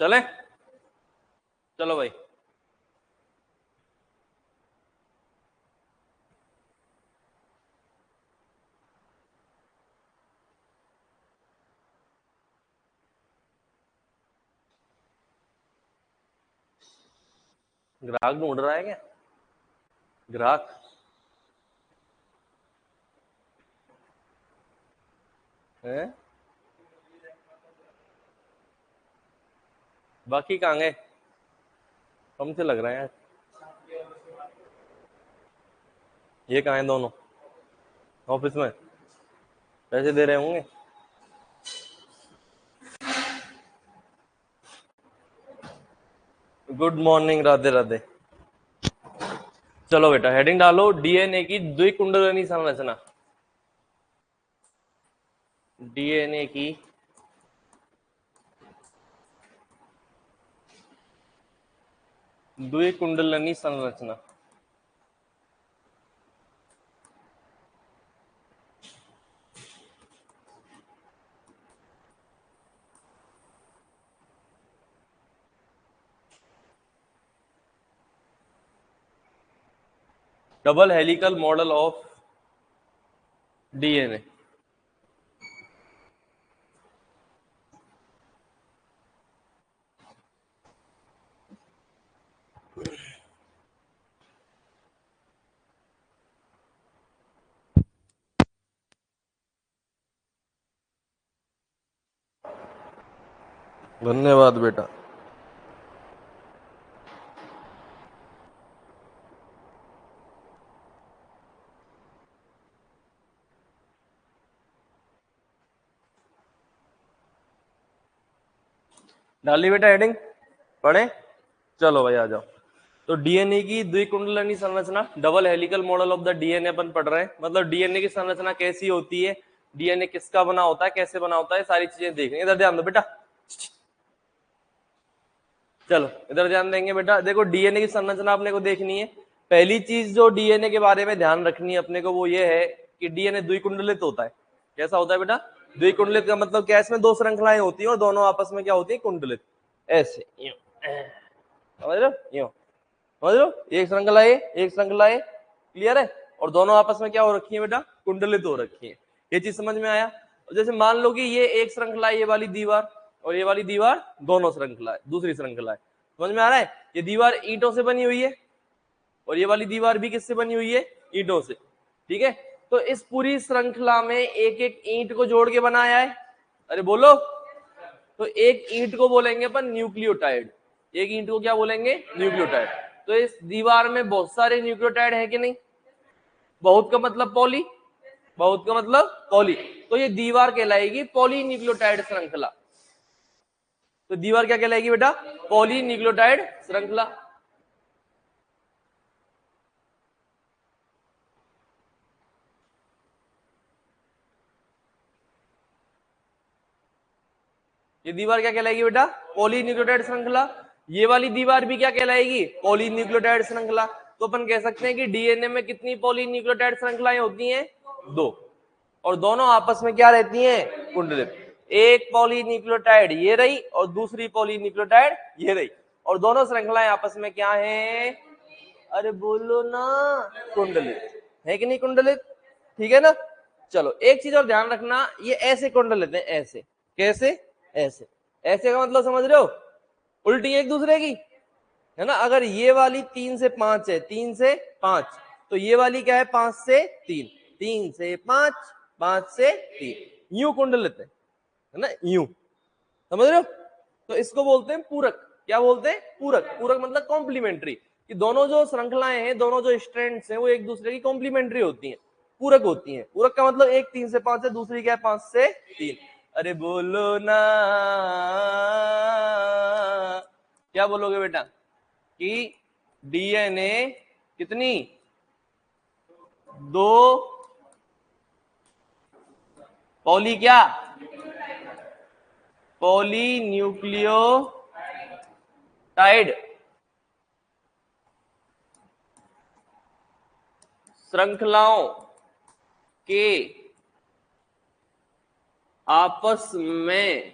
चले, चलो भाई। ग्राहक ढूंढ रहा है क्या? ग्राहक है? बाकी कहाँ गए? कम से लग रहे हैं। ये कहाँ है दोनों? ऑफिस में पैसे दे रहे होंगे। Good morning, Radhe Radhe. चलो बेटा हेडिंग डालो, डीएनए की द्विकुंडलिनी संरचना। डीएनए की द्विकुंडलिनी संरचना। Double helical model of DNA. धन्यवाद बेटा। डाली बेटा हेडिंग, पढ़े? चलो भाई आ जाओ। तो डीएनए की द्विकुंडलिनी संरचना, double helical model of the DNA अपन पढ़ रहे हैं। मतलब डीएनए की संरचना कैसी होती है, डीएनए किसका बना होता है, कैसे बना होता है, सारी चीजें देखनी। इधर ध्यान दो बेटा, चलो इधर ध्यान देंगे बेटा। देखो डीएनए की संरचना अपने को देखनी है। पहली चीज जो डीएनए के बारे में ध्यान रखनी है अपने को वो ये है कि डीएनए द्विकुंडलित होता है। कैसा होता है बेटा? द्विकुंडलित का मतलब क्या है? इसमें दो श्रृंखलाएं होती हैं और दोनों आपस में क्या होती है? कुंडलित। ऐसे समझ रहे हो? यूं समझ लो, एक श्रृंखला ए, एक श्रृंखला ए, क्लियर है? और दोनों आपस में क्या हो रखी है बेटा? कुंडलित हो रखी है। ये चीज समझ में आया? जैसे मान लो कि ये एक श्रृंखला है, ये वाली दीवार, और ये वाली दीवार दोनों श्रृंखला है, दूसरी श्रृंखला है। समझ में आ रहा है? ये दीवार ईंटों से बनी हुई है और ये वाली दीवार भी किससे बनी हुई है? ईंटों से। ठीक है, तो इस पूरी श्रृंखला में एक एक ईंट को जोड़ के बनाया है। अरे बोलो, तो एक ईंट को बोलेंगे अपन न्यूक्लियोटाइड। एक ईंट को क्या बोलेंगे? न्यूक्लियोटाइड। तो इस दीवार में बहुत सारे न्यूक्लियोटाइड है कि नहीं? बहुत का मतलब पॉली, बहुत का मतलब पॉली। तो ये दीवार कहलाएगी पॉली न्यूक्लियोटाइड श्रृंखला। तो दीवार क्या कहलाएगी बेटा? पॉली न्यूक्लियोटाइड श्रृंखला। ये दीवार क्या कहलाएगी बेटा? पॉली न्यूक्लियोटाइड श्रृंखला। ये वाली दीवार भी क्या कहलाएगी? पॉली न्यूक्लियोटाइड श्रृंखला। तो अपन कह सकते हैं कि डीएनए में कितनी पॉली न्यूक्लियोटाइड श्रृंखलाएं होती हैं? दो। और दोनों आपस में क्या रहती हैं? कुंडलित। एक पॉलीन्यूक्लियोटाइड ये रही और दूसरी पॉलीन्यूक्लियोटाइड ये रही, और दोनों श्रृंखलाएं आपस में क्या हैं? अरे बोलो ना, कुंडलित है कि नहीं? कुंडलित, ठीक है ना? चलो एक चीज और ध्यान रखना, ये ऐसे कुंडलित हैं, ऐसे। कैसे? ऐसे। ऐसे का मतलब समझ रहे हो? उल्टी एक दूसरे की, है ना? अगर ये वाली 3 से 5 है, 3 से 5, तो ये वाली क्या है? 5 से 3, 3 से 5, 5 से 3, यूं कुंडलित है ना? यूं, समझ रहे हो? तो इसको बोलते हैं पूरक। क्या बोलते हैं? पूरक। पूरक मतलब कॉम्प्लीमेंट्री, कि दोनों जो श्रृंखलाएं हैं, दोनों जो स्ट्रैंड्स हैं, वो एक दूसरे की कॉम्प्लीमेंट्री होती हैं, पूरक होती हैं। पूरक का मतलब एक 3 से 5 है, दूसरी क्या है? 5 से 3। अरे बोलो ना, क्या बोलोगे बेटा? कि डीएनए कितनी? दो पॉली क्या? पॉली न्यूक्लियोटाइड श्रृंखलाओं के आपस में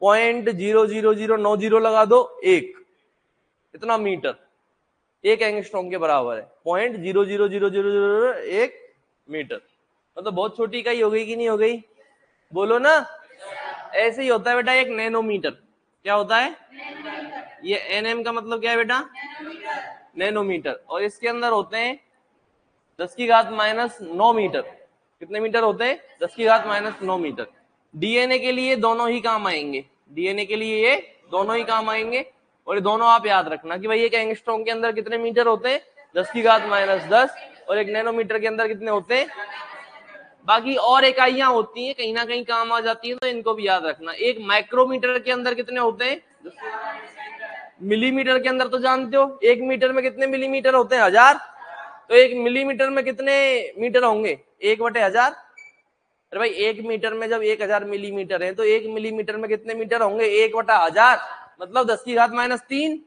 0.00090 लगा दो, एक इतना मीटर, एक एंगस्ट्रॉम के बराबर है 0.00001 मीटर। मतलब बहुत छोटी इकाई हो गई कि नहीं हो गई, बोलो ना। ऐसे ही होता है बेटा एक नैनोमीटर। क्या होता है? ये एनएम का मतलब क्या है बेटा? नैनोमीटर। और इसके अंदर होते हैं 10⁻⁹ मीटर। कितने मीटर होते हैं? 10⁻⁹ मीटर। डीएनए के लिए दोनों ही काम आएंगे, डीएनए के लिए ये दोनों ही काम आएंगे। और ये दोनों आप याद रखना कि भाई एक एंगस्ट्रॉम के अंदर कितने मीटर होते हैं? 10⁻⁻10। और एक नैनोमीटर के अंदर कितने होते हैं? बाकी और इकाइयां होती हैं, कहीं ना कहीं काम आ जाती है, तो इनको भी याद रखना। एक माइक्रोमीटर के अंदर कितने होते हैं? मिलीमीटर के अंदर तो जानते हो, एक मीटर में कितने मिलीमीटर होते हैं? 1000। तो एक मिलीमीटर में कितने मीटर होंगे? 1/1000। अरे भाई एक मीटर में जब 1000 मिलीमीटर है तो एक मिलीमीटर में कितने मीटर होंगे? 1/1000, मतलब 10⁻³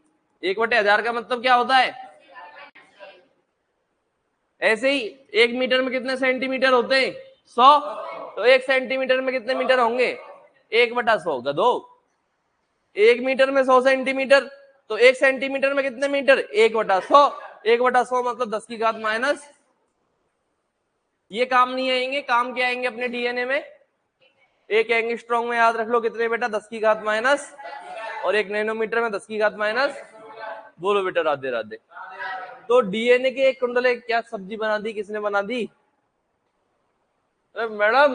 1/1000 का मतलब क्या होता है? ऐसे ही एक मीटर में कितने सेंटीमीटर होते हैं? 100। तो एक सेंटीमीटर में कितने मीटर होंगे? 1/100 गधो। एक मीटर में 100 सेंटीमीटर, तो एक सेंटीमीटर में कितने मीटर? 1/100। 1/100 मतलब 10⁻⁻। ये काम नहीं आएंगे, काम क्या आएंगे अपने डीएनए में? एक एंगस्ट्रॉम में याद रख लो कितने बेटा? 10⁻⁻। और एक नैनोमीटर में 10⁻⁻। बोलो बेटा राधे राधे। तो डीएनए के एक कुंडल क्या सब्जी बना दी? किसने बना दी? अरे मैडम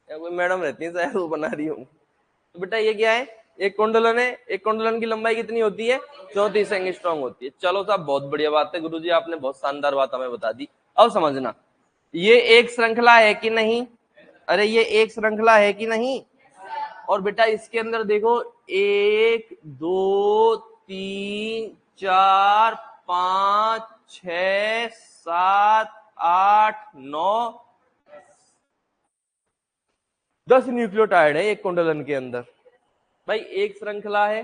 कोई मैडम रहती है शायद, वो बना रही हूँ। तो बेटा ये क्या है? एक कुंडलन है। एक कुंडलन की लंबाई कितनी होती है? 34 एंगस्ट्रॉम होती है। चलो साहब बहुत बढ़िया बात है गुरुजी, आपने बहुत शानदार बात हमें बता दी। अब समझना ये एक श्रृंखला है कि नहीं? अरे ये एक श्रृंखला है कि नहीं? और बेटा इसके अंदर देखो 1 2 3 4 5 6 7 8 9 10 न्यूक्लियोटाइड है एक कुंडलन के अंदर। भाई एक श्रृंखला है,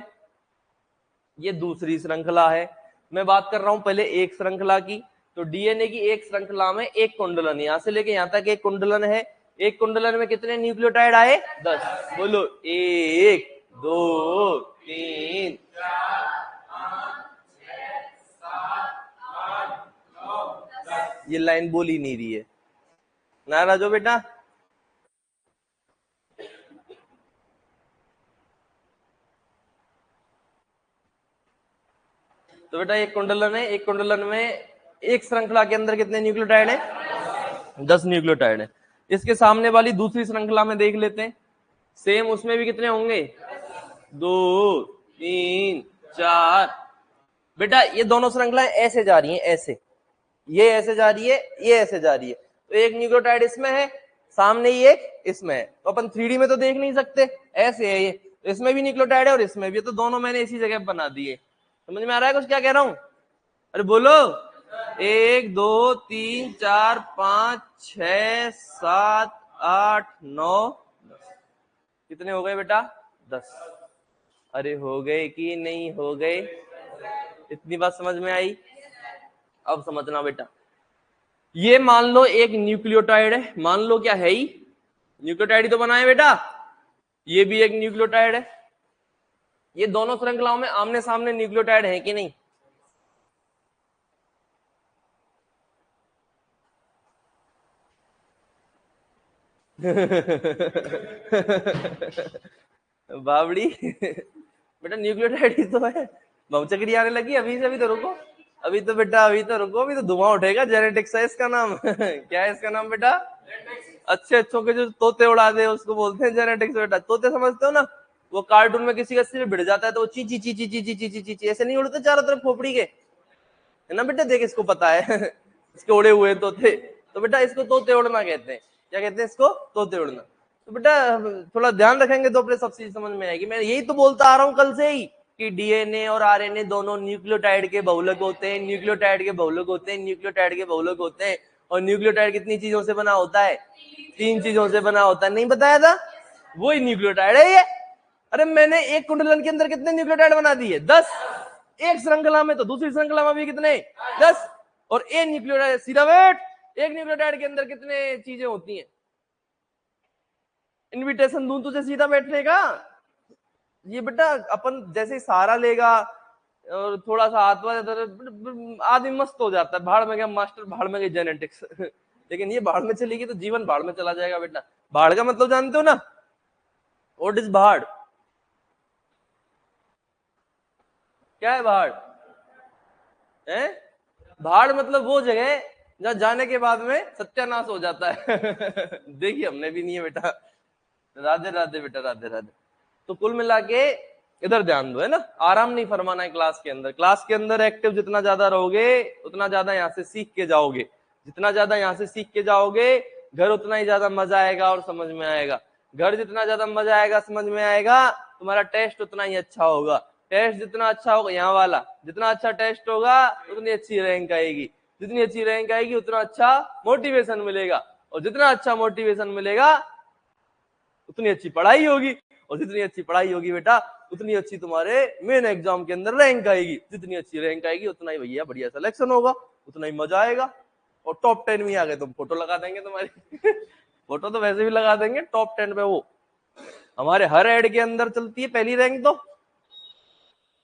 ये दूसरी श्रृंखला है। मैं बात कर रहा हूं पहले एक श्रृंखला की। तो डीएनए की एक श्रृंखला में एक कुंडलन, यहां से लेके यहां तक एक कुंडलन है। एक कुंडलन में कितने न्यूक्लियोटाइड आए? 10। बोलो 1 2 3 ये लाइन बोल ही नहीं रही है, नाराज हो बेटा? तो बेटा एक कुंडलन है, एक कुंडलन में एक श्रृंखला के अंदर कितने न्यूक्लियोटाइड है? 10 न्यूक्लियोटाइड है। इसके सामने वाली दूसरी श्रृंखला में देख लेते हैं, सेम उसमें भी कितने होंगे? 2 3 4। बेटा ये दोनों श्रृंखलाएं ऐसे जा रही हैं, ऐसे, ये ऐसे जा रही है, ये ऐसे जा रही है। तो एक न्यूक्लियोटाइड इसमें है, सामने ही एक इसमें है। तो अपन 3D में तो देख नहीं सकते, ऐसे है ये। तो इसमें भी न्यूक्लियोटाइड है और इसमें भी, तो दोनों मैंने इसी जगह बना दिए। समझ में आ रहा है कुछ क्या कह रहा हूं? अरे बोलो 1 2 3 4 5 6 7 8 9 10। कितने हो गए बेटा? 10। अरे हो गए कि नहीं हो गए? इतनी बात समझ में आई? अब समझना बेटा, ये मान लो एक न्यूक्लियोटाइड है, मान लो क्या है ही, न्यूक्लियोटाइड ही तो बनाए बेटा। ये भी एक न्यूक्लियोटाइड है। ये दोनों श्रृंखलाओं में आमने सामने न्यूक्लियोटाइड है कि नहीं? बावड़ी बेटा न्यूक्लियोटाइड ही तो है। बहुचक्री आने लगी अभी से, अभी तो रुको, अभी तो बेटा अभी तो रुको, अभी तो धुआं उठेगा। जेनेटिक्स है इसका नाम। क्या है इसका नाम बेटा? अच्छे अच्छों के जो तोते उड़ा दे उसको बोलते हैं जेनेटिक्स बेटा। तोते समझते हो ना, वो कार्टून में किसी का सिर भिड़ जाता है तो वो ची ची ची ची ची ची ची ची ची ची ऐसे नहीं उड़ते चारों तरफ खोपड़ी के, है ना बेटा? देख इसको पता है। इसके उड़े हुए तोते, तो बेटा इसको तोते उड़ना कहते हैं। क्या कहते हैं इसको? तोते उड़ना। तो बेटा थोड़ा ध्यान रखेंगे तो अपने सब चीज समझ में आएगी। मैं यही तो बोलता आ रहा हूं कल से ही कि डीएनए और आरएनए दोनों न्यूक्लियोटाइड के बहुलक होते हैं, न्यूक्लियोटाइड के बहुलक होते हैं, न्यूक्लियोटाइड के बहुलक होते हैं। और न्यूक्लियोटाइड कितनी चीजों से बना होता है? 3 चीजों से बना होता है। नहीं बताया था? वही न्यूक्लियोटाइड है ये। अरे मैंने एक कुंडलन के अंदर कितने न्यूक्लियोटाइड बना दिए? 10। एक श्रृंखला में, तो दूसरी श्रृंखला में भी कितने? 10। और एक न्यूक्लियोटाइड, सीधा वेट, एक न्यूक्लियोटाइड के अंदर कितने चीजें होती हैं? इनविटेशन दूं तुझे सीधा बैठने का? ये बेटा अपन जैसे ही सहारा लेगा और थोड़ा सा हाथ आदमी मस्त हो जाता है, भाड़ में गया मास्टर, भाड़ में गई जेनेटिक्स लेकिन ये भाड़ में चलेगी तो जीवन भाड़ में चला जाएगा बेटा। भाड़ का मतलब जानते हो ना? व्हाट इज भाड़? क्या है भाड़? है भाड़ मतलब वो जगह जहां जाने के बाद में सत्यानाश हो जाता है देखिए हमने भी नहीं है बेटा। राधे राधे बेटा, राधे राधे। तो कुल मिला के इधर ध्यान दो, है ना, आराम नहीं फरमाना है क्लास के अंदर। क्लास के अंदर एक्टिव जितना ज्यादा रहोगे उतना ज्यादा यहाँ से सीख के जाओगे, जितना ज्यादा यहाँ से सीख के जाओगे घर उतना ही ज्यादा मजा आएगा और समझ में आएगा। घर जितना ज्यादा मजा आएगा समझ में आएगा, तुम्हारा टेस्ट उतना ही अच्छा होगा। टेस्ट जितना अच्छा होगा, यहाँ वाला जितना अच्छा टेस्ट होगा उतनी अच्छी रैंक आएगी, जितनी अच्छी रैंक आएगी उतना अच्छा मोटिवेशन मिलेगा, और जितना अच्छा मोटिवेशन मिलेगा उतनी अच्छी पढ़ाई होगी, और जितनी अच्छी पढ़ाई होगी बेटा उतनी अच्छी तुम्हारे मेन एग्जाम के अंदर रैंक आएगी। जितनी अच्छी रैंक आएगी उतना ही भैया बढ़िया सिलेक्शन होगा, उतना ही मजा आएगा। और टॉप 10 में आ गए तो फोटो लगा देंगे तुम्हारी फोटो तो वैसे भी लगा देंगे टॉप 10 पे, वो हमारे हर एड के अंदर चलती है पहली रैंक तो,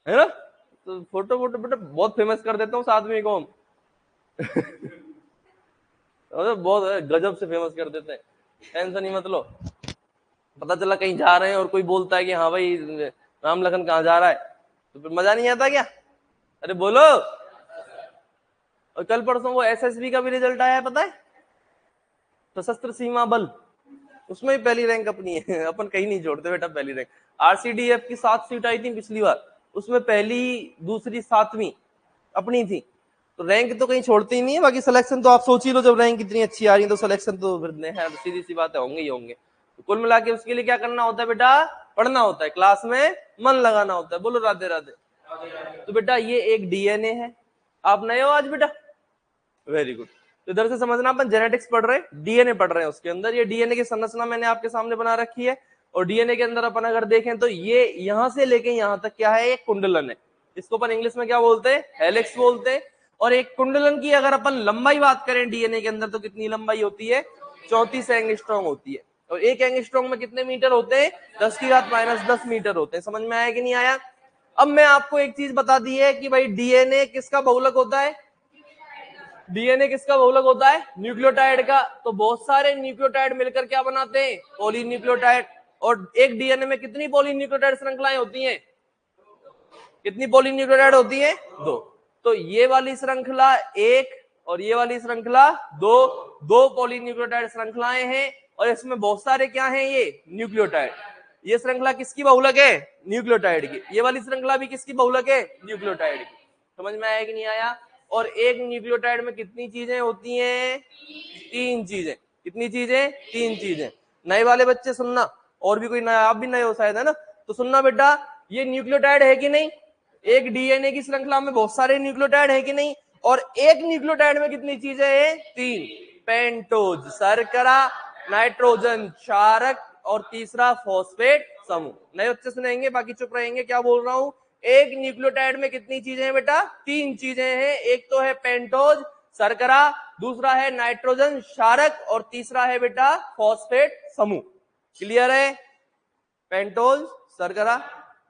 है ना। तो फोटो फोटो बेटा बहुत फेमस कर देता हूँ उस आदमी को हम बहुत गजब से फेमस कर देते हैं, टेंशन ही मत लो। पता चला कहीं जा रहे हैं और कोई बोलता है कि हाँ भाई राम लखन कहाँ जा रहा है, तो फिर मजा नहीं आता क्या? अरे बोलो। और कल परसों वो एसएसबी का भी रिजल्ट आया है, पता है, सशस्त्र सीमा बल, उसमें भी पहली रैंक अपनी है अपन कहीं नहीं छोड़ते बेटा पहली रैंक। आरसीडीएफ की 7 सीट आई थी पिछली बार, उसमें पहली दूसरी सातवीं अपनी थी, तो रैंक तो कहीं छोड़ते ही नहीं है। बाकी सिलेक्शन तो आप सोच ही लो, जब रैंक इतनी अच्छी आ रही है तो सिलेक्शन तो फिर सीधी सी बात है होंगे ही होंगे। तो कुल मिला के उसके लिए क्या करना होता है बेटा? पढ़ना होता है, क्लास में मन लगाना होता है। बोलो राधे राधे। तो बेटा ये एक डीएनए है, आप नए हो आज बेटा, वेरी गुड। तो इधर से समझना अपन जेनेटिक्स पढ़ रहे हैं, डीएनए पढ़ रहे हैं, उसके अंदर ये डीएनए की संरचना मैंने आपके सामने बना रखी है। और डीएनए के अंदर अपन अगर देखें तो ये यहां से लेके यहां तक क्या है? एक कुंडलन है, इसको अपन इंग्लिश में क्या बोलते हैं? हेलिक्स बोलते हैं। और एक कुंडलन की अगर अपन लंबाई बात करें डीएनए के अंदर तो कितनी लंबाई होती है? 34 एंगस्ट्रॉम होती है। और एक एंगस्ट्रॉम में कितने मीटर होते हैं? 10⁻⁻10 मीटर होते हैं। समझ में आया कि नहीं आया? अब मैं आपको एक चीज बता दी है कि भाई डीएनए किसका बहुलक होता है? डीएनए किसका बहुलक होता है? न्यूक्लियोटाइड का। तो बहुत सारे न्यूक्लियोटाइड मिलकर क्या बनाते हैं? पॉलीन्यूक्लियोटाइड। और एक डीएनए में कितनी पॉलीन्यूक्लियोटाइड श्रृंखलाएं होती हैं? कितनी पॉलीन्यूक्लियोटाइड होती है? 2। तो ये वाली श्रृंखला 1 और ये वाली श्रृंखला 2, 2 पॉलीन्यूक्लियोटाइड श्रृंखलाएं हैं। और इसमें बहुत सारे क्या हैं? ये न्यूक्लियोटाइड। ये श्रृंखला किसकी बहुलक है? न्यूक्लियोटाइड की। ये वाली श्रृंखला भी किसकी बहुलक है? न्यूक्लियोटाइड की। समझ में आया कि नहीं आया? और एक न्यूक्लियोटाइड में कितनी चीजें होती हैं? 3 चीजें। कितनी चीजें? 3 चीजें। नए वाले बच्चे सुनना, और भी कोई नया, आप भी नए हो शायद, है ना, तो सुनना बेटा, ये न्यूक्लियोटाइड है कि नहीं? एक डीएनए की श्रृंखला में बहुत सारे न्यूक्लियोटाइड है कि नहीं? और एक न्यूक्लियोटाइड में कितनी चीजें हैं? 3। पेंटोज शर्करा, नाइट्रोजन क्षारक, और तीसरा फॉस्फेट समूह। नए बच्चे सुनेंगे, बाकी चुप रहेंगे। क्या बोल रहा हूं? एक न्यूक्लियोटाइड में कितनी चीजें हैं बेटा? 3 चीजें हैं। एक तो है पेंटोज शर्करा, दूसरा है नाइट्रोजन क्षारक, और तीसरा है बेटा फॉस्फेट समूह। क्लियर है? पेंटोज शर्करा,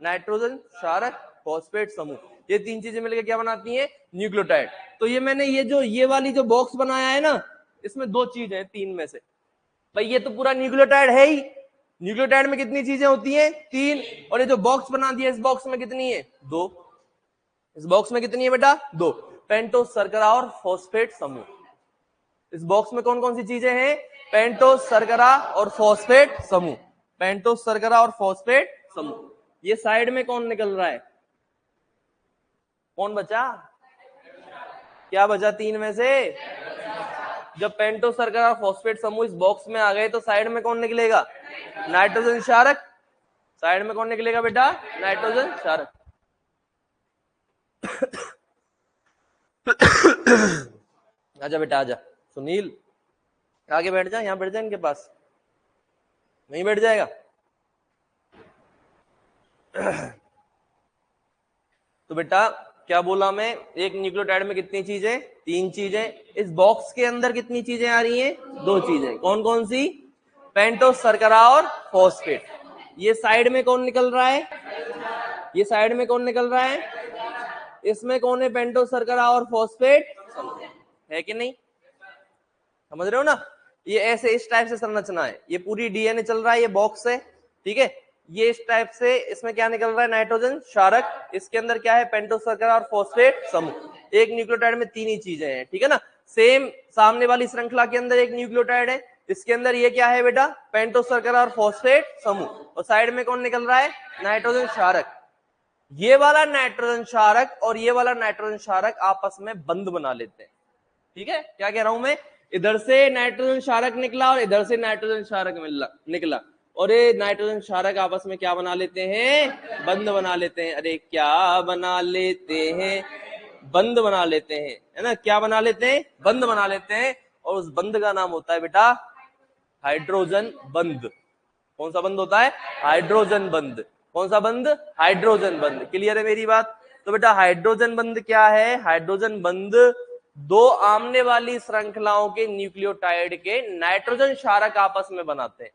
नाइट्रोजन क्षारक, फॉस्फेट समूह, ये 3 चीजें मिलकर क्या बनाती हैं? न्यूक्लियोटाइड। तो ये मैंने ये वाली जो बॉक्स बनाया है ना, इसमें 2 चीज है 3 में से। भाई ये तो पूरा न्यूक्लियोटाइड है ही। न्यूक्लियोटाइड में कितनी चीजें होती हैं? 3। और ये जो बॉक्स बना दिया इस बॉक्स में कितनी है? 2। इस बॉक्स में कितनी है बेटा? 2। पेंटोज शर्करा और फॉस्फेट समूह। इस बॉक्स में कौन कौन सी चीजें हैं? पेंटोज शर्करा और फॉस्फेट समूह। पेंटोज शर्करा और फॉस्फेट समूह। ये साइड में कौन निकल रहा है? कौन बचा? क्या बचा 3 में से? जब पेंटोज शर्करा और फॉस्फेट समूह इस बॉक्स में आ गए तो साइड में कौन निकलेगा? नाइट्रोजन क्षारक। साइड में कौन निकलेगा बेटा? नाइट्रोजन क्षारक। आजा बेटा आजा। सुनील आगे बैठ जा, यहां बैठ जा, इनके पास नहीं बैठ जाएगा। तो बेटा क्या बोला मैं? एक न्यूक्लियोटाइड में कितनी चीजें? 3 चीजें। इस बॉक्स के अंदर कितनी चीजें आ रही हैं? 2 चीजें। कौन कौन सी? पेंटोस शर्करा और फॉस्फेट। ये साइड में कौन निकल रहा है, ये साइड में कौन निकल रहा है, इसमें कौन है, पेंटोस शर्करा और फॉस्फेट है कि नहीं, समझ रहे हो ना। ये ऐसे इस टाइप से संरचना है, ये पूरी डीएनए चल रहा है, ये बॉक्स है, ठीक है, ये इस टाइप से, इसमें क्या निकल रहा है, नाइट्रोजन क्षारक, इसके अंदर क्या है, पेंटोस शर्करा और फॉस्फेट समूह। एक न्यूक्लियोटाइड में तीन ही चीजें हैं, ठीक है ना। सेम सामने वाली श्रृंखला के अंदर एक न्यूक्लियोटाइड है, इसके अंदर ये क्या है बेटा, पेंटोस शर्करा और फॉस्फेट समूह, और साइड में कौन निकल रहा है, नाइट्रोजन क्षारक। ये वाला नाइट्रोजन क्षारक और ये वाला नाइट्रोजन क्षारक आपस में बंध बना लेते हैं, ठीक है। क्या कह रहा हूं मैं, इधर से नाइट्रोजन क्षारक निकला और इधर से नाइट्रोजन क्षारक निकला, और ये नाइट्रोजन क्षारक आपस में क्या बना लेते हैं, बंध बना लेते हैं। अरे क्या बना लेते हैं, बंध बना लेते हैं, है ना, क्या बना लेते हैं, बंध बना लेते हैं। और उस बंध का नाम होता है बेटा हाइड्रोजन बंध। कौन सा बंध होता है, हाइड्रोजन बंध। कौन सा बंध, हाइड्रोजन बंध। क्लियर है मेरी बात। तो बेटा हाइड्रोजन बंध क्या है, हाइड्रोजन बंध दो आमने वाली श्रृंखलाओं के न्यूक्लियोटाइड के नाइट्रोजन क्षारक आपस में बनाते हैं।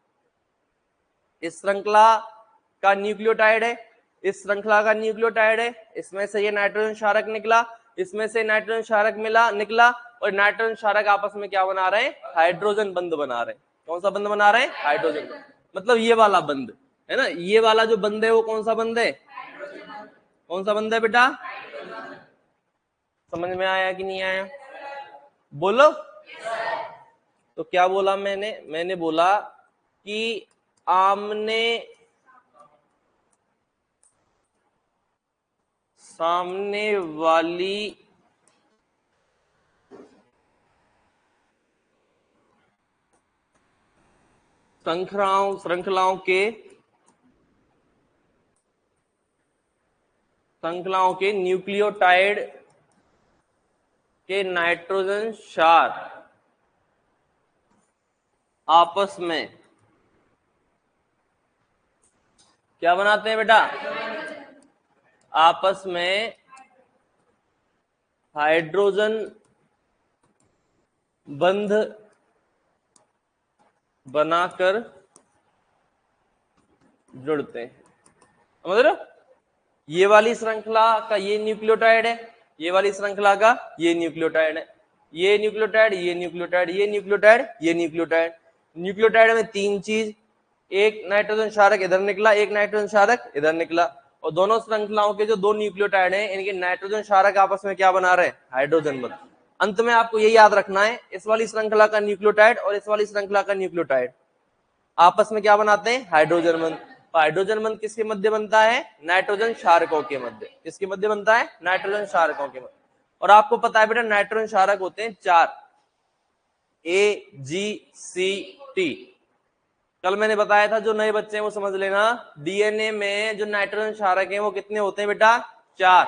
इस श्रृंखला का न्यूक्लियोटाइड है, इस श्रृंखला का न्यूक्लियोटाइड है, इसमें से ये नाइट्रोजन क्षारक निकला, इसमें से नाइट्रोजन क्षारक निकला, और नाइट्रोजन क्षारक आपस में क्या बना रहे हैं, हाइड्रोजन बंध बना रहे हैं। कौन सा बंध बना रहे हैं, हाइड्रोजन बंध। मतलब ये वाला बंध है ना, ये वाला जो बंध है वो कौन सा बंध है, कौन सा बंध है बेटा, समझ में आया कि नहीं आया, बोलो। तो क्या बोला मैंने बोला कि आमने सामने वाली श्रृंखलाओं के न्यूक्लियोटाइड के नाइट्रोजन क्षार आपस में क्या बनाते हैं बेटा, आपस में हाइड्रोजन बंध बनाकर जुड़ते हैं। समझ रहे हो, ये वाली श्रृंखला का ये न्यूक्लियोटाइड है, ये वाली श्रृंखला का ये न्यूक्लियोटाइड है, ये न्यूक्लियोटाइड, ये न्यूक्लियोटाइड, ये न्यूक्लियोटाइड, ये न्यूक्लियोटाइड। न्यूक्लियोटाइड में तीन चीज, एक नाइट्रोजन क्षारक इधर निकला, एक नाइट्रोजन क्षारक इधर निकला, और दोनों श्रृंखलाओं के जो दो न्यूक्लियोटाइड हैं इनके नाइट्रोजन क्षारक आपस में क्या बना रहे हैं, हाइड्रोजन बंध। अंत में आपको ये याद रखना है, इस वाली श्रृंखला का न्यूक्लियोटाइड और इस वाली श्रृंखला का न्यूक्लियोटाइड आपस में क्या बनाते हैं, हाइड्रोजन बंध। हाइड्रोजन बंध किसके मध्य बनता है, नाइट्रोजन क्षारकों के मध्य। किसके मध्य बनता है, नाइट्रोजन क्षारकों के मध्य। और आपको पता है बेटा नाइट्रोजन क्षारक होते हैं चार, AGCT। कल मैंने बताया था, जो नए बच्चे हैं वो समझ लेना, डीएनए में जो नाइट्रोजन क्षारक हैं वो कितने होते हैं बेटा, चार,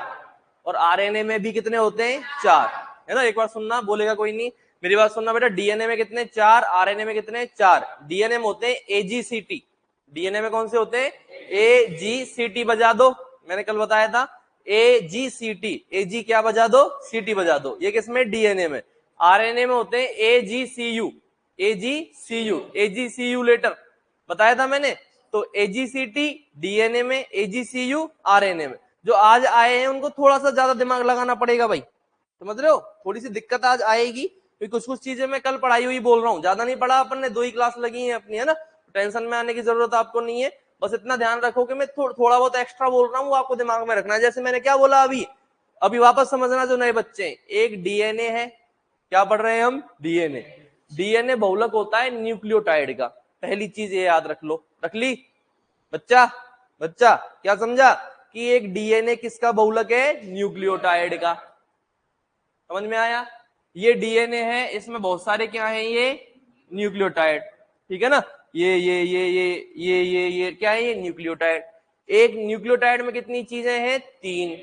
और आरएनए में भी कितने होते हैं, चार, है ना। एक बार सुनना, बोलेगा कोई नहीं, मेरी बात सुनना बेटा, डीएनए में कितने, चार, आरएनए में कितने, चार। डीएनए में होते हैं AGCT, डीएनए में कौन से होते हैं, AGCT, बजा दो, मैंने कल बताया था AGCT, AG क्या बजा दो, CT बजा दो। ये किसमें, डीएनए में। आरएनए में होते हैं AGCU, AGCU लेटर बताया था मैंने। तो AGCT डीएनए में, AGCU आरएनए में। जो आज आए हैं उनको थोड़ा सा ज्यादा दिमाग लगाना पड़ेगा भाई, समझ रहे हो, थोड़ी सी दिक्कत आज आएगी, कुछ कुछ चीजें मैं कल पढ़ाई हुई बोल रहा हूँ, ज्यादा नहीं पढ़ा अपन ने, 2 ही क्लास लगी है अपनी, है ना। टेंशन में आने की जरूरत आपको नहीं है, बस इतना ध्यान रखो कि मैं थोड़ा बहुत एक्स्ट्रा बोल रहा हूँ, वो आपको दिमाग में रखना है। जैसे मैंने क्या बोला अभी वापस समझना, जो नए बच्चे हैं, एक डीएनए है, क्या पढ़ रहे हैं हम, डीएनए। डीएनए बहुलक होता है न्यूक्लियोटाइड का, पहली चीज ये याद रख लो, रख ली बच्चा, क्या समझा कि एक डीएनए किसका बहुलक है, न्यूक्लियोटाइड का। समझ में आया, ये डीएनए है, इसमें बहुत सारे क्या है, ये न्यूक्लियोटाइड, ठीक है ना। ये क्या है, ये न्यूक्लियोटाइड। एक न्यूक्लियोटाइड में कितनी चीजें हैं, तीन,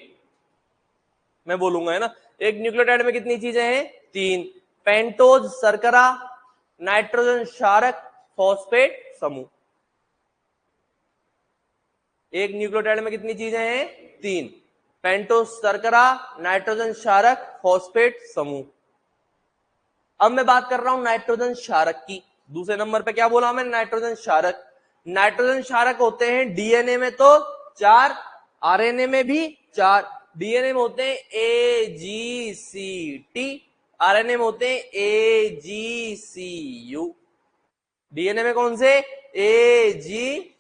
मैं बोलूंगा, है ना। एक न्यूक्लियोटाइड में कितनी चीजें हैं, तीन, पेंटोज शर्करा, नाइट्रोजन क्षारक, फॉस्फेट समूह। एक न्यूक्लियोटाइड में कितनी चीजें हैं, तीन, पेंटोज शर्करा, नाइट्रोजन क्षारक, फॉस्फेट समूह। अब मैं बात कर रहा हूं नाइट्रोजन क्षारक की। दूसरे नंबर पे क्या बोला हमें, नाइट्रोजन क्षारक। नाइट्रोजन क्षारक होते हैं डीएनए में तो 4, आरएनए में भी 4। डीएनए में होते हैं ए जी सी टी, आरएनए में होते हैं ए जी सी यू। डीएनए में कौन से, ए जी,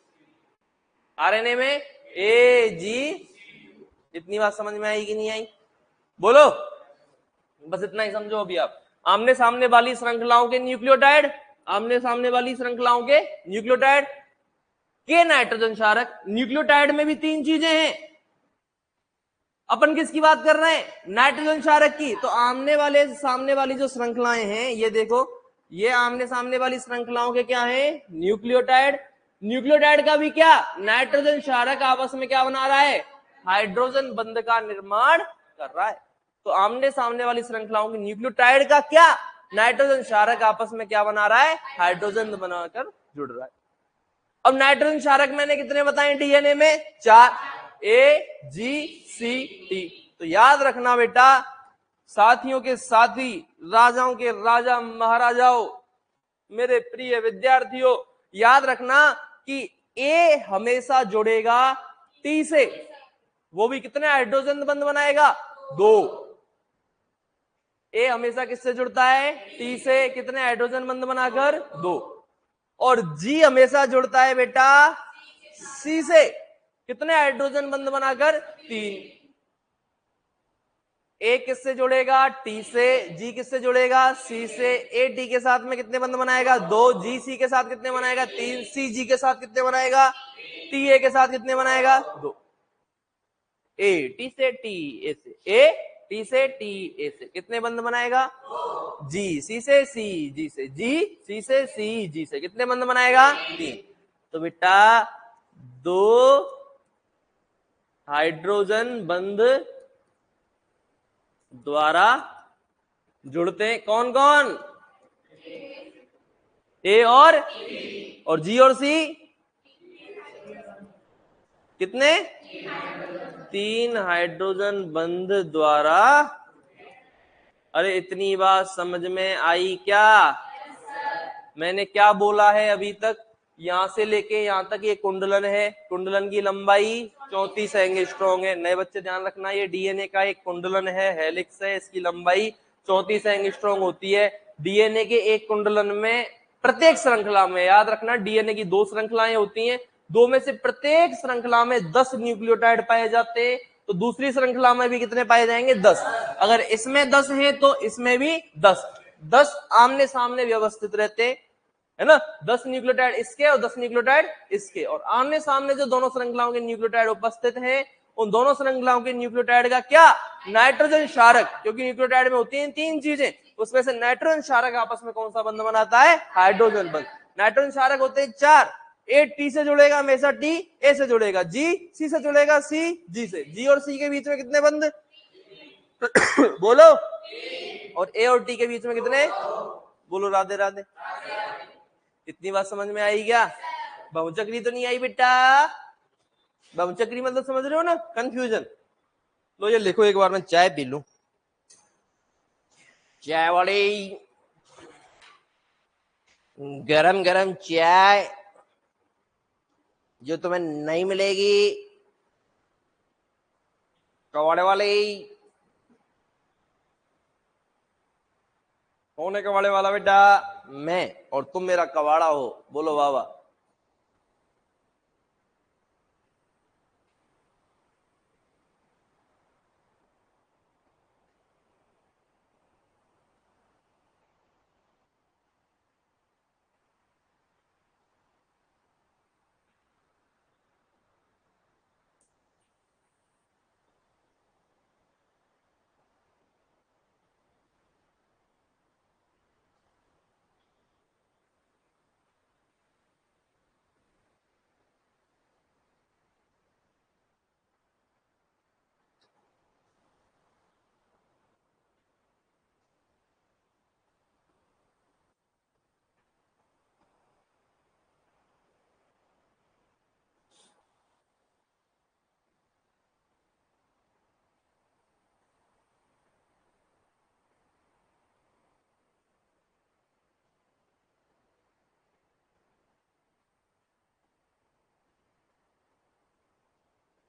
आरएनए में ए जी। इतनी बात समझ में आई कि नहीं आई, बोलो। बस इतना ही समझो अभी आप। आमने सामने वाली श्रृंखलाओं के न्यूक्लियोटाइड, आमने सामने वाली श्रृंखलाओं के न्यूक्लियोटाइड के नाइट्रोजन क्षारक। न्यूक्लियोटाइड में भी 3 चीजें हैं। अपन किसकी बात कर रहे हैं, नाइट्रोजन क्षारक की। तो आमने वाले सामने वाली जो श्रृंखलाएं हैं, ये देखो, ये आमने सामने वाली श्रृंखलाओं के क्या है, न्यूक्लियोटाइड। न्यूक्लियोटाइड का भी क्या, नाइट्रोजन क्षारक आपस में क्या बना रहा है, हाइड्रोजन बंध का निर्माण कर रहा है। तो आमने सामने वाली श्रृंखलाओं की न्यूक्लियोटाइड का क्या, नाइट्रोजन क्षारक आपस में क्या बना रहा है, हाइड्रोजन बनाकर जुड़ रहा है। अब नाइट्रोजन क्षारक मैंने कितने बताए डीएनए में, 4, ए जी सी टी। तो याद रखना बेटा, साथियों के साथी, राजाओं के राजा, महाराजाओं, मेरे प्रिय विद्यार्थियों, याद रखना कि ए हमेशा जुड़ेगा टी से। वो भी कितने हाइड्रोजन बंध बनाएगा, 2। ए हमेशा किससे जुड़ता है, टी से, कितने हाइड्रोजन बंध बनाकर, 2। और जी हमेशा जुड़ता है बेटा सी से, कितने हाइड्रोजन बंध बनाकर, 3। ए किससे जुड़ेगा, टी से, जी किससे जुड़ेगा, सी से। ए टी के साथ में कितने बंध बनाएगा, 2। जी सी के साथ कितने बनाएगा, 3। सी जी के साथ कितने बनाएगा, टी ए के साथ कितने बनाएगा, 2। ए टी से टी ए से, ए टी से टी ए से कितने बंध बनाएगा, जी सी से सी जी से, जी सी से सी जी से कितने बंध बनाएगा, 3। तो बेटा 2 हाइड्रोजन बंध द्वारा जुड़ते हैं, कौन कौन, ए और जी और सी कितने, 3 हाइड्रोजन बंध द्वारा। अरे इतनी बात समझ में आई क्या, मैंने क्या बोला है अभी तक, यहां से लेके यहां तक ये कुंडलन है, कुंडलन की लंबाई 34 एंगस्ट्रॉम है। नए बच्चे ध्यान रखना, ये डीएनए का एक कुंडलन है, हेलिक्स है, इसकी लंबाई 34 एंगस्ट्रॉम होती है। डीएनए के एक कुंडलन में प्रत्येक श्रृंखला में, याद रखना डीएनए की 2 श्रृंखलाएं होती हैं, 2 में से प्रत्येक श्रृंखला में 10 न्यूक्लियोटाइड पाए जाते हैं। तो दूसरी श्रृंखला में भी कितने पाए जाएंगे, 10। अगर इसमें 10 है तो इसमें भी 10, 10 आमने सामने व्यवस्थित रहते, है ना, 10 न्यूक्लियोटाइड इसके और 10 न्यूक्लियोटाइड इसके, और आमने सामने जो दोनों श्रृंखलाओं के न्यूक्लियोटाइड उपस्थित हैं, उन दोनों श्रृंखलाओं के न्यूक्लियोटाइड का क्या, नाइट्रोजन क्षारक। क्योंकि न्यूक्लियोटाइड में होती हैं 3 चीजें, उसमें से नाइट्रोजन क्षारक आपस में कौन सा बंध बनाता है, हाइड्रोजन बंध। नाइट्रोजन क्षारक होते हैं 4। ए टी से जुड़ेगा हमेशा, टी ए से जुड़ेगा, जी सी से जुड़ेगा, सी जी से। जी और सी के बीच में कितने बंध बोलो, और ए और टी के बीच में कितने, बोलो राधे राधे। इतनी बात समझ में आई क्या, बहुचक्री तो नहीं आई बेटा, बहुचक्री मतलब समझ रहे हो ना, कंफ्यूजन। लो ये लिखो, एक बार मैं चाय पी लूं, चाय वाली, गरम गरम चाय जो तुम्हें नहीं मिलेगी कवाड़े वाली। कौन है कवाड़े वाला बेटा, मैं, और तुम मेरा कवाड़ा हो, बोलो वाह वाह।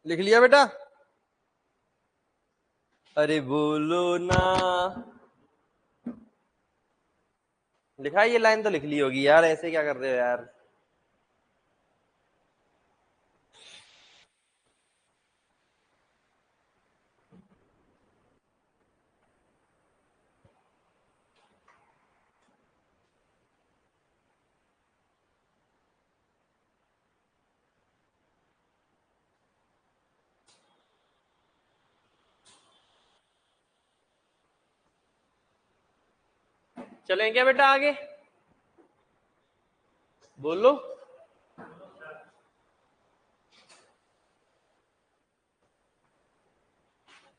लिख लिया बेटा? अरे बोलो ना। लिखा है? ये लाइन तो लिख ली होगी यार, ऐसे क्या कर रहे हो यार। चलें क्या बेटा आगे? बोलो।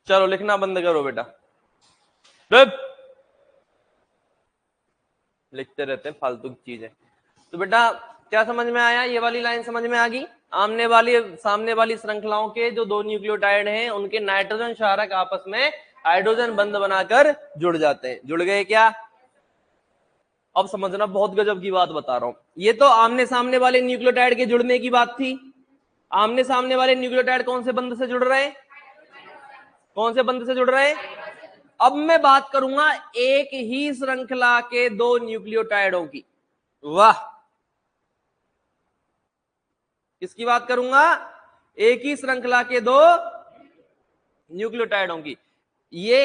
चलो लिखना बंद करो बेटा। लिखते रहते हैं फालतू की चीजें। तो बेटा क्या समझ में आया? ये वाली लाइन समझ में आ गई? आमने वाली सामने वाली श्रृंखलाओं के जो दो न्यूक्लियोटाइड हैं उनके नाइट्रोजन क्षारक आपस में हाइड्रोजन बंध बनाकर जुड़ जाते हैं। जुड़ गए क्या? अब समझना, बहुत गजब की बात बता रहा हूं। ये तो आमने सामने वाले न्यूक्लियोटाइड के जुड़ने की बात थी। आमने सामने वाले न्यूक्लियोटाइड कौन से बंध से जुड़ रहे हैं? कौन से बंध से जुड़ रहे हैं? अब मैं बात करूंगा एक ही श्रृंखला के दो न्यूक्लियोटाइडों की। वाह! किसकी बात करूंगा? एक ही श्रृंखला के दो न्यूक्लियोटाइडों की। ये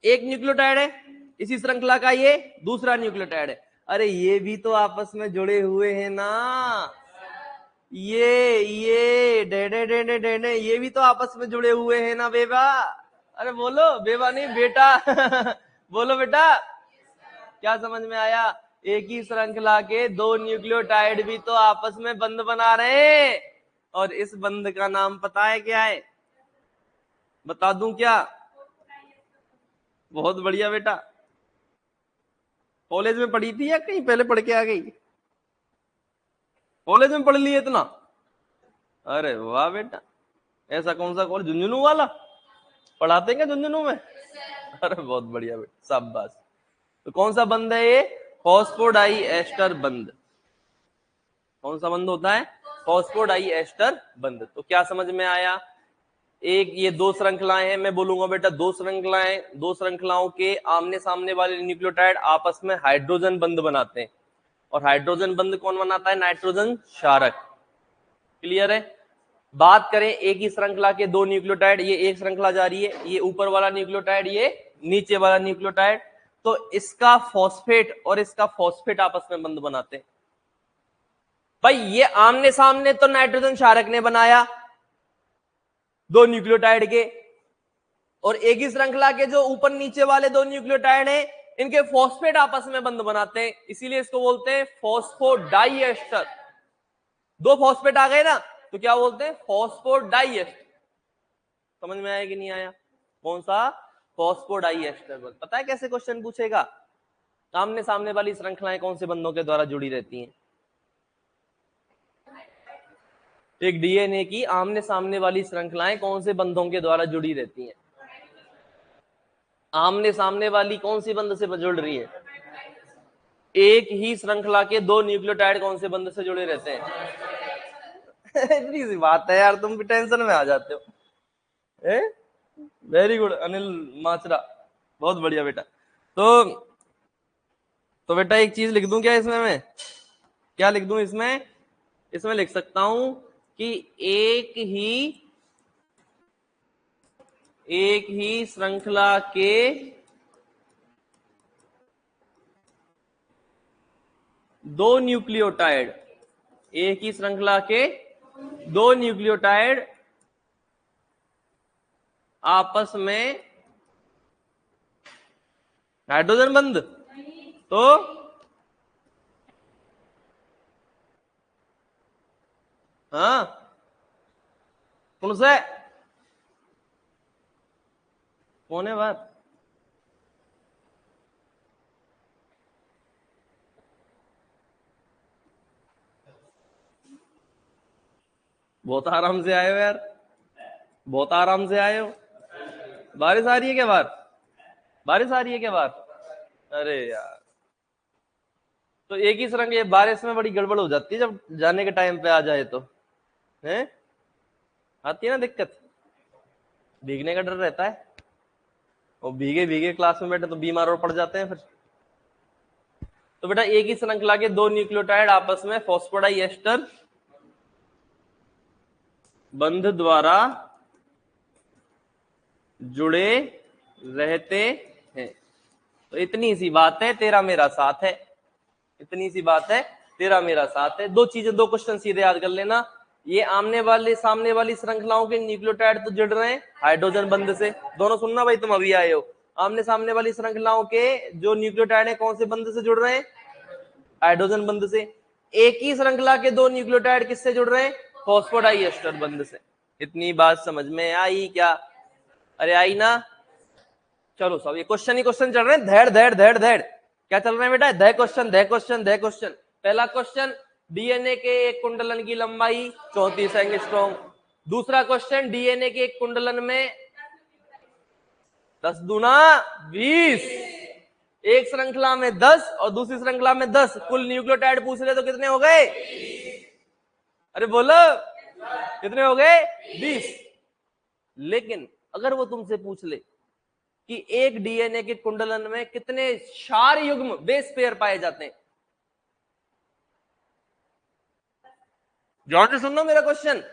एक न्यूक्लियोटाइड है इसी श्रृंखला का, ये दूसरा न्यूक्लियोटाइड है। अरे ये भी तो आपस में जुड़े हुए हैं ना। ये डेडे डेडे डेडे ये भी तो आपस में जुड़े हुए हैं ना बेबा। अरे बोलो, बेबा नहीं बेटा। बोलो बेटा, क्या समझ में आया? एक ही श्रृंखला के दो न्यूक्लियोटाइड भी तो आपस में बंध बना रहे हैं, और इस बंध का नाम पता है क्या है? बता दूं क्या? बहुत बढ़िया बेटा। कॉलेज में पढ़ी थी या कहीं पहले पढ़ के आ गई? कॉलेज में पढ़ ली इतना? अरे वाह बेटा। ऐसा कौन सा कॉलेज, झुंझुनू वाला? पढ़ाते हैं क्या झुंझुनू में? अरे बहुत बढ़िया बेटा, शाबाश। तो कौन सा बंध है ये? फॉस्फोडाई एस्टर बंध। कौन सा बंध होता है? फॉस्फोडाई एस्टर बंध। तो क्या समझ में आया? एक ये दो श्रृंखलाएं हैं, मैं बोलूंगा बेटा दो श्रृंखलाएं, दो श्रृंखलाओं के आमने सामने वाले न्यूक्लियोटाइड आपस में हाइड्रोजन बंध बनाते हैं, और हाइड्रोजन बंध कौन बनाता है? नाइट्रोजन क्षारक। क्लियर है? बात करें एक ही श्रृंखला के दो न्यूक्लियोटाइड, ये एक श्रृंखला जा रही है, ये ऊपर वाला न्यूक्लियोटाइड, ये नीचे वाला न्यूक्लियोटाइड, तो इसका फॉस्फेट और इसका फॉस्फेट आपस में बंध बनाते हैं। भाई ये आमने सामने तो नाइट्रोजन क्षारक ने बनाया दो न्यूक्लियोटाइड के, और एक ही श्रृंखला के जो ऊपर नीचे वाले दो न्यूक्लियोटाइड हैं इनके फॉस्फेट आपस में बंध बनाते हैं, इसीलिए इसको बोलते हैं फॉस्फोडाइएस्टर। दो फॉस्फेट आ गए ना, तो क्या बोलते हैं? फॉस्फोडाइएस्टर। समझ में आया कि नहीं आया? कौन सा? फॉस्फोडाइएस्टर। पता है कैसे क्वेश्चन पूछेगा? आमने सामने वाली श्रृंखलाएं कौन से बंधों के द्वारा जुड़ी रहती हैं? एक डीएनए की आमने सामने वाली श्रृंखलाएं कौन से बंधों के द्वारा जुड़ी रहती हैं? आमने सामने वाली कौन सी बंध से जुड़ रही है? एक ही श्रृंखला के दो न्यूक्लियोटाइड कौन से बंध से जुड़े रहते हैं? इतनी सी बात है यार, तुम भी टेंशन में आ जाते हो। वेरी गुड अनिल माचरा, बहुत बढ़िया बेटा। तो बेटा एक चीज लिख दूं क्या इसमें मैं? क्या लिख दूं इसमें? इसमें लिख सकता हूं कि एक ही श्रृंखला के दो न्यूक्लियोटाइड, एक ही श्रृंखला के दो न्यूक्लियोटाइड आपस में हाइड्रोजन बंध, तो हाँ कौन सा? कौन है बात? बहुत आराम से आए हो यार, बहुत आराम से आए हो। बारिश आ रही है क्या बाहर? बारिश आ रही है क्या बाहर? अरे यार, तो एक ही श्रृंखला, बारिश में बड़ी गड़बड़ हो जाती है जब जाने के टाइम पे आ जाए तो, है? आती है ना दिक्कत, भीगने का डर रहता है, और भीगे भीगे क्लास में बैठे तो बीमार और पड़ जाते हैं फिर। तो बेटा एक ही श्रृंखला के दो न्यूक्लियोटाइड आपस में फॉस्फोडाइएस्टर बंध द्वारा जुड़े रहते हैं। तो इतनी सी बात है, तेरा मेरा साथ है, इतनी सी बात है, तेरा मेरा साथ है। दो चीजें, दो क्वेश्चन सीधे याद कर लेना। ये आमने वाले सामने वाली श्रृंखलाओं के न्यूक्लियोटाइड तो जुड़ रहे हैं हाइड्रोजन बंध से, दोनों सुनना भाई, तुम अभी आए हो। आमने सामने वाली श्रृंखलाओं के जो न्यूक्लियोटाइड है कौन से बंध से जुड़ रहे हैं? हाइड्रोजन बंध से। एक ही श्रृंखला के दो न्यूक्लियोटाइड किससे जुड़ रहे हैं? फॉस्फोडाइएस्टर बंध से। इतनी बात समझ में आई क्या? अरे आई ना? चलो सब ये क्वेश्चन ही क्वेश्चन चल रहे हैं, धैर्य धैर्य धैर्य धैर्य। क्या चल रहे हैं बेटा? धैर्य क्वेश्चन धैर्य क्वेश्चन धैर्य क्वेश्चन। पहला क्वेश्चन, डीएनए के एक कुंडलन की लंबाई 34 एंगस्ट्रॉम। दूसरा क्वेश्चन, डीएनए के एक कुंडलन में 10 दूना 20, एक श्रृंखला में 10 और दूसरी श्रृंखला में 10, कुल न्यूक्लियोटाइड पूछ रहे तो कितने हो गए? अरे बोलो कितने हो गए? 20। लेकिन अगर वो तुमसे पूछ ले कि एक डीएनए के कुंडलन में कितने क्षार युग्म बेस पेयर पाए जाते हैं, ध्यान से सुनना मेरा क्वेश्चन।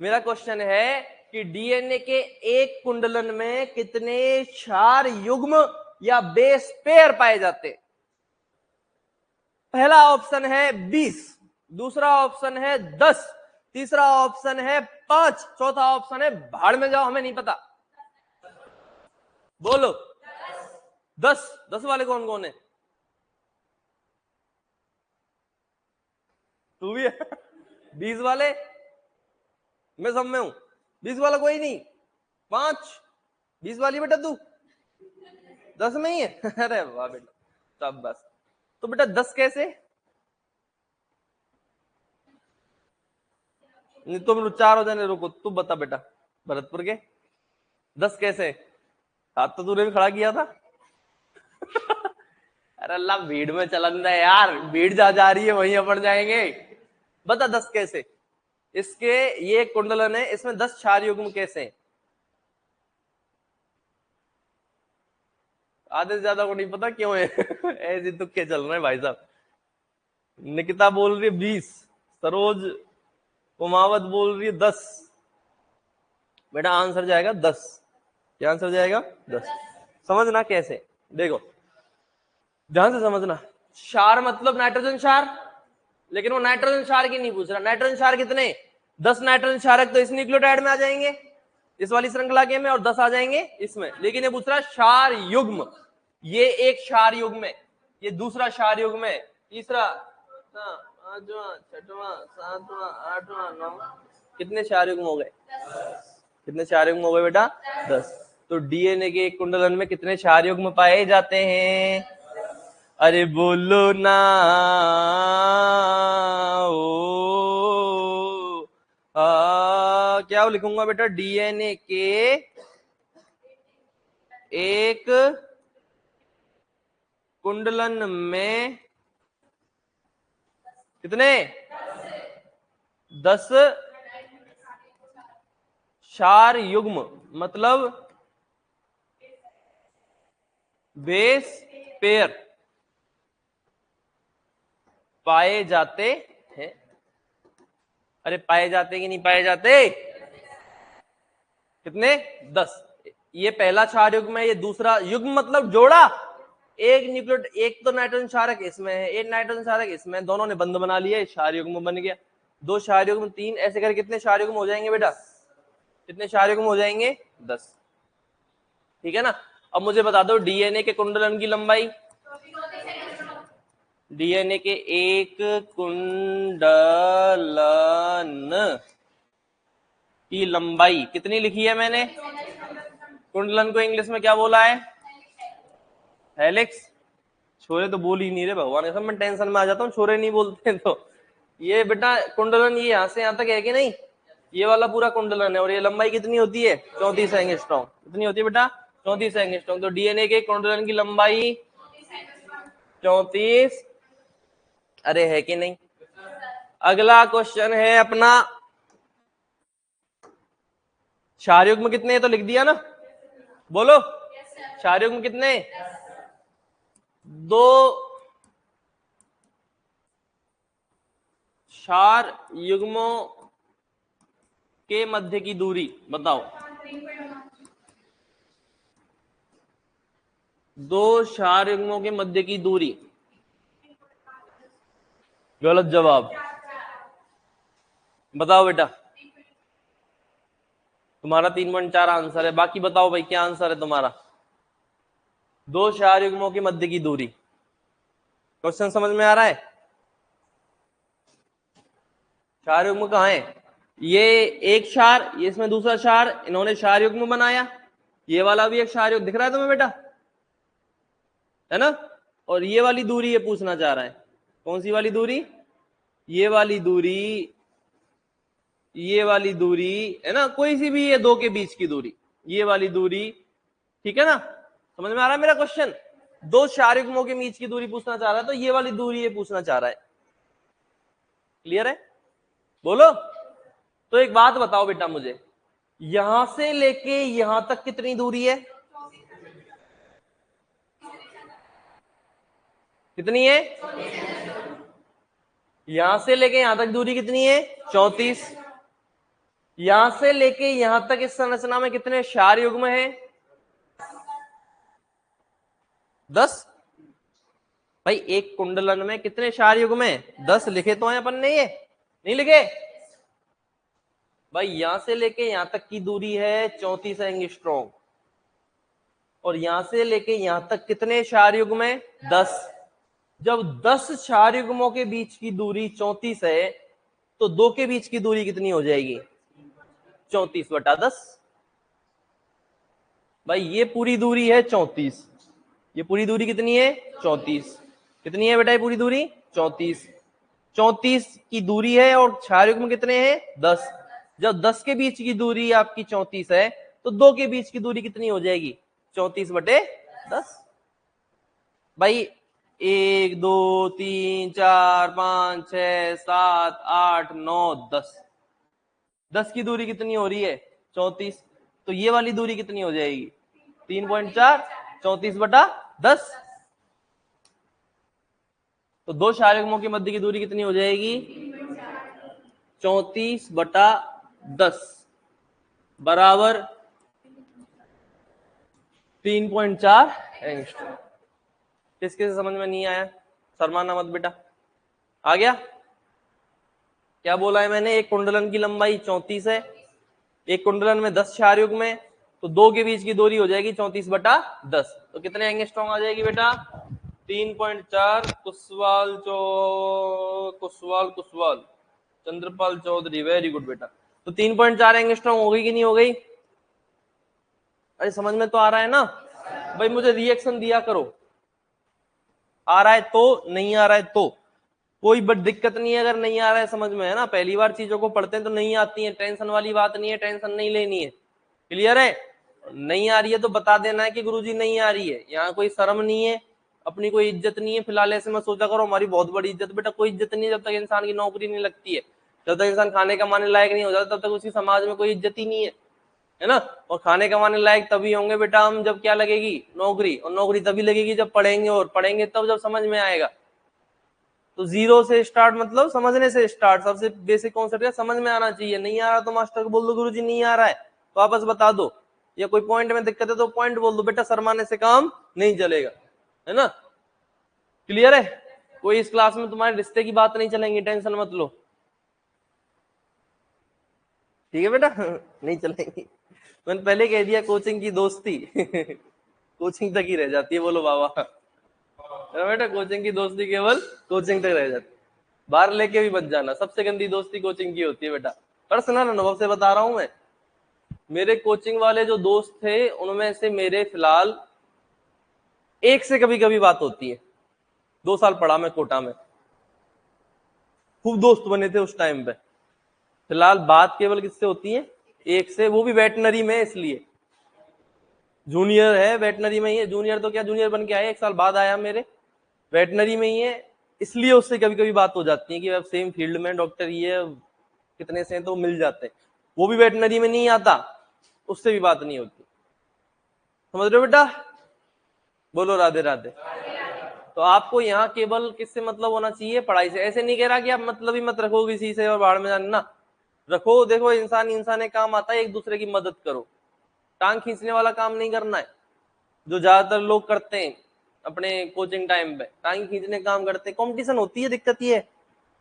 मेरा क्वेश्चन है कि डीएनए के एक कुंडलन में कितने क्षार युग्म या बेस पेयर पाए जाते हैं? पहला ऑप्शन है 20, दूसरा ऑप्शन है 10, तीसरा ऑप्शन है 5, चौथा ऑप्शन है भाड़ में जाओ हमें नहीं पता। बोलो 10। 10 वाले कौन कौन है? तू भी है? 20 वाले मैं सब में हूं, 20 वाला कोई नहीं, 5। 20 वाली बेटा तू 10 में ही है? अरे वाह बेटा, तब बस। तो बेटा 10 कैसे? नहीं तुम 4 हो जाने, रुको तू बता बेटा, भरतपुर के 10 कैसे? हाथ तो तूने भी खड़ा किया था। अरे अल्लाह, भीड़ में चलन है यार, भीड़ जा रही है वहीं अपन जाएंगे। बता 10 कैसे? इसके ये कुंडलन है, इसमें 10 क्षार युग्म कैसे? आधे से ज्यादा को नहीं पता क्यों है। ऐसे तुक्के चल रहे हैं भाई साहब। निकिता बोल रही है 20, सरोज कुमावत बोल रही है 10। बेटा आंसर जाएगा 10। क्या आंसर जाएगा? 10। समझना कैसे, देखो ध्यान से समझना। क्षार मतलब नाइट्रोजन क्षार, लेकिन वो नाइट्रोजन क्षार की नहीं पूछ रहा। नाइट्रोजन क्षार कितने? 10 नाइट्रोजन क्षारक तो इस न्यूक्लियोटाइड में आ जाएंगे, इस वाली श्रृंखला के में, और 10 आ जाएंगे इसमें। लेकिन ये पूछ रहा है क्षार युग्म। ये एक क्षार युग्म है, ये दूसरा क्षार युग्म है, तीसरा, पांचवा, छठवां, सातवां, आठवां, 9, कितने क्षार युग्म हो गए? कितने क्षार युग्म हो गए बेटा? 10। तो डीएनए के एक कुंडलन में कितने क्षार युग्म पाए जाते हैं? अरे बोलो ना ओ, क्या लिखूंगा बेटा? डीएनए के एक कुंडलन में कितने? 10 क्षार युग्म, मतलब बेस पेयर पाए जाते हैं। अरे पाए जाते कि नहीं पाए जाते? कितने? 10। ये पहला क्षार युग्म है, ये दूसरा युग्म मतलब जोड़ा। एक न्यूक्लियोटाइड, एक तो नाइट्रोजन क्षारक इसमें है, एक नाइट्रोजन क्षारक इसमें, दोनों ने बंध बना लिया, क्षार युग्म बन गया। 2 क्षार युग्म 3, ऐसे करके कितने क्षार युग्म हो जाएंगे बेटा? कितने क्षार युग्म हो जाएंगे? 10। ठीक है ना? अब मुझे बता दो डीएनए के कुंडलन की लंबाई। डीएनए के एक कुंडलन की लंबाई कितनी लिखी है मैंने? कुंडलन को इंग्लिश में क्या बोला है? हेलिक्स। छोरे तो बोल ही नहीं रहे भगवान कसम, मैं टेंशन में आ जाता हूँ छोरे नहीं बोलते तो। ये बेटा कुंडलन ये यहां से यहां तक है कि नहीं? ये वाला पूरा कुंडलन है, और ये लंबाई कितनी होती है? 34 एंगस्ट्रॉम। कितनी होती है बेटा? 34 एंगस्ट्रॉम। तो डीएनए के कुंडलन की लंबाई 34। अरे है कि नहीं? अगला क्वेश्चन है अपना, क्षार युग्म कितने हैं तो लिख दिया ना, बोलो क्षार युग्म कितने, 2 क्षार युग्मों के मध्य की दूरी बताओ, 2 क्षार युग्मों के मध्य की दूरी, गलत जवाब, बताओ बेटा, तुम्हारा 3.4 आंसर है, बाकी बताओ भाई क्या आंसर है तुम्हारा, 2 क्षार युग्मों के मध्य की दूरी। क्वेश्चन समझ में आ रहा है, क्षार युग्म कहाँ है, ये एक क्षार, ये इसमें दूसरा क्षार, इन्होंने क्षार युग्म बनाया, ये वाला भी एक क्षार युग्म दिख रहा है तुम्हें बेटा, है ना, और ये वाली दूरी ये पूछना चाह रहा है, कौन सी वाली दूरी, ये वाली दूरी, ये वाली दूरी है ना, कोई सी भी ये दो के बीच की दूरी, ये वाली दूरी, ठीक है ना, समझ में आ रहा है मेरा क्वेश्चन, 2 क्षार युग्मों के बीच की दूरी पूछना चाह रहा है, तो ये वाली दूरी ये पूछना चाह रहा है, क्लियर है, बोलो। तो एक बात बताओ बेटा मुझे, यहां से लेके यहां तक कितनी दूरी है, कितनी है, यहां से लेके यहां तक दूरी कितनी है, 34, यहां से लेके यहां तक इस संरचना में कितने क्षार युग्म है, 10, भाई एक कुंडलन में कितने क्षार युग्म है, 10 लिखे तो हैं अपन ने, ये नहीं लिखे भाई, यहां से लेके यहां तक की दूरी है 34 एंगस्ट्रॉम, और यहां से लेके यहां तक कितने क्षार युग्म है, 10, जब 10 क्षार युग्मों के बीच की दूरी 34 है, तो 2 के बीच की दूरी कितनी हो जाएगी, 34/10, भाई ये पूरी दूरी है 34, ये पूरी दूरी कितनी है 34, कितनी है बेटा ये पूरी दूरी 34, 34 की दूरी है और क्षार युग्म कितने हैं 10, जब 10 के बीच की दूरी आपकी 34 है, तो 2 के बीच की दूरी कितनी हो जाएगी 34/10, भाई 1 2 3 4 5 6 7 8 9 10, 10 की दूरी कितनी हो रही है 34, तो ये वाली दूरी कितनी हो जाएगी 3.4, 34/10, तो 2 क्षार युग्मों के मध्य की दूरी कितनी हो जाएगी 34/10 बराबर 3.4 एंगस्ट्रॉम। किसके से समझ में नहीं आया, शर्माना मत बेटा, आ गया, क्या बोला है मैंने, एक कुंडलन की लंबाई 34 है, एक कुंडलन में 10 क्षार युग्म है, तो 2 के बीच की दूरी हो जाएगी 34/10, तो कितने एंगस्ट्रॉम आ जाएगी बेटा 3.4, कुशवाल चंद्रपाल चौधरी, वेरी गुड बेटा, तो 3.4 एंगस्ट्रॉम हो गई कि नहीं हो गई, अरे समझ में तो आ रहा है ना भाई, मुझे रिएक्शन दिया करो, आ रहा है तो, नहीं आ रहा है तो कोई बड़ी दिक्कत नहीं है, अगर नहीं आ रहा है समझ में, है ना, पहली बार चीजों को पढ़ते हैं तो नहीं आती है, टेंशन वाली बात नहीं है, टेंशन नहीं लेनी है, क्लियर है, नहीं आ रही है तो बता देना है कि गुरुजी नहीं आ रही है, यहाँ कोई शर्म नहीं है, अपनी कोई इज्जत नहीं है, फिलहाल ऐसे मत सोचा करो हमारी बहुत बड़ी इज्जत, बेटा कोई इज्जत नहीं है जब तक इंसान की नौकरी नहीं लगती है, जब तक इंसान खाने कमाने लायक नहीं हो जाता तब तक उसकी समाज में कोई इज्जत ही नहीं है ना, और खाने कमाने लायक तभी होंगे बेटा हम जब क्या लगेगी नौकरी, और नौकरी तभी लगेगी जब पढ़ेंगे, और पढ़ेंगे तब जब समझ में आएगा, तो 0 से स्टार्ट मतलब समझने से स्टार्ट, सबसे बेसिक कॉन्सेप्ट समझ में आना चाहिए, नहीं आ रहा तो मास्टर को बोल दो गुरुजी नहीं आ रहा है, तो वापस बता दो, या कोई पॉइंट में दिक्कत है तो पॉइंट बोल दो, बेटा शर्माने से काम नहीं चलेगा, है ना, क्लियर है, कोई इस क्लास में तुम्हारे रिश्ते की बात नहीं चलेंगी, टेंशन मत लो, ठीक है बेटा नहीं चलेंगी, मैंने पहले कह दिया कोचिंग की दोस्ती कोचिंग तक ही रह जाती है, बोलो बाबा, बेटा कोचिंग की दोस्ती केवल कोचिंग तक रह जाती, बाहर लेके भी बच जाना, सबसे गंदी दोस्ती कोचिंग की होती है बेटा, पर्सनल अनुभव से बता रहा हूं मैं, मेरे कोचिंग वाले जो दोस्त थे उनमें से मेरे फिलहाल एक से कभी कभी बात होती है, 2 साल पढ़ा मैं कोटा में, खूब दोस्त बने थे उस टाइम पे, फिलहाल बात केवल किससे होती है, एक से, वो भी वेटनरी में, इसलिए जूनियर है, वेटनरी में ही है, जूनियर तो क्या जूनियर बन के आया, 1 साल बाद आया मेरे, वेटनरी में ही है, इसलिए उससे कभी कभी बात हो जाती है कि अब सेम फील्ड में डॉक्टर ये कितने से तो मिल जाते हैं, वो भी वेटनरी में नहीं आता, उससे भी बात नहीं होती। समझ रहे हो बेटा? बोलो राधे राधे। तो आपको यहाँ केवल किससे मतलब होना चाहिए? पढ़ाई से। ऐसे नहीं कह रहा कि आप मतलब ही मत रखो किसी से और बाढ़ में जाना ना रखो। देखो इंसान इंसान काम आता है, एक दूसरे की मदद करो। टांग खींचने वाला काम नहीं करना है जो ज्यादातर लोग करते हैं अपने कोचिंग टाइम पे। टांग खींचने का काम करते हैं, कंपटीशन होती है, दिक्कत ये है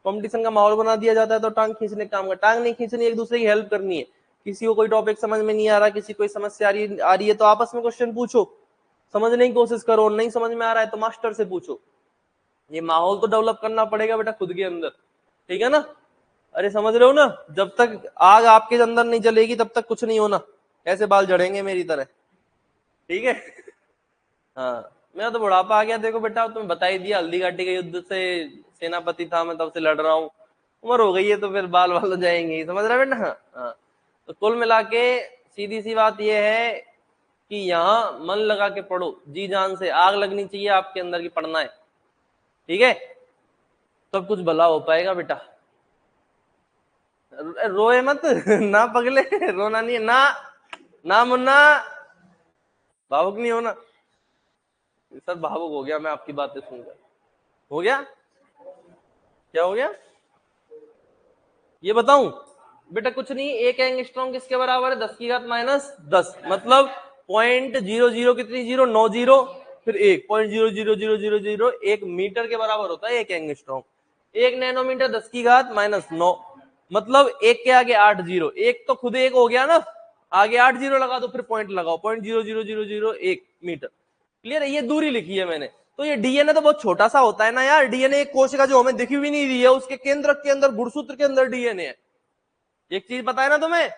कंपटीशन का माहौल बना दिया जाता है तो टांग खींचने का काम कर। टांग नहीं खींचनी, एक दूसरे की हेल्प करनी है। किसी को कोई टॉपिक समझ में नहीं आ रहा, किसी कोई समस्या आ रही है तो आपस में क्वेश्चन पूछो, समझने की कोशिश करो। नहीं समझ में आ रहा है तो मास्टर से पूछो। ये माहौल तो डेवलप करना पड़ेगा बेटा खुद के अंदर, ठीक है ना? अरे समझ रहे हो ना? जब तक आग आपके अंदर नहीं जलेगी तब तक कुछ नहीं होना। ऐसे बाल झड़ेंगे मेरी तरह, ठीक है? हाँ, मेरा तो बुढ़ापा आ गया। देखो बेटा तुम्हें बता ही दिया, हल्दी घाटी के युद्ध से सेनापति था मैं, तब से लड़ रहा हूँ। उम्र हो गई है तो फिर बाल हो जाएंगे ही, समझ रहे बेटा? हाँ। तो कुल मिला के सीधी सी बात यह है कि यहाँ मन लगा के पढ़ो, जी जान से। आग लगनी चाहिए आपके अंदर की, पढ़ना है, ठीक है? सब कुछ भला हो पाएगा बेटा। रोए मत ना पगले, रोना नहीं है ना, ना मुन्ना, भावुक नहीं होना। सर भावुक हो गया मैं आपकी बातें सुनकर। हो गया? क्या हो गया ये बताऊं? बेटा कुछ नहीं, एक एंगस्ट्रॉम किसके बराबर है? 10 की घात -10, मतलब 0.00 कितनी जीरो? 9 जीरो, फिर 1 0.00000 1 मीटर के बराबर होता है एक एंगस्ट्रॉम। 1 नैनोमीटर 10 की घात -9, मतलब एक के आगे 8 जीरो। एक तो खुद एक हो गया ना, आगे 8 जीरो लगा दो, फिर पॉइंट लगाओ, 0.00001 मीटर। क्लियर है? ये दूरी लिखी है मैंने। तो ये डीएनए तो बहुत छोटा सा होता है ना यार। डीएनए एक कोशिका जो हमें दिखी भी नहीं रही है, उसके केंद्र के अंदर, गुणसूत्र के अंदर डीएनए है। एक चीज पता है ना तुम्हें?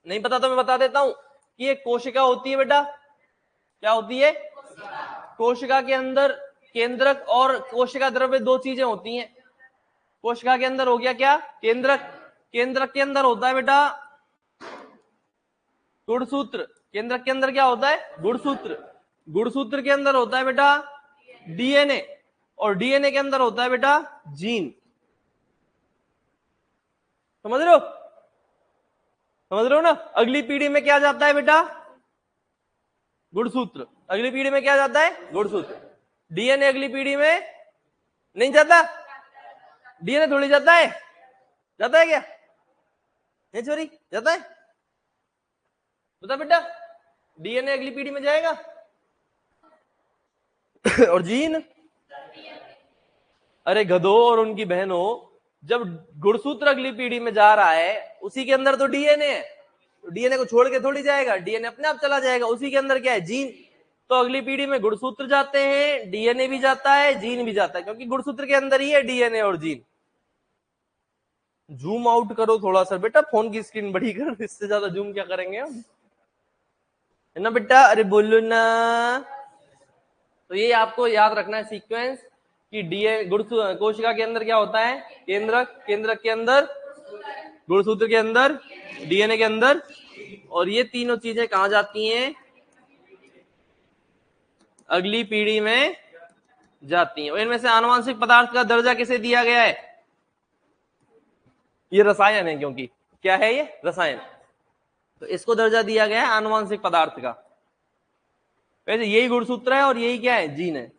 नहीं पता तो मैं बता देता हूं कि एक कोशिका होती है बेटा। क्या होती है? कोशिका के अंदर केंद्रक और कोशिका द्रव्य दो चीजें होती हैं। कोशिका के अंदर हो गया क्या? केंद्रक। केंद्रक के अंदर होता है बेटा गुणसूत्र। केंद्रक के अंदर क्या होता है? गुणसूत्र। गुणसूत्र के अंदर होता है बेटा डीएनए, और डीएनए के अंदर होता है बेटा जीन। समझ रहे हो? समझ रहे हो ना? अगली पीढ़ी में क्या जाता है बेटा? गुणसूत्र। अगली पीढ़ी में क्या जाता है? गुणसूत्र। डीएनए अगली पीढ़ी में नहीं जाता। डीएनए थोड़ी जाता है, जाता है क्या? नहीं छोरी, जाता है? बता बेटा, डीएनए अगली पीढ़ी में जाएगा और जीन? अरे गधो और उनकी बहनों, जब गुणसूत्र अगली पीढ़ी में जा रहा है उसी के अंदर तो डीएनए है। तो डीएनए को छोड़ के थोड़ी जाएगा, डीएनए अपने आप चला जाएगा। उसी के अंदर क्या है? जीन। तो अगली पीढ़ी में गुणसूत्र जाते हैं, डीएनए भी जाता है, जीन भी जाता है, क्योंकि गुणसूत्र के अंदर ही है डीएनए और जीन। जूम आउट करो थोड़ा सा बेटा, फोन की स्क्रीन बड़ी कर, इससे ज्यादा जूम क्या करेंगे हम, है ना बेटा? अरे बोलो ना। तो ये आपको याद रखना है सीक्वेंस कि कोशिका के अंदर क्या होता है? केंद्रक। केंद्रक के अंदर गुणसूत्र, के अंदर डीएनए, के अंदर, और ये तीनों चीजें कहां जाती हैं? अगली पीढ़ी में जाती हैं। इनमें से आनुवांशिक पदार्थ का दर्जा किसे दिया गया है? ये रसायन है, क्योंकि क्या है ये? रसायन। तो इसको दर्जा दिया गया है आनुवांशिक पदार्थ का। वैसे यही गुणसूत्र है और यही क्या है? जीन है।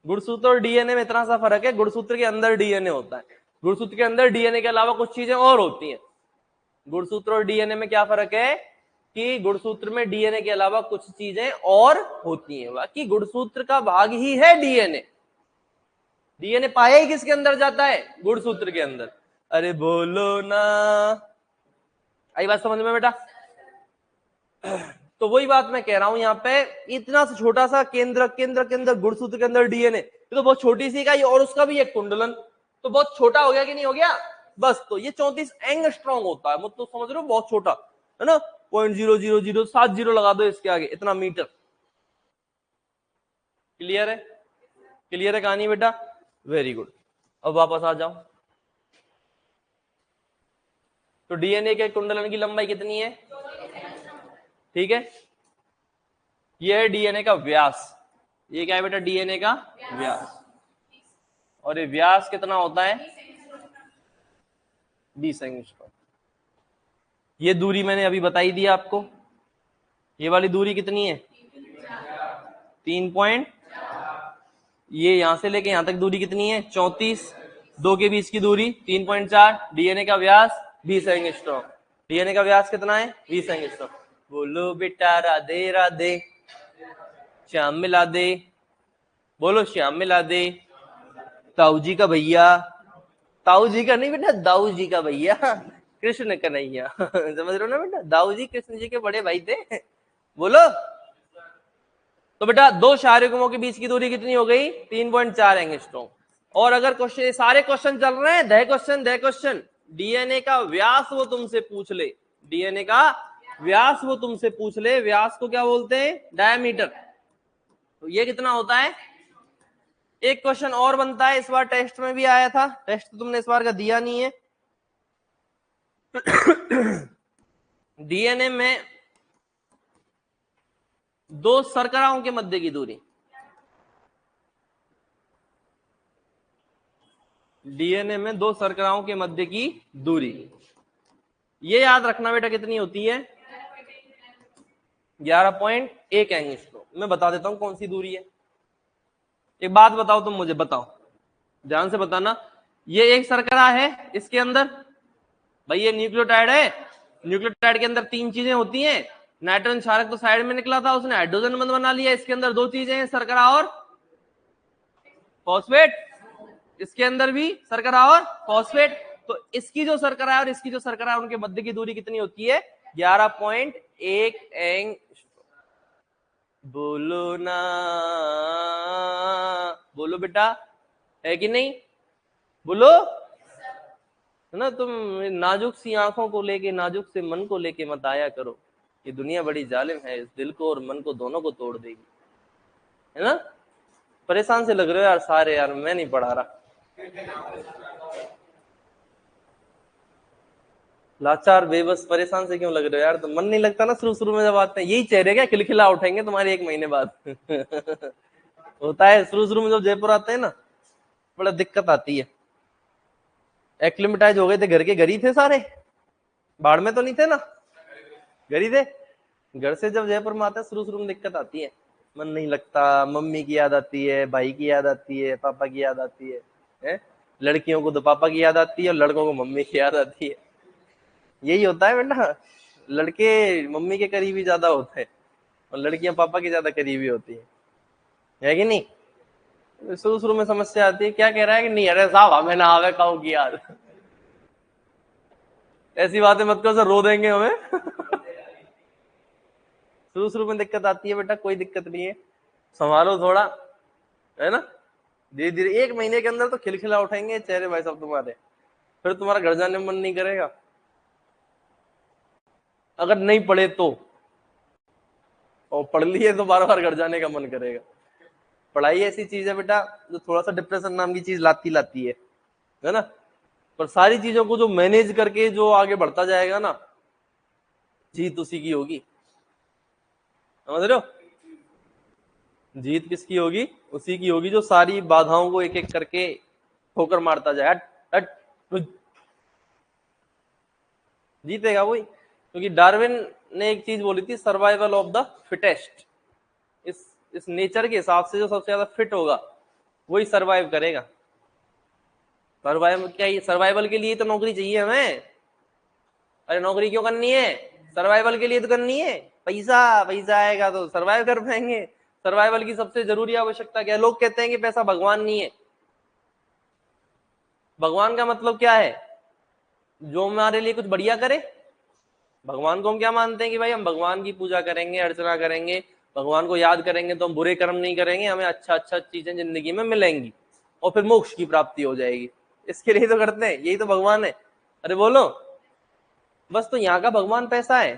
गुणसूत्र और डीएनए में इतना सा फर्क है, गुणसूत्र के अंदर डीएनए होता है, गुणसूत्र के अंदर डीएनए के अलावा कुछ चीजें और होती हैं। गुणसूत्र और डीएनए में क्या फर्क है कि गुणसूत्र में डीएनए के अलावा कुछ चीजें और होती हैं, बाकी गुणसूत्र का भाग ही है डीएनए। डीएनए पाया ही किसके अंदर जाता है? गुणसूत्र के अंदर। अरे बोलो ना, आई बात समझ में बेटा? तो वही बात मैं कह रहा हूं, यहाँ पे इतना सा छोटा सा केंद्र के अंदर गुणसूत्र के अंदर डीएनए, ये तो बहुत छोटी सी इकाई, और उसका भी एक कुंडलन, तो बहुत छोटा हो गया कि नहीं हो गया? बस, तो ये 34 एंगस्ट्रॉम होता है, मतलब समझ रहे हो? बहुत छोटा है ना, 0.00007 जीरो लगा दो इसके आगे, इतना मीटर। क्लियर है? क्लियर है कहानी बेटा? Very good. अब वापस आ जाओ। तो डीएनए के कुंडलन की लंबाई कितनी है? ठीक है, ये है डीएनए का व्यास। ये क्या है बेटा? डीएनए का व्यास। और ये व्यास कितना होता है? 20 एंगस्ट्रॉम। ये दूरी मैंने अभी बताई दी आपको, ये वाली दूरी कितनी है 3 ये यहां से लेके यहां तक दूरी कितनी है 34, दो के बीच की दूरी 3.4, डीएनए का व्यास 20 एंगस्ट्रॉम। डीएनए का व्यास कितना है 20 एंगस्ट्रॉम। बोलो बेटा राधे राधे, श्याम मिला दे, बोलो श्याम मिला दे। ताऊ जी का भैया, ताऊ जी का नहीं बेटा, दाऊ जी का भैया, कृष्ण कन्हैया समझ रहे हो ना बेटा, दाऊ जी कृष्ण जी के बड़े भाई थे। बोलो। तो बेटा दो शारीरिकों के बीच की दूरी कितनी हो गई 3.4 एंगस्ट्रॉम। और अगर क्वेश्चन, सारे क्वेश्चन चल रहे हैं दह क्वेश्चन, डीएनए का व्यास वो तुमसे पूछ ले, डीएनए का व्यास वो तुमसे पूछ ले, व्यास को क्या बोलते हैं डायमीटर। तो ये कितना होता है। एक क्वेश्चन और बनता है, इस बार टेस्ट में भी आया था, टेस्ट तो तुमने इस बार का दिया नहीं है। डीएनए में दो शर्कराओं के मध्य की दूरी, डीएनए में दो शर्कराओं के मध्य की दूरी, ये याद रखना बेटा कितनी होती है 11.1 एंगस्ट्रॉम। मैं बता देता हूं कौन सी दूरी है। एक बात बताओ तुम मुझे, बताओ ध्यान से बताना, ये एक शर्करा है, इसके अंदर भाई ये न्यूक्लियोटाइड है, न्यूक्लियोटाइड के अंदर तीन चीजें होती हैं, नाइट्रोजन क्षारक तो साइड में निकला था, उसने हाइड्रोजन बंध बना लिया, इसके अंदर दो चीजें हैं, शर्करा और फॉस्फेट, इसके अंदर भी शर्करा और फॉस्फेट। तो इसकी जो शर्करा है और इसकी जो शर्करा है उनके मध्य की दूरी कितनी होती है 11.1 एंग। बोलो ना, बोलो बेटा, है कि नहीं, बोलो। है ना, तुम नाजुक सी आंखों को लेके, नाजुक से मन को लेके मत आया करो, ये दुनिया बड़ी जालिम है, इस दिल को और मन को दोनों को तोड़ देगी। है ना, परेशान से लग रहे हो यार सारे, यार मैं नहीं पढ़ा रहा, लाचार बेबस परेशान से क्यों लग रहे हो यार, तो मन नहीं लगता ना शुरू शुरू में जब आते हैं, यही चेहरे क्या खिलखिला उठेंगे तुम्हारे 1 महीने बाद होता है शुरू शुरू में जब जयपुर आते हैं ना, बड़ा दिक्कत आती है। एक्लिमेटाइज हो गए थे, घर के घर ही थे सारे, बाढ़ में तो नहीं थे ना, घर ही थे। घर से जब जयपुर में आते हैं शुरू शुरू में दिक्कत आती है, मन नहीं लगता, मम्मी की याद आती है, भाई की याद आती है, पापा की याद आती है? लड़कियों को तो पापा की याद आती है और लड़कों को मम्मी की याद आती है। यही होता है बेटा, लड़के मम्मी के करीबी ज्यादा होते हैं और लड़कियां पापा की ज्यादा करीबी होती है कि नहीं। शुरू शुरू में समस्या आती है, क्या कह रहा है कि नहीं अरे साहब हमें ना आवे काऊ की याद ऐसी बातें मत करो सर, रो देंगे हमें शुरू शुरू में दिक्कत आती है बेटा, कोई दिक्कत नहीं है, संभालो थोड़ा, है ना, धीरे धीरे 1 महीने के अंदर तो खिलखिला उठेंगे चेहरे भाई साहब तुम्हारे, फिर तुम्हारा घर जाने में मन नहीं करेगा अगर नहीं पढ़े तो, और पढ़ लिए तो बार बार घर जाने का मन करेगा। पढ़ाई ऐसी चीज है बेटा जो थोड़ा सा डिप्रेशन नाम की चीज लाती है ना, पर सारी चीजों को जो मैनेज करके जो आगे बढ़ता जाएगा ना, जीत उसी की होगी, समझ रहे हो, जीत किसकी होगी, उसी की होगी जो सारी बाधाओं को एक एक करके ठोकर मारता जाए, हट हट जीतेगा वही। क्योंकि डार्विन ने एक चीज बोली थी, सर्वाइवल ऑफ द फिटेस्ट, इस नेचर के हिसाब से जो सबसे ज्यादा फिट होगा वही सरवाइव करेगा। सर्वाइव क्या, सर्वाइवल के लिए तो नौकरी चाहिए हमें, अरे नौकरी क्यों करनी है, सर्वाइवल के लिए तो करनी है, पैसा पैसा आएगा तो सर्वाइव कर पाएंगे। सर्वाइवल की सबसे जरूरी आवश्यकता क्या है, लोग कहते हैं कि पैसा भगवान नहीं है, भगवान का मतलब क्या है, जो हमारे लिए कुछ बढ़िया करे। भगवान को हम क्या मानते हैं कि भाई हम भगवान की पूजा करेंगे, अर्चना करेंगे, भगवान को याद करेंगे तो हम बुरे कर्म नहीं करेंगे, हमें अच्छा चीजें जिंदगी में मिलेंगी और फिर मोक्ष की प्राप्ति हो जाएगी, इसके लिए तो करते हैं, यही तो भगवान है। अरे बोलो, बस तो यहाँ का भगवान पैसा है,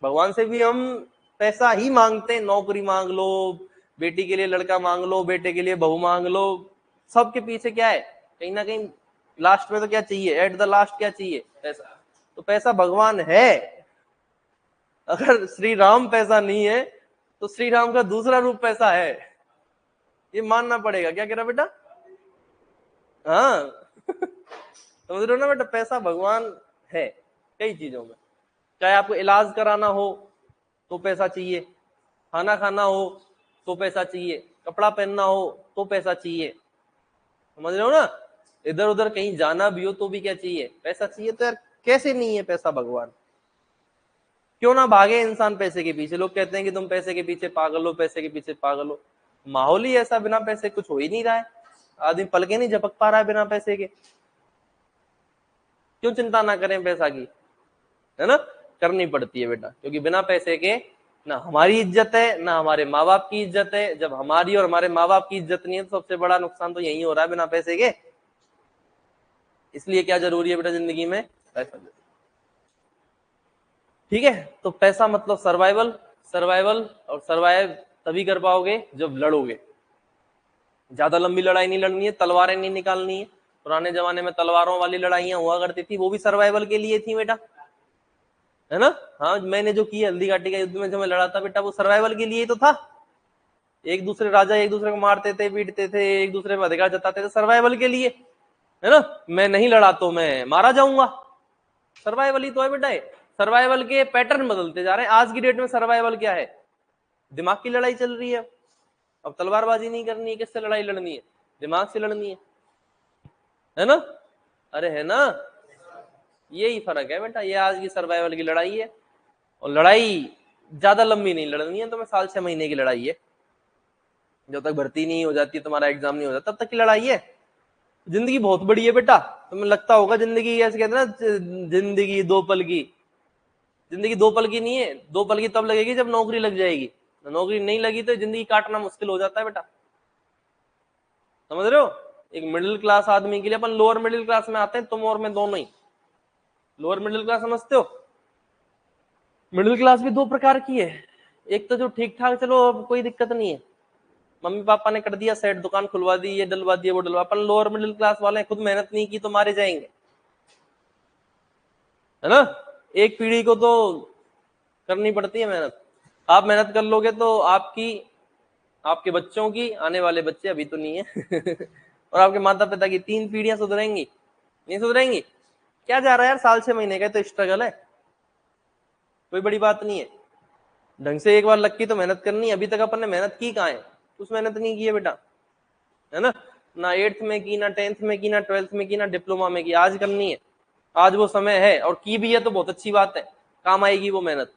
भगवान से भी हम पैसा ही मांगते हैं, नौकरी मांग लो, बेटी के लिए लड़का मांग लो, बेटे के लिए बहू मांग लो, सबके पीछे क्या है, कहीं ना कहीं लास्ट में तो क्या चाहिए, एट द लास्ट क्या चाहिए, पैसा। तो पैसा भगवान है, अगर श्री राम पैसा नहीं है तो श्री राम का दूसरा रूप पैसा है, ये मानना पड़ेगा। क्या कह रहा बेटा, हाँ समझ रहे हो ना बेटा, पैसा भगवान है, कई चीजों में। चाहे आपको इलाज कराना हो तो पैसा चाहिए, खाना खाना हो तो पैसा चाहिए, कपड़ा पहनना हो तो पैसा चाहिए, समझ रहे हो ना। इधर उधर कहीं जाना भी हो तो भी क्या चाहिए, पैसा चाहिए। तो यार कैसे नहीं है पैसा भगवान, क्यों ना भागे इंसान पैसे के पीछे। लोग कहते हैं कि तुम पैसे के पीछे पागल हो, पैसे के पीछे पागल हो। माहौल ही ऐसा, बिना पैसे कुछ हो ही नहीं रहा है, आदमी पल के नहीं झपक पा रहा है बिना पैसे के। क्यों चिंता ना करें पैसा की, है ना, करनी पड़ती है बेटा, क्योंकि बिना पैसे के ना हमारी इज्जत है ना हमारे माँ बाप की इज्जत है। जब हमारी और हमारे माँ बाप की इज्जत नहीं है तो सबसे बड़ा नुकसान तो यही हो रहा है बिना पैसे के। इसलिए क्या जरूरी है बेटा जिंदगी में, पैसा। ठीक है, तो पैसा मतलब सर्वाइवल, सर्वाइवल और सर्वाइव तभी कर पाओगे जब लड़ोगे। ज्यादा लंबी लड़ाई नहीं लड़नी है, तलवारें नहीं निकालनी है। पुराने जमाने में तलवारों वाली लड़ाइयां हुआ करती थी, वो भी सर्वाइवल के लिए थी बेटा, है ना। हाँ, मैंने जो किया हल्दी घाटी का युद्ध में जो मैं लड़ा था बेटा, वो सर्वाइवल के लिए तो था। एक दूसरे राजा एक दूसरे को मारते थे, पीटते थे, एक दूसरे पर अधिकार जताते थे, सर्वाइवल के लिए, है ना। मैं नहीं लड़ा तो मैं मारा जाऊंगा, सर्वाइवल ही तो है बेटा। सर्वाइवल के पैटर्न बदलते जा रहे हैं। आज की डेट में सर्वाइवल क्या है, दिमाग की लड़ाई चल रही है। अब तलवारबाजी नहीं करनी है, किससे लड़ाई लड़नी है, दिमाग से लड़नी है ना। अरे है ना, यही फर्क है बेटा। ये आज की सर्वाइवल की लड़ाई है, और लड़ाई ज्यादा लंबी नहीं लड़नी है। तो मैं साल 6 महीने की लड़ाई है, जब तक भर्ती नहीं हो जाती, तुम्हारा एग्जाम नहीं हो जाता, तब तक की लड़ाई है। जिंदगी बहुत बड़ी है बेटा, तुम्हें लगता होगा जिंदगी ऐसे कहते हैं ना, जिंदगी 2 पल की। जिंदगी 2 पल की नहीं है, 2 पल की तब लगेगी जब नौकरी लग जाएगी। नौकरी नहीं लगी तो जिंदगी काटना मुश्किल हो जाता है बेटा, समझ रहे हो। एक मिडिल क्लास आदमी के लिए, अपन लोअर मिडिल क्लास में आते हैं, तुम और मैं दोनों ही लोअर मिडिल क्लास, समझते हो। मिडिल क्लास भी 2 प्रकार की है। एक तो जो ठीक ठाक, चलो अब कोई दिक्कत नहीं है, मम्मी पापा ने कर दिया सेट, दुकान खुलवा दी, ये डलवा दिया वो डलवा। अपन लोअर मिडिल क्लास वाले खुद मेहनत नहीं की तो मारे जाएंगे, है ना। एक पीढ़ी को तो करनी पड़ती है मेहनत। आप मेहनत कर लोगे तो आपकी, आपके बच्चों की, आने वाले बच्चे अभी तो नहीं है और आपके माता पिता की 3 पीढ़ियां सुधरेंगी, नहीं सुधरेंगी। क्या जा रहा है यार, साल 6 महीने का तो स्ट्रगल है, कोई बड़ी बात नहीं है। ढंग से एक बार लग की तो मेहनत करनी है। अभी तक अपन ने मेहनत की कहाँ है, कुछ मेहनत नहीं की है बेटा, है ना 8th में की, ना 10th में की, ना 12th में की, ना डिप्लोमा में की। आज करनी है, आज वो समय है, और की भी है तो बहुत अच्छी बात है, काम आएगी वो मेहनत।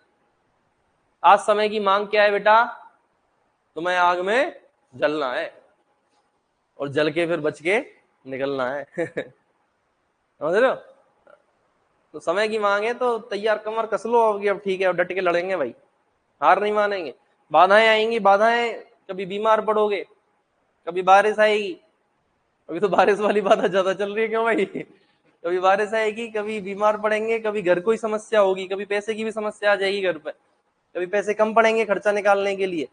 आज समय की मांग क्या है बेटा, तुम्हें आग में जलना है और जल के फिर बच के निकलना है समझ रहे हो। तो समय की मांग है तो तैयार कमर कस लो अब ठीक है, अब डट के लड़ेंगे भाई, हार नहीं मानेंगे। बाधाएं आएंगी, बाधाएं, कभी बीमार पड़ोगे, कभी बारिश आएगी। अभी तो बारिश वाली बात ज्यादा चल रही है, क्यों भाई कभी बारिश आएगी, कभी बीमार पड़ेंगे, कभी घर कोई समस्या होगी, कभी पैसे की भी समस्या आ जाएगी घर पे, कभी पैसे कम पड़ेंगे खर्चा निकालने के लिए,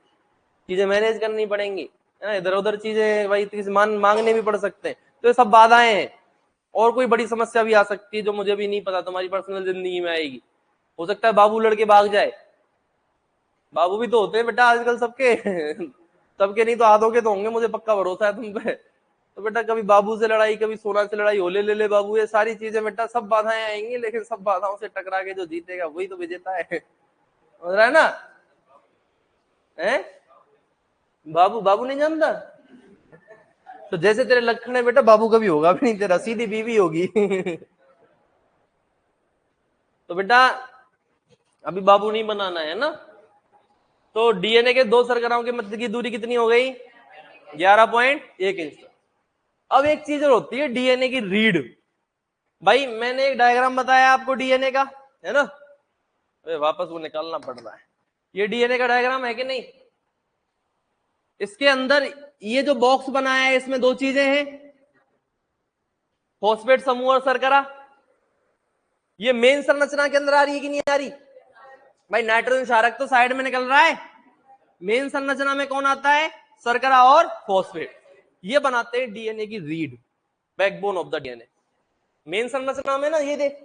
चीजें मैनेज करनी पड़ेंगी, है ना। इधर उधर चीजें भाई मांगने भी पड़ सकते हैं। तो ये सब बाधाएं हैं। और कोई बड़ी समस्या भी आ सकती है जो मुझे भी नहीं पता, तुम्हारी पर्सनल जिंदगी में आएगी। हो सकता है बाबू लड़के भाग जाए, बाबू भी तो होते हैं बेटा आजकल सबके सबके नहीं तो आधों के तो होंगे, मुझे पक्का भरोसा है तुम पे। तो बेटा कभी बाबू से लड़ाई, कभी सोना से लड़ाई, होले ले ले बाबू, ये सारी चीजें बेटा सब बाधाएं आएंगी, लेकिन सब बाधाओं से टकरा के जो जीतेगा वही तो विजेता है समझ रहा है ना। है बाबू, बाबू नहीं जानता, तो जैसे तेरे लक्षण है बेटा, बाबू कभी होगा भी नहीं तेरा, सीधी बीवी होगी तो बेटा अभी बाबू नहीं बनाना है ना। तो डीएनए के 2 शर्कराओं के मध्य की दूरी कितनी हो गई, 11.1 इंच। अब एक चीज और होती है डीएनए की रीड। भाई मैंने एक डायग्राम बताया आपको डीएनए का, है ना। अरे वापस वो निकालना पड़ रहा है। ये डीएनए का डायग्राम है कि नहीं, इसके अंदर ये जो बॉक्स बनाया है इसमें 2 चीजें हैं, फॉस्फेट समूह और शर्करा। ये मेन संरचना के अंदर आ रही है कि नहीं आ रही, भाई नाइट्रोजन क्षारक तो साइड में निकल रहा है, मेन संरचना में कौन आता है, शर्करा और फॉस्फेट। ये बनाते हैं डीएनए की read, backbone of the DNA. Main संरचना में ना, ये देख,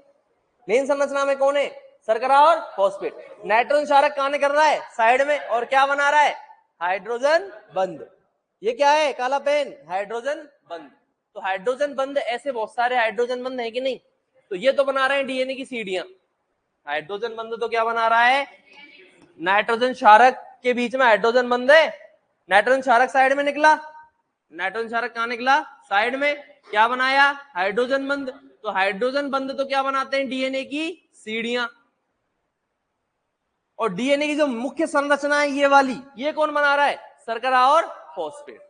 मेन संरचना में कौन है, शर्करा और फॉस्फेट। नाइट्रोजन क्षारक कहां कर रहा है, साइड में, और क्या बना रहा है, हाइड्रोजन बंध। ये क्या है, काला पेन, हाइड्रोजन बंध। तो हाइड्रोजन बंध, ऐसे बहुत सारे हाइड्रोजन बंध है कि नहीं। तो ये तो बना रहे हैं डीएनए की सीढ़ियां। हाइड्रोजन बंध तो क्या बना रहा है, नाइट्रोजन क्षारक के बीच में हाइड्रोजन बंध है, नाइट्रोजन क्षारक साइड में निकला, नाइट्रोजन क्षारक कहां निकला, साइड में, क्या बनाया, हाइड्रोजन बंध। तो हाइड्रोजन बंध तो क्या बनाते हैं, डीएनए की सीढ़ियां। और डीएनए की जो मुख्य संरचना है ये वाली, ये कौन बना रहा है, शर्करा और फॉस्फेट।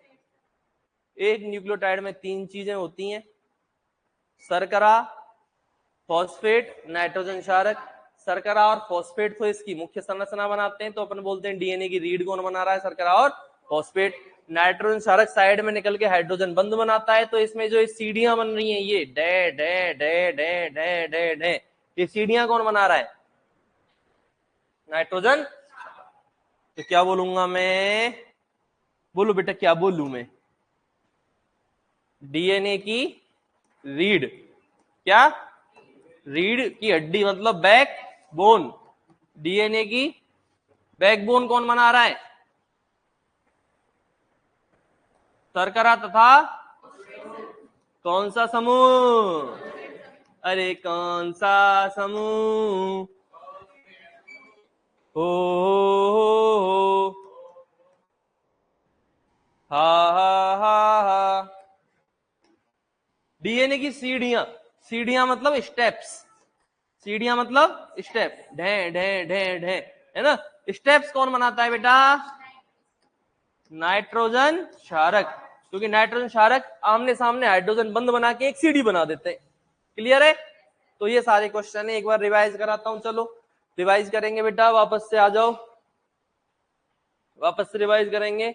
एक न्यूक्लियोटाइड में 3 चीजें होती हैं, शर्करा, फॉस्फेट, नाइट्रोजन क्षारक। शर्करा और फॉस्फेट तो इसकी मुख्य संरचना बनाते हैं, तो अपन बोलते हैं डीएनए की रीढ़ कौन बना रहा है, शर्करा और फॉस्फेट। नाइट्रोजन क्षारक साइड में निकल के हाइड्रोजन बंध बनाता है, तो इसमें जो सीढ़ियां बन रही हैं ये day day day day day day day, ये सीढ़ियां कौन बना रहा है, नाइट्रोजन। तो क्या बोलूंगा मैं, बोलो बेटा क्या बोलूं मैं, डीएनए की रीढ़, क्या, रीढ़ की हड्डी मतलब बैक बोन, डीएनए की बैकबोन कौन बना रहा है, शर्करा तथा कौन सा समूह, अरे कौन सा समूह, हो हा। डीएनए की सीढ़ियां, सीढ़ियां मतलब स्टेप्स, सीढ़ियां मतलब स्टेप, ढे ढे ढे ढे, है ना। स्टेप्स कौन बनाता है बेटा, नाइट्रोजन क्षारक, क्योंकि नाइट्रोजन क्षारक आमने सामने हाइड्रोजन बंध बना के एक सीढ़ी बना देते हैं। क्लियर है। तो ये सारे क्वेश्चन है, एक बार रिवाइज कराता हूं, चलो रिवाइज करेंगे बेटा, वापस से आ जाओ, वापस से रिवाइज करेंगे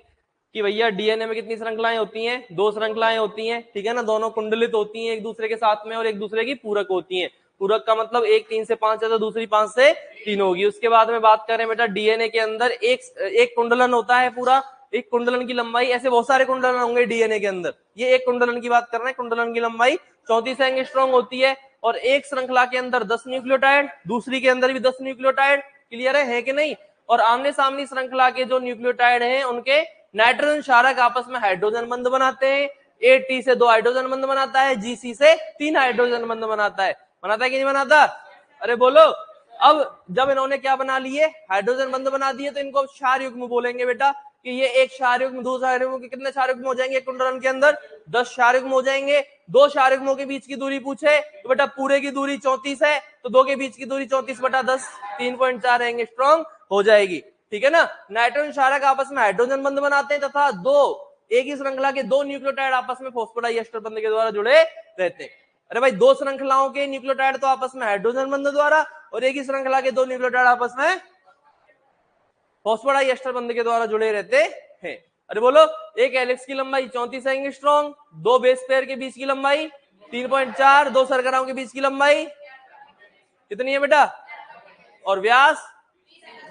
कि भैया डीएनए में कितनी श्रृंखलाएं होती हैं, 2 श्रृंखलाएं होती हैं, ठीक है ना, दोनों कुंडलित होती हैं एक दूसरे के साथ में और एक दूसरे की पूरक होती हैं। पूरक का मतलब एक 3 से 5 है तो दूसरी 5 से 3 होगी। उसके बाद में बात करें बेटा, डीएनए के अंदर एक कुंडलन होता है पूरा, एक कुंडलन की लंबाई, ऐसे बहुत सारे कुंडलन होंगे डीएनए के अंदर, ये एक कुंडलन की बात कर रहे हैं, कुंडलन की लंबाई 34 एंगस्ट्रॉम होती है। और एक श्रृंखला के अंदर 10 न्यूक्लियोटाइड, दूसरी के अंदर भी 10 न्यूक्लियोटाइड। क्लियर है कि नहीं। और आमने सामने श्रृंखला के जो न्यूक्लियोटाइड हैं उनके नाइट्रोजन क्षारक आपस में हाइड्रोजन बंध बनाते हैं। AT से 2 हाइड्रोजन बंध बनाता है, GC से 3 हाइड्रोजन बंध बनाता है कि नहीं बनाता, अरे बोलो। अब जब इन्होंने क्या बना लिए, हाइड्रोजन बंध बना दिए, तो इनको क्षार युग्म बोलेंगे बेटा, कि ये एक क्षार युग्म, 2 क्षार युग्म के कितने क्षार युग्म हो जाएंगे कुंडलन के अंदर, 10 क्षार युग्म हो जाएंगे। 2 क्षार युग्मों के बीच की दूरी पूछे तो बेटा पूरे की दूरी 34 है, तो 2 के बीच की दूरी 34/10, 3.4 एंगस्ट्रॉम हो जाएगी, ठीक है ना। नाइट्रोजन क्षारक आपस में हाइड्रोजन बंध बनाते हैं तथा एक ही श्रृंखला के 2 न्यूक्लियोटाइड आपस में फॉस्फोडाइएस्टर बंध के द्वारा जुड़े रहते हैं। अरे भाई 2 श्रृंखलाओं के न्यूक्लियोटाइड तो आपस में हाइड्रोजन बंध द्वारा, और एक ही श्रृंखला के 2 न्यूक्लियोटाइड आपस में फॉस्फोडाइएस्टर बंध के द्वारा जुड़े रहते हैं। अरे बोलो, एक हेलिक्स की लंबाई 34 एंगस्ट्रॉम, 2 बेस पेयर के बीच की लंबाई 3.4, 2 शर्कराओं के बीच की लंबाई कितनी है बेटा, और व्यास,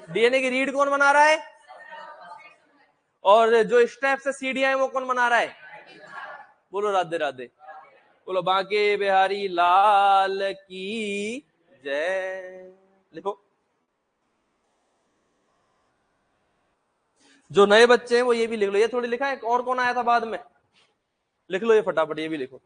डीएनए की रीढ़ कौन बना रहा है, और जो स्टेप्स है सीढ़ियां है वो कौन बना रहा है, बोलो राधे राधे, बोलो बांके बिहारी लाल की जय। लिखो, जो नए बच्चे हैं वो ये भी लिख लो, ये थोड़ी लिखा है, और कौन आया था बाद में, लिख लो ये फटाफट, ये भी लिखो।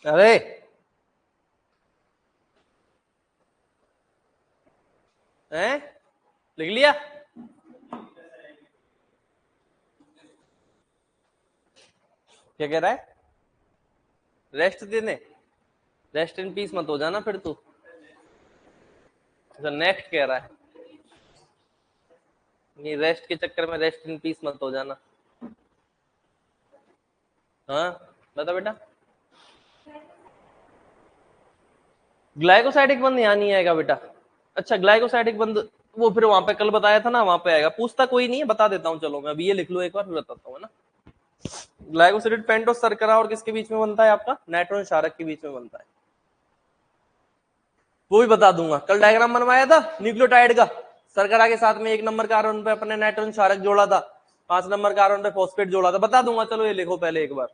अरे हैं, लिख लिया, क्या कह रहा है, रेस्ट देने, रेस्ट इन पीस मत हो जाना फिर तू, नेक्स्ट कह रहा है, नहीं रेस्ट के चक्कर में रेस्ट इन पीस मत हो जाना। हाँ बता बेटा, ग्लाइकोसाइडिक बंध यहाँ नहीं आएगा बेटा। अच्छा ग्लाइकोसाइडिक बंध वो फिर वहां पे कल बताया था ना, वहां पे आएगा, पूछता कोई नहीं है, बता देता हूँ, चलो मैं अभी ये लिख लो एक बार फिर बताता हूँ, है ना। ग्लाइकोसिडेड पेंटोस शर्करा और किसके बीच में बनता है आपका? नाइट्रोजन क्षारक के बीच में बनता है। वो भी बता दूंगा, कल डायग्राम बनवाया था न्यूक्लियोटाइड का। शर्करा के साथ में 1 नंबर कार्बन पे अपने नाइट्रोजन क्षारक जोड़ा था, 5 नंबर कार्बन पे फॉस्फेट जोड़ा था, बता दूंगा। चलो ये लिखो पहले एक बार।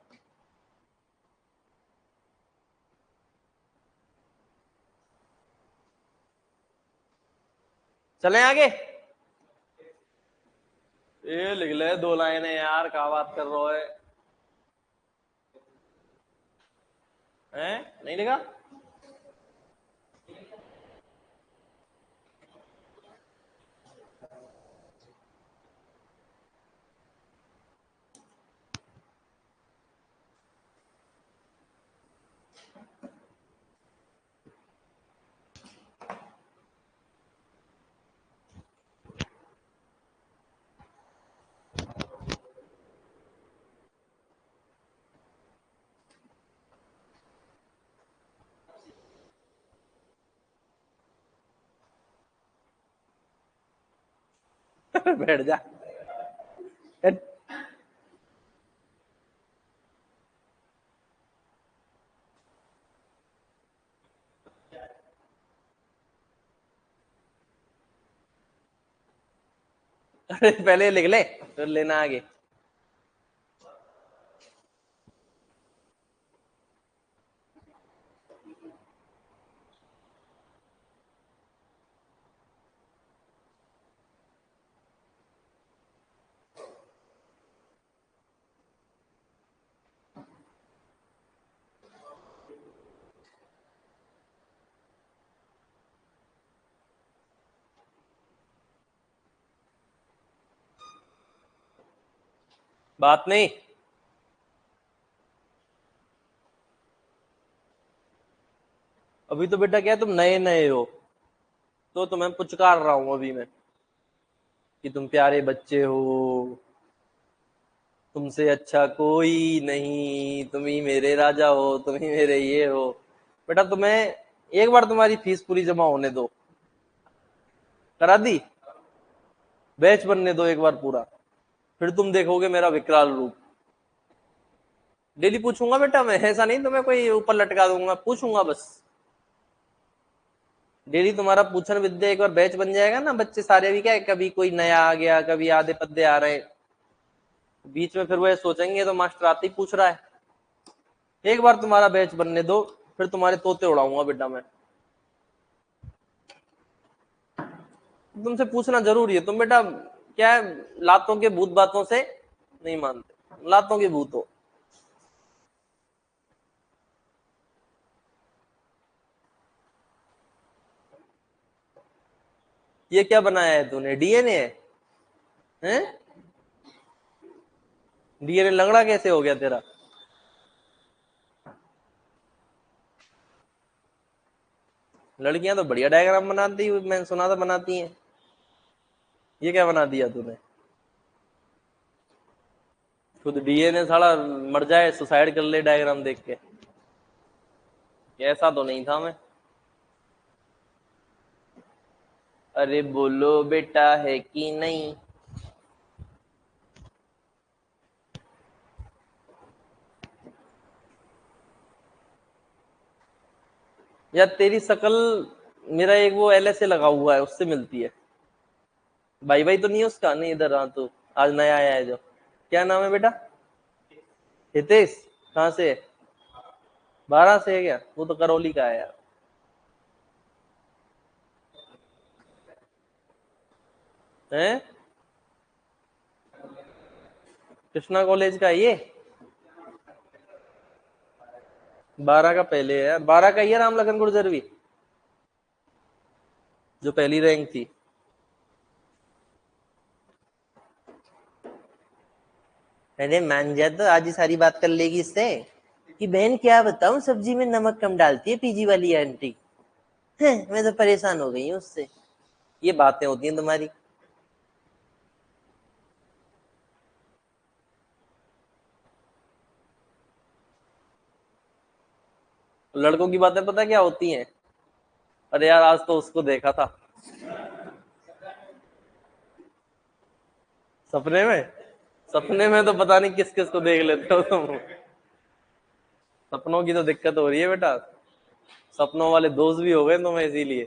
चलें आगे। ये लिख ले 2 लाइनें यार, क्या बात कर रहे हो हैं? नहीं लिखा? बैठ जा। अरे पहले लिख ले फिर लेना आगे। बात नहीं, अभी तो बेटा क्या है, तुम नए नए हो तो तुम्हें पुचकार रहा हूं अभी मैं कि तुम प्यारे बच्चे हो, तुमसे अच्छा कोई नहीं, तुम ही मेरे राजा हो, तुम ही मेरे ये हो। बेटा तुम्हें एक बार तुम्हारी फीस पूरी जमा होने दो। करा दी? बैच बनने दो एक बार पूरा, फिर तुम देखोगे मेरा विकराल रूप। डेली पूछूंगा बेटा मैं, ऐसा नहीं तुम्हें कोई ऊपर लटका दूंगा, पूछूंगा बस। डेली तुम्हारा पूछन विद्या एक बार बैच बन जाएगा ना, बच्चे सारे भी क्या है, कभी कोई नया आ गया, कभी आधे पद्दे आ रहे हैं, बीच में फिर वो ये सोचेंगे तो मास्टर आते ही पूछ रहा है। एक बार तुम्हारा बैच बनने दो, फिर तुम्हारे तोते उड़ाऊंगा बेटा मैं। तुमसे पूछना जरूरी है, तुम बेटा क्या है, लातों के भूत बातों से नहीं मानते, लातों के भूत हो। ये क्या बनाया है तूने, डीएनए है? हैं? डीएनए लंगड़ा कैसे हो गया तेरा? लड़कियां तो बढ़िया डायग्राम बनाती, मैंने सुना था बनाती हैं। ये क्या बना दिया तूने? खुद डीएनए साला मर जाए, सुसाइड कर ले डायग्राम देख के। ऐसा तो नहीं था मैं। अरे बोलो बेटा है कि नहीं? यार तेरी शकल, मेरा एक वो एलएसए लगा हुआ है उससे मिलती है। भाई भाई तो नहीं है उसका? नहीं, इधर हाँ तो आज नया आया है जो। क्या नाम है बेटा? हितेश? कहाँ से है? 12 से है क्या? वो तो करौली का है यार। हैं? कृष्णा कॉलेज का है ये? 12 का पहले है, 12 का ही है राम लखन गुर्जर भी, जो पहली रैंक थी। अरे मान जा तो आज ही सारी बात कर लेगी इससे कि बहन क्या बताऊं, सब्जी में नमक कम डालती है पीजी वाली आंटी। मैं तो परेशान हो गई हूँ उससे। ये बातें होती हैं तुम्हारी। लड़कों की बातें पता क्या होती हैं? अरे यार आज तो उसको देखा था सपने में, सपने में तो पता नहीं किस किस को देख लेते हो तुम। सपनों की तो दिक्कत हो रही है बेटा, सपनों वाले दोस्त भी हो गए तुम्हें इसीलिए।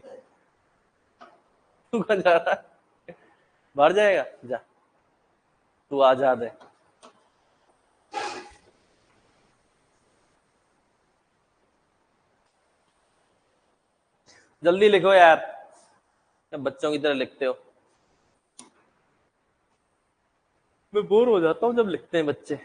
तू कहाँ जा रहा है? बाहर जाएगा, जा, तू आजाद है। जल्दी लिखो यार, अब बच्चों की तरह लिखते हो। मैं बोर हो जाता हूँ जब लिखते हैं बच्चे।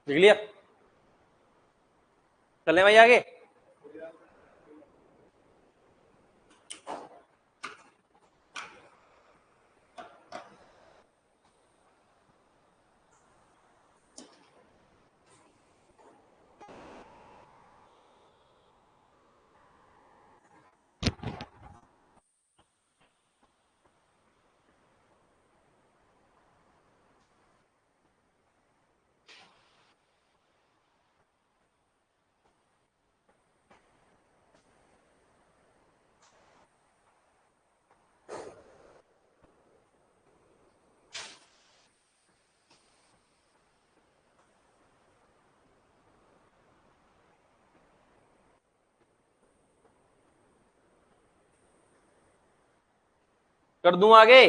लिख लिया? चले भाई आगे। कर दूं आगे?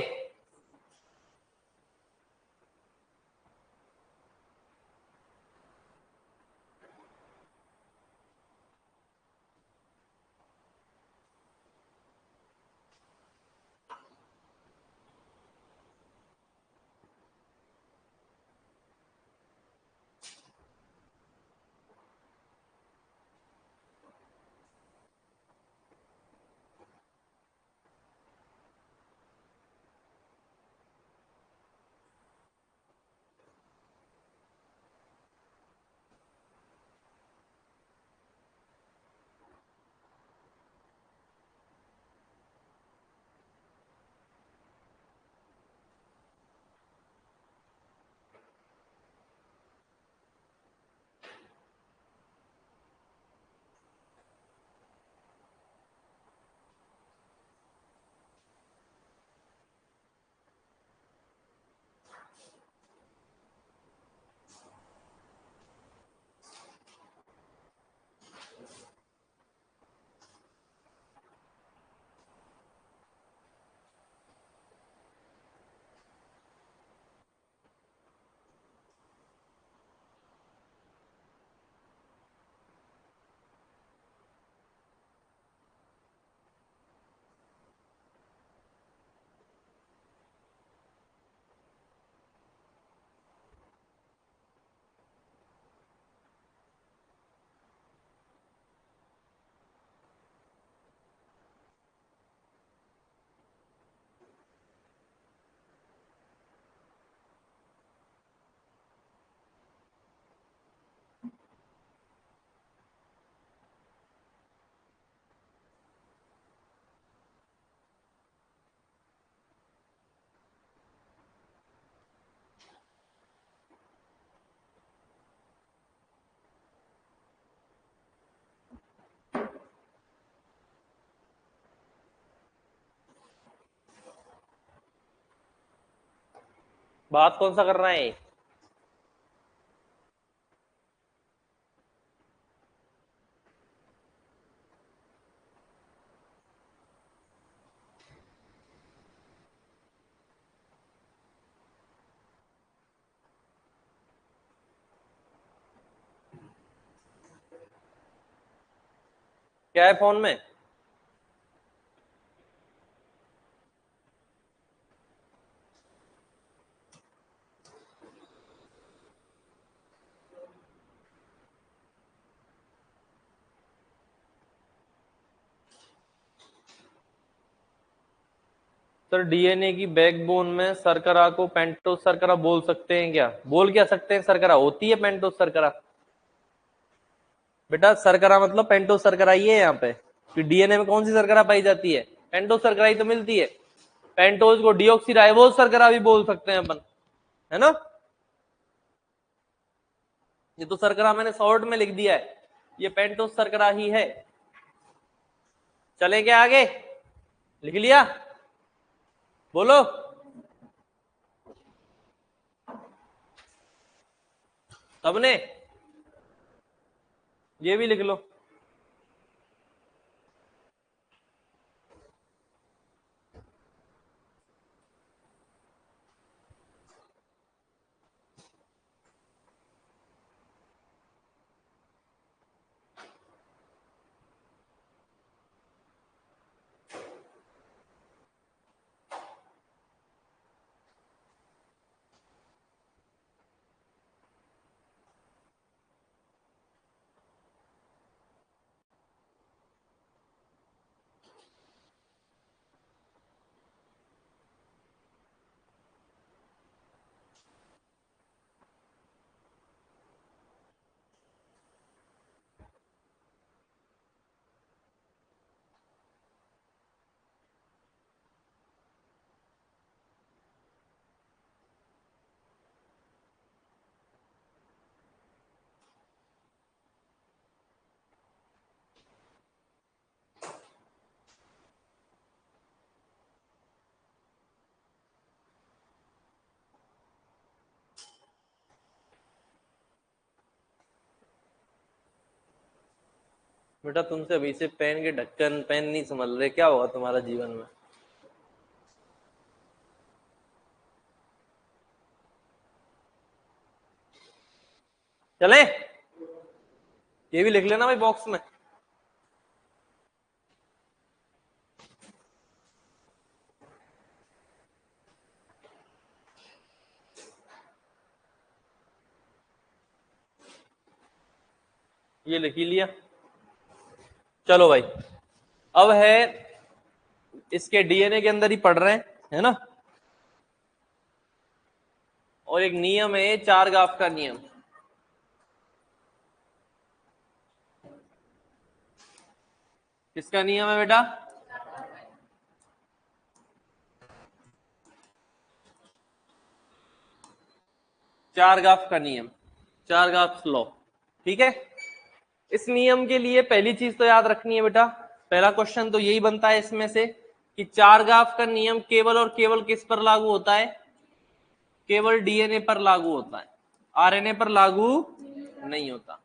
बात कौन सा कर रहा है? क्या है फोन में? सर डीएनए की बैकबोन में शर्करा को पेंटोस शर्करा बोल सकते हैं क्या? बोल क्या सकते हैं? शर्करा होती है पेंटोस शर्करा? बेटा शर्करा मतलब पेंटोस शर्करा ही है यहाँ पे। कि डीएनए में कौन सी शर्करा पाई जाती है? पेंटोस शर्करा ही तो मिलती है। पेंटोस को डीऑक्सीराइबोस शर्करा भी बोल सकते हैं अपन, है ना? ये तो शर्करा मैंने शॉर्ट में लिख दिया है, ये पेंटोस शर्करा ही है। चले क्या आगे? लिख लिया? बोलो। सबने? ये भी लिख लो। बेटा तुमसे अभी से पेन के ढक्कन पेन नहीं संभल रहे, क्या होगा तुम्हारा जीवन में? चले? ये भी लिख लेना भाई बॉक्स में। ये लिख ही लिया। चलो भाई, अब है इसके डीएनए के अंदर ही पढ़ रहे हैं, है ना? और एक नियम है चारगाफ का नियम। किसका नियम है बेटा? चारगाफ का नियम, चारगाफ लॉ। ठीक है, इस नियम के लिए पहली चीज तो याद रखनी है बेटा, पहला क्वेश्चन तो यही बनता है इसमें से कि चारगाफ का नियम केवल और केवल किस पर लागू होता है? केवल डीएनए पर लागू होता है, आरएनए पर लागू नहीं होता।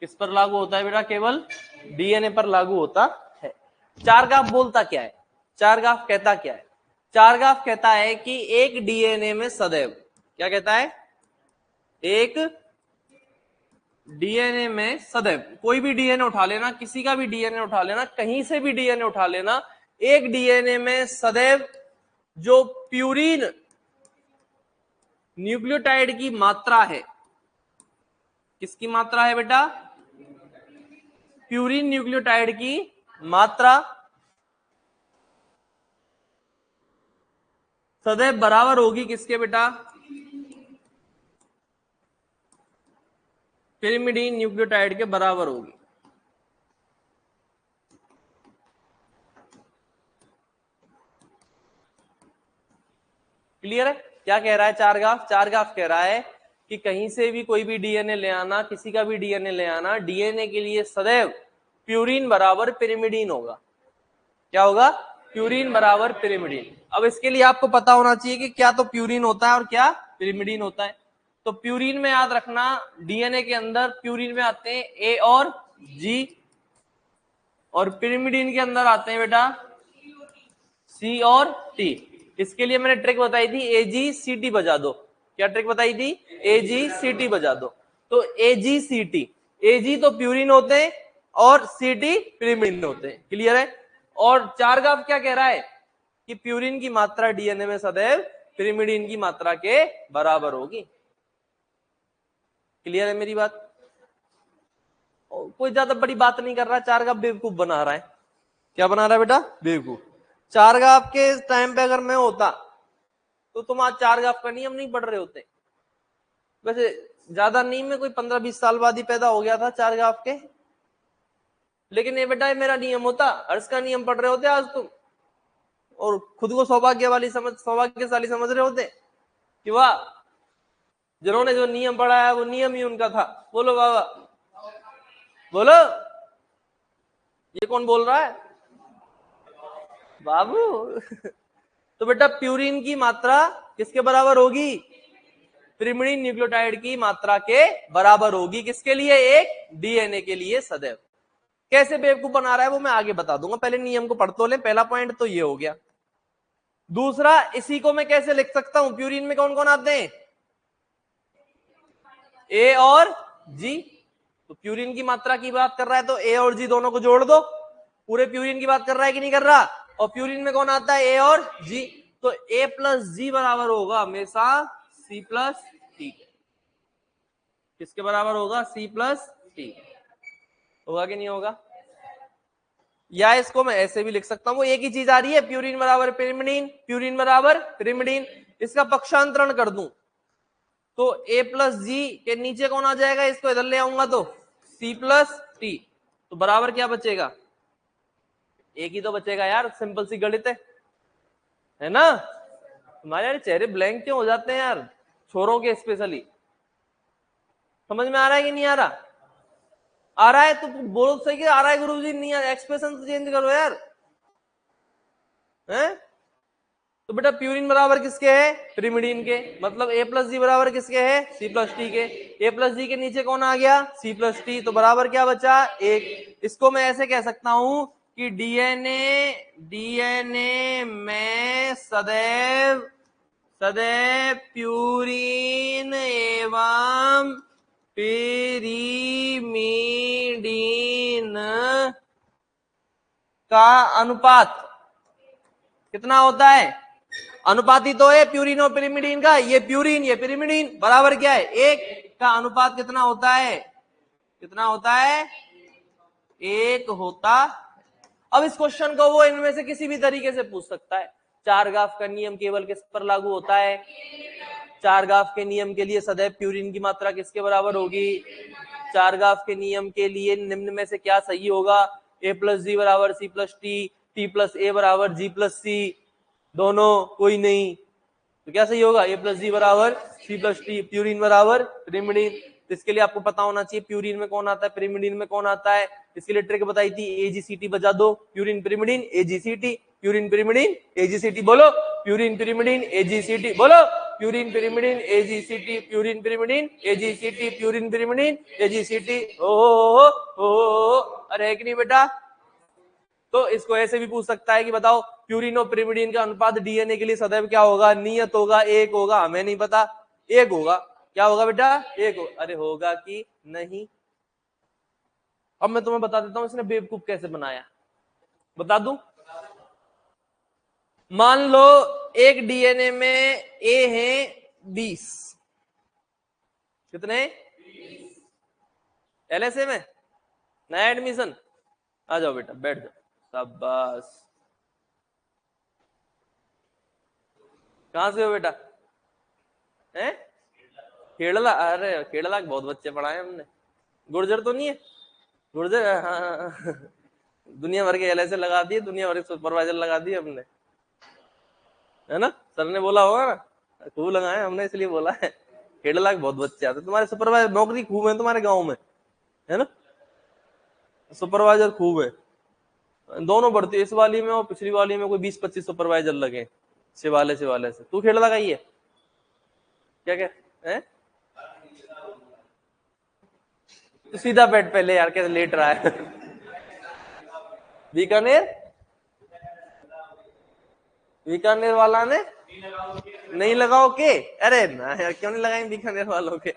किस पर लागू होता है बेटा? केवल डीएनए पर लागू होता है। चारगाफ बोलता क्या है? चारगाफ कहता क्या है? चारगाफ कहता है कि एक डीएनए में सदैव, क्या कहता है? एक डीएनए में सदैव, कोई भी डीएनए उठा लेना, किसी का भी डीएनए उठा लेना, कहीं से भी डीएनए उठा लेना, एक डीएनए में सदैव जो प्यूरिन न्यूक्लियोटाइड की मात्रा है, किसकी मात्रा है बेटा? प्यूरिन न्यूक्लियोटाइड की मात्रा सदैव बराबर होगी किसके बेटा? पिरिमिडीन न्यूक्लियोटाइड के बराबर होगी। क्लियर है? क्या कह रहा है चारगाफ? चारगाफ कह रहा है कि कहीं से भी कोई भी डीएनए ले आना, किसी का भी डीएनए ले आना, डीएनए के लिए सदैव प्यूरिन बराबर पिरिमिडीन होगा। क्या होगा? प्यूरिन बराबर पिरिमिडीन। अब इसके लिए आपको पता होना चाहिए कि क्या तो प्यूरिन होता है और क्या पिरिमिडीन होता है। तो प्यूरिन में याद रखना, डीएनए के अंदर प्यूरिन में आते हैं ए और जी, और पिरिमिडीन के अंदर आते हैं बेटा सी और टी। इसके लिए मैंने ट्रिक बताई थी, AGCT बजा दो। क्या ट्रिक बताई थी? AGCT बजा दो। तो AGCT, AG तो प्यूरिन होते हैं और CT पिरिमिडीन होते हैं। क्लियर है? और चारगाफ क्या कह रहा है कि प्यूरिन की मात्रा डीएनए में सदैव पिरिमिडीन की मात्रा के बराबर होगी। क्लियर है मेरी बात? कोई ज्यादा बड़ी बात नहीं कर रहा, चारगाफ बेवकूफ बना रहा है। क्या बना रहा है बेटा? बेवकूफ। चारगाफ के टाइम पे अगर मैं होता तो तुम आज चारगाफ का नियम नहीं पढ़ रहे होते। वैसे ज्यादा नहीं, में कोई 15-20 साल बाद ही पैदा हो गया था चारगाफ के, लेकिन ये बेटा मेरा नियम होता, अर्श का नियम पढ़ रहे होते आज तुम, और खुद को सौभाग्यशाली समझ रहे होते कि वाह, जिन्होंने जो नियम पढ़ा है वो नियम ही उनका था। बोलो बाबा, बोलो। ये कौन बोल रहा है? बाबू। तो बेटा प्यूरिन की मात्रा किसके बराबर होगी? पिरिमिडीन न्यूक्लियोटाइड की मात्रा के बराबर होगी। किसके लिए? एक डीएनए के लिए सदैव। कैसे बेवकूफ बना रहा है वो मैं आगे बता दूंगा, पहले नियम को पढ़ तो ले। पहला पॉइंट तो ये हो गया। दूसरा, इसी को मैं कैसे लिख सकता हूं? प्यूरिन में कौन कौन आते हैं? ए और जी। तो प्यूरिन की मात्रा की बात कर रहा है तो ए और जी दोनों को जोड़ दो। पूरे प्यूरिन की बात कर रहा है कि नहीं कर रहा? और प्यूरिन में कौन आता है? ए और जी। तो ए प्लस जी बराबर होगा हमेशा सी प्लस टी। किसके बराबर होगा? C plus T. होगा कि नहीं होगा? या इसको मैं ऐसे भी लिख सकता हूं, वो एक ही चीज आ रही है, प्यूरिन बराबर पिरिमिडीन, प्यूरिन बराबर पिरिमिडीन। इसका पक्षांतरण कर दूं तो ए प्लस जी के नीचे कौन आ जाएगा? इसको इधर ले आऊंगा तो सी प्लस टी। तो बराबर क्या बचेगा? एक ही तो बचेगा यार, सिंपल सी गणित है ना? तुम्हारे यार चेहरे ब्लैंक क्यों हो जाते हैं यार, छोरों के स्पेशली? समझ में आ रहा है कि नहीं आ रहा? आ रहा है तो बोलो सही कि आ रहा है गुरुजी, नहीं आ रहा एक्सप्रेशन तो चेंज करो यार। हैं? तो बेटा प्यूरिन बराबर किसके है? पिरिमिडीन के। मतलब ए प्लस जी बराबर किसके है? सी प्लस टी के। ए प्लस जी के नीचे कौन आ गया? C plus T. तो बराबर क्या बचा? एक। इसको मैं ऐसे कह सकता हूं कि डीएनए में सदैव प्यूरिन एवं पिरिमिडीन का अनुपात कितना होता है? अनुपाती तो है प्यूरिन और पिरिमिडीन का। ये प्यूरिन ये पिरिमिडीन बराबर क्या है? एक। का अनुपात कितना होता है? कितना होता है? एक होता। अब इस क्वेश्चन को वो इनमें से किसी भी तरीके से पूछ सकता है। चारगाफ का नियम केवल किस पर लागू होता है? चारगाफ के नियम के लिए सदैव प्यूरिन की मात्रा किसके बराबर होगी? चारगाफ के नियम के लिए निम्न में से क्या सही होगा? ए प्लस जी बराबर C plus T, T plus A बराबर जी प्लस सी, दोनों कोई नहीं। तो क्या सही होगा? ए प्लस जी बराबर सी प्लस टी, प्यूरिन बराबर पिरिमिडीन। तो इसके लिए आपको पता होना चाहिए प्यूरिन में कौन आता है, पिरिमिडीन में कौन आता है। इसके लिए ट्रिक बताई थी, एजीसीटी बजा दो, purine pyrimidine AGCT, purine pyrimidine AGCT. बोलो प्यूरिन पिरिमिडीन एजीसीटी, बोलो purine pyrimidine AGCT, purine pyrimidine AGCT, purine pyrimidine AGCT. ओ अरे है कि नहीं बेटा? तो इसको ऐसे भी पूछ सकता है कि बताओ प्यूरिन और पिरिमिडीन का अनुपात डीएनए के लिए सदैव क्या होगा? नियत होगा, एक होगा, हमें नहीं पता, एक होगा। क्या होगा बेटा? एक होगा। अरे होगा कि नहीं? अब मैं तुम्हें बता देता हूं इसने बेवकूफ कैसे बनाया, बता दूं। मान लो एक डीएनए में ए है 20, कितने? एलएसए में नया एडमिशन, आ जाओ बेटा बैठ जाओ, शाबाश। कहां से हो बेटा? हैं? केरला? अरे केरला के बहुत बच्चे पढ़ाए हमने। गुर्जर तो नहीं है? गुर्जर? हाँ। दुनिया भर के एलएसए लगा दिए, दुनिया भर के सुपरवाइजर लगा दिए हमने, है ना? सर ने बोला होगा ना, खूब लगाए हमने, इसलिए बोला है। केरला के बहुत बच्चे आते तुम्हारे सुपरवाइजर, नौकरी खूब है तुम्हारे गांव में, है ना? सुपरवाइजर खूब है, दोनों बढ़ती है, इस वाली में और पिछली वाली में कोई 20-25 सुपरवाइजर लगे शिवालय से। तू खेड़ा लगाई है क्या? क्या है? तो सीधा बैठ पहले यार, कैसे लेट रहा है? बीकानेर वाला ने नहीं लगाओ के? अरे ना यार, क्यों नहीं लगाएंगे बीकानेर वालों के?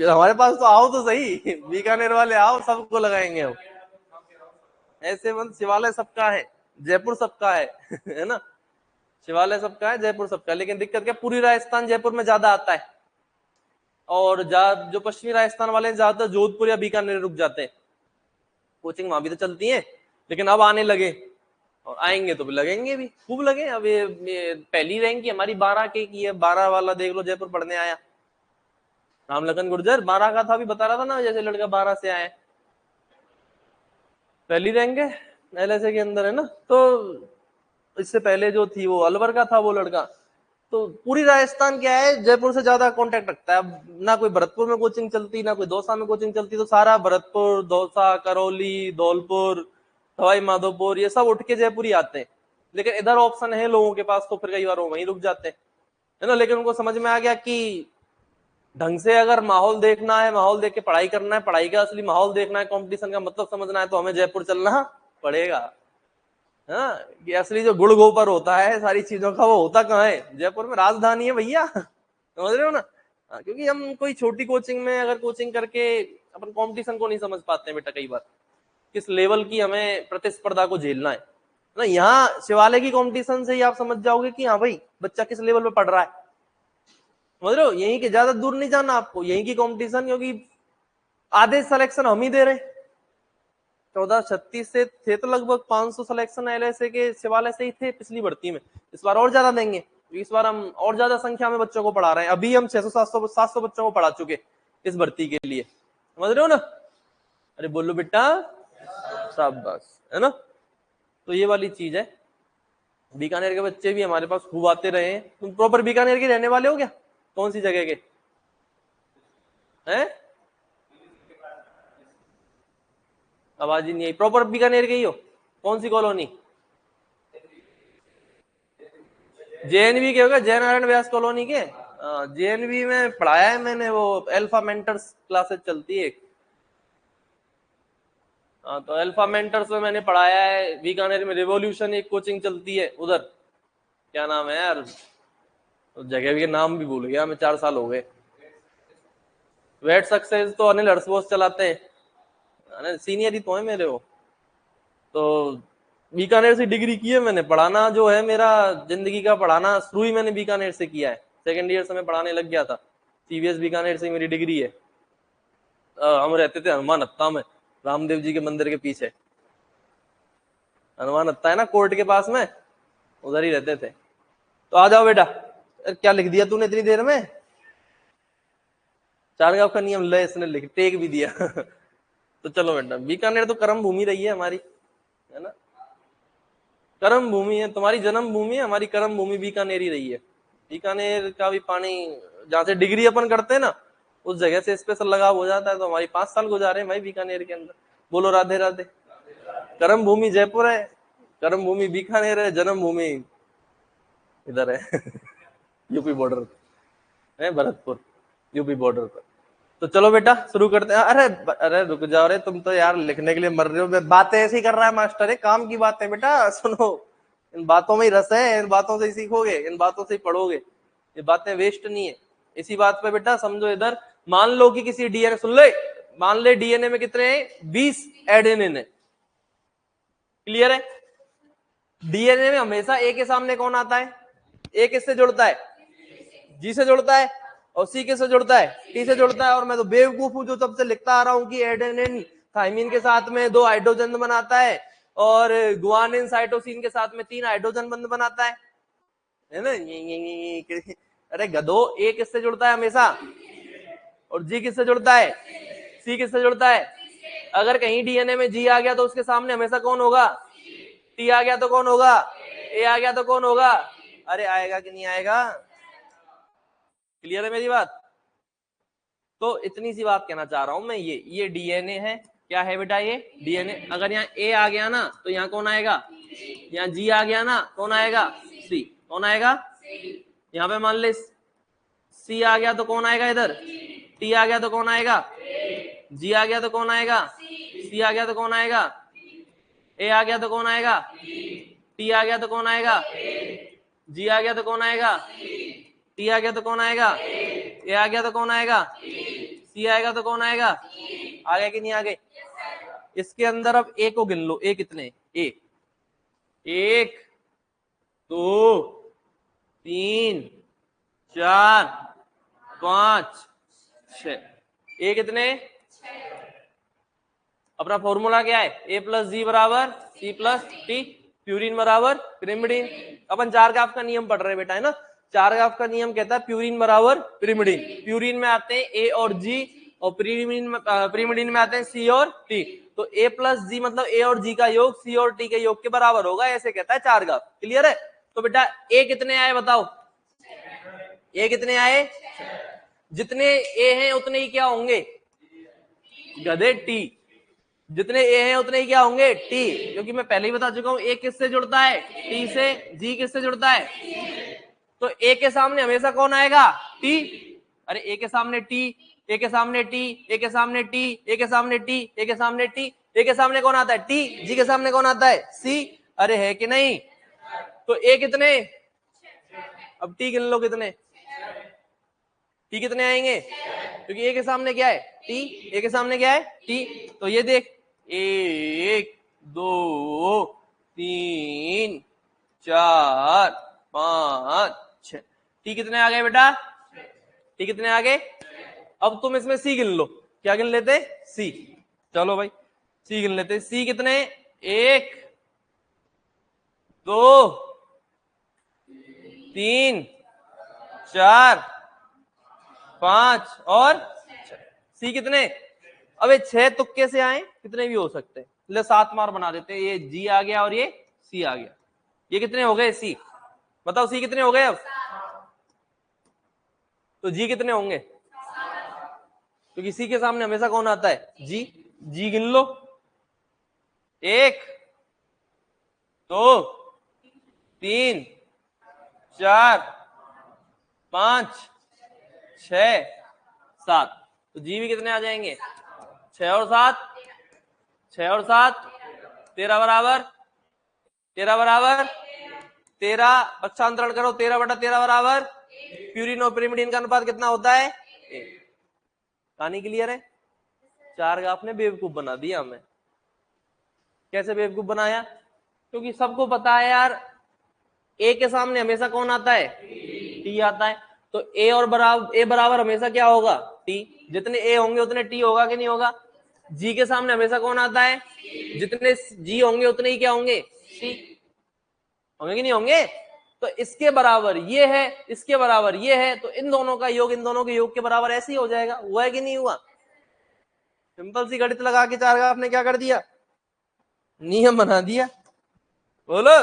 हमारे पास तो आओ तो सही, बीकानेर वाले आओ, सबको लगाएंगे हम। ऐसे मत, शिवालय सबका है, जयपुर सबका है ना? शिवालय सबका है, जयपुर सबका है, लेकिन दिक्कत क्या, पूरी राजस्थान जयपुर में ज्यादा आता है, और जो पश्चिमी राजस्थान वाले ज्यादातर जोधपुर या बीकानेर रुक जाते हैं। कोचिंग वहां भी तो चलती है, लेकिन अब आने लगे, और आएंगे तो लगेंगे भी, खूब लगे। अब ये पहली रैंक की हमारी 12 के की है, 12 वाला देख लो जयपुर पढ़ने आया, रामलखन गुर्जर 12 का था, भी बता रहा था ना जैसे लड़का 12 से आया, पहली रैंक है एलएसए के अंदर है ना। तो इससे पहले जो थी वो अलवर का था वो लड़का। तो पूरी राजस्थान क्या है, जयपुर से ज्यादा कांटेक्ट रखता है। अब ना कोई भरतपुर में कोचिंग चलती, ना कोई दौसा में कोचिंग चलती, तो सारा भरतपुर, दौसा, करौली, धौलपुर, सवाई माधोपुर, ये सब उठ के जयपुर ही आते हैं। लेकिन इधर ऑप्शन है लोगों के पास, तो फिर कई बार वो वहीं रुक जाते हैं, है ना। लेकिन उनको समझ में आ गया कि ढंग से अगर माहौल देखना है, माहौल देख के पढ़ाई करना है, पढ़ाई का असली माहौल देखना है, कंपटीशन का मतलब समझना है, तो हमें जयपुर चलना पड़ेगा। हाँ, कि असली जो गुड़ गोबर होता है सारी चीजों का, वो होता कहाँ है, जयपुर में राजधानी है भैया, समझ रहे हो ना। हाँ, क्योंकि हम कोई छोटी कोचिंग में अगर कोचिंग करके अपन कंपटीशन को नहीं समझ पाते हैं बेटा, कई बार किस लेवल की हमें प्रतिस्पर्धा को झेलना है ना। यहाँ शिवालय की कंपटीशन से ही आप समझ जाओगे कि हाँ भाई बच्चा किस लेवल पे पढ़ रहा है, समझ रहे हो। यहीं के ज्यादा दूर नहीं जाना आपको, यहीं की कंपटीशन, क्योंकि आधे सिलेक्शन हम ही दे रहे हैं। 1436 से थे तो लगभग 500 सिलेक्शन एलएसए के शिवालय से ही थे पिछली भर्ती में। इस बार और ज्यादा देंगे, इस बार हम और ज्यादा संख्या में बच्चों को पढ़ा रहे हैं। अभी हम 600-700 बच्चों को पढ़ा चुके इस भर्ती के लिए, समझ रहे हो ना। अरे बोलो बेटा, सब बस है ना। तो ये वाली चीज है। बीकानेर के बच्चे भी हमारे पास खूब आते रहे हैं। तुम प्रॉपर बीकानेर के रहने वाले हो क्या, कौन सी जगह के हैं? आवाज ही नहीं आई। प्रॉपर बीकानेर के ही हो, कौन सी कॉलोनी? जेएनवी के होगा, जय नारायण व्यास कॉलोनी के। जेएनवी में पढ़ाया है मैंने, वो अल्फा मेंटर्स क्लासेस चलती है। तो अल्फा मेंटर्स में मैंने पढ़ाया है। बीकानेर में रिवॉल्यूशन एक कोचिंग चलती है, उधर क्या नाम है यार, उस जगह के नाम भी भूल गया मैं, 4 साल हो गए। वेट सक्सेस तो अनिल हर्षबोस चलाते हैं, सीनियर ही तो है मेरे वो। तो बीकानेर से डिग्री की है मैंने। पढ़ाना जो है मेरा जिंदगी का, पढ़ाना शुरू ही मैंने बीकानेर से किया है। सेकंड ईयर से मैं पढ़ाने लग गया था। सीबीएस बीकानेर से मेरी डिग्री है। हम रहते थे हनुमान हत्ता में, रामदेव जी के मंदिर के पीछे। हनुमान हत्ता है ना कोर्ट के पास में, उधर ही रहते थे। तो आ जाओ बेटा। क्या लिख दिया तूने इतनी देर में? चारगांव का नियम ले, इसने लिख टेक भी दिया तो चलो बेटा, बीकानेर तो कर्म भूमि रही है हमारी, है ना। कर्म भूमि है, तुम्हारी जन्म भूमि है, हमारी कर्म भूमि बीकानेर ही रही है। बीकानेर का भी पानी, जहाँ से डिग्री अपन करते हैं ना, उस जगह से स्पेशल लगाव हो जाता है। तो हमारी 5 साल गुजारे भाई बीकानेर के अंदर। बोलो राधे राधे। कर्म भूमि जयपुर है, कर्म भूमि बीकानेर है, जन्म भूमि इधर है यूपी बॉर्डर है, भरतपुर, यूपी बॉर्डर पर। तो चलो बेटा शुरू करते हैं। अरे अरे रुक जाओ रे, तुम तो यार लिखने के लिए मर रहे हो। बातें ऐसी कर रहा है मास्टर, है काम की बातें बेटा सुनो। इन बातों में ही रस है, इन बातों से ही सीखोगे, इन बातों से ही पढ़ोगे। ये बातें वेस्ट नहीं है। इसी बात पे बेटा समझो इधर, मान लो कि किसी डीएनए, सुन ले, मान ले डीएनए में कितने हैं, 20 एडेनिन है। क्लियर है? डीएनए में हमेशा ए के सामने कौन आता है? ए किससे जुड़ता है? जी से जुड़ता है। और सी किससे जुड़ता है? टी से जुड़ता है। और मैं तो बेवकूफ हूं जो तब से लिखता आ रहा हूं कि एडेनिन थाइमिन के साथ में 2 हाइड्रोजन बनाता है, और गुआनिन साइटोसिन के साथ में 3 हाइड्रोजन बंध बनाता है ना। अरे गधो, ए किससे जुड़ता है हमेशा? और जी किससे जुड़ता है? सी किससे जुड़ता है? अगर कहीं डीएनए में जी आ गया तो उसके सामने हमेशा कौन होगा? टी आ गया तो कौन होगा? ए आ गया तो कौन होगा? अरे आएगा कि नहीं आएगा? क्लियर है मेरी बात? तो इतनी सी बात कहना चाह रहा हूं मैं। ये डीएनए है। क्या है बेटा ये? डीएनए। अगर यहाँ ए आ गया ना तो यहाँ कौन आएगा? यहाँ जी आ गया ना, कौन आएगा? सी। कौन आएगा? यहाँ पे मान ले सी आ गया तो कौन आएगा इधर? टी आ गया तो कौन आएगा? जी आ गया तो कौन आएगा? सी आ गया तो कौन आएगा? ए आ गया तो कौन आएगा? टी आ गया तो कौन आएगा? जी आ गया तो कौन आएगा? टी आ गया तो कौन आएगा? ए आ गया तो कौन आएगा? सी आएगा तो कौन आएगा? आ गया कि नहीं आ गए? इसके अंदर अब ए को गिन लो। ए कितने? ए 1 2 3 4 5 6। ए कितने? अपना फॉर्मूला क्या है? ए प्लस जी बराबर सी प्लस टी। प्यूरिन बराबर पिरिमिडीन। अपन चारगाफ का नियम पढ़ रहे हैं बेटा, है ना। चारगाफ का नियम कहता है प्यूरिन बराबर पिरिमिडीन। प्यूरिन में आते हैं ए और जी, और पिरिमिडीन में आते हैं सी और टी। तो ए प्लस जी मतलब ए और जी का योग सी और टी के योग के बराबर होगा, ऐसे कहता है चारगाफ। क्लियर है। तो बेटा ए कितने आए बताओ, ए कितने आए, जितने ए हैं उतने ही क्या होंगे गधे टी, जितने ए हैं उतने ही क्या होंगे टी, क्योंकि मैं पहले ही बता चुका हूं ए किससे जुड़ता है टी से, जी किससे जुड़ता है, तो ए के सामने हमेशा कौन आएगा टी। अरे ए के सामने टी, ए के सामने टी, ए के सामने टी, ए के सामने टी, ए के सामने टी, ए के सामने कौन आता है टी, जी के सामने कौन आता है सी। अरे है कि नहीं। तो ए कितने, अब टी गिन लो कितने, टी कितने आएंगे, क्योंकि ए के सामने क्या है टी, ए के सामने क्या है टी। तो ये देख 1 2 3 4 5 6, टी कितने आ गए बेटा, टी कितने आ गए। अब तुम इसमें सी गिन लो, क्या गिन लेते सी, चलो भाई सी गिन लेते। सी कितने, 1 2 3 4 5 और सी कितने। अबे 6 तुक्के से आए, कितने भी हो सकते हैं, ले 7 मार बना देते हैं। ये जी आ गया और ये सी आ गया, ये कितने हो गए सी, बताओ सी कितने हो गए अब, तो जी कितने होंगे, क्योंकि सी के सामने हमेशा कौन आता है जी। जी गिन लो, 1 2 3 4 5 6 7, तो जी भी कितने आ जाएंगे 6 और 7, 6 और 7 13 बराबर, 13 बराबर 13, पक्षांतरण करो 13/13 बराबर, प्यूरिन और पिरिमिडीन का अनुपात कितना होता है। कहानी क्लियर है। चारगाफ ने बेवकूफ बना दिया हमें। कैसे बेवकूफ बनाया, क्योंकि सबको पता है यार ए के सामने हमेशा कौन आता है टी आता है, तो ए और बराबर, ए बराबर हमेशा क्या होगा टी, जितने ए होंगे उतने टी होगा कि नहीं होगा। जी के सामने हमेशा कौन आता है, जितने जी होंगे उतने ही क्या होंगे सी, होंगे कि नहीं होंगे। तो इसके बराबर ये है, इसके बराबर ये है, तो इन दोनों का योग इन दोनों के योग के बराबर ऐसे ही हो जाएगा। हुआ है कि नहीं हुआ। सिंपल सी गणित लगा के चारगाफ आपने क्या कर दिया, नियम बना दिया। बोलो,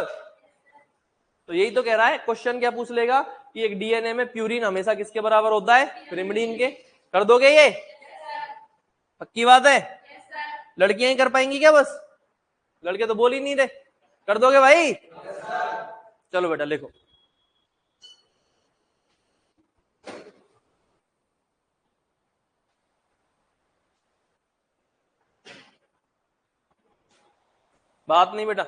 तो यही तो कह रहा है क्वेश्चन, क्या पूछ लेगा कि एक डीएनए में प्यूरिन हमेशा किसके बराबर होता है, पिरिमिडीन के। कर दोगे ये, पक्की बात है। लड़कियां ही कर पाएंगी क्या बस, लड़के तो बोल ही नहीं रहे, कर दोगे भाई। चलो बेटा लिखो, बात नहीं बेटा।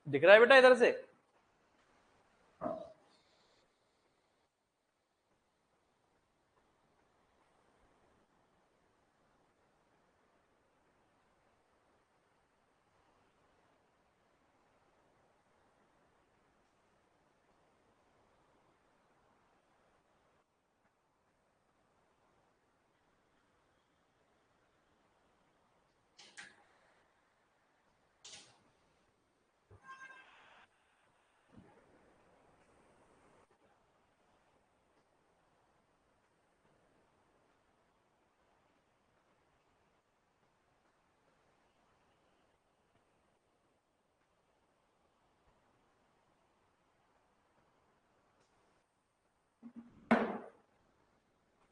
दिख रहा है बेटा इधर से,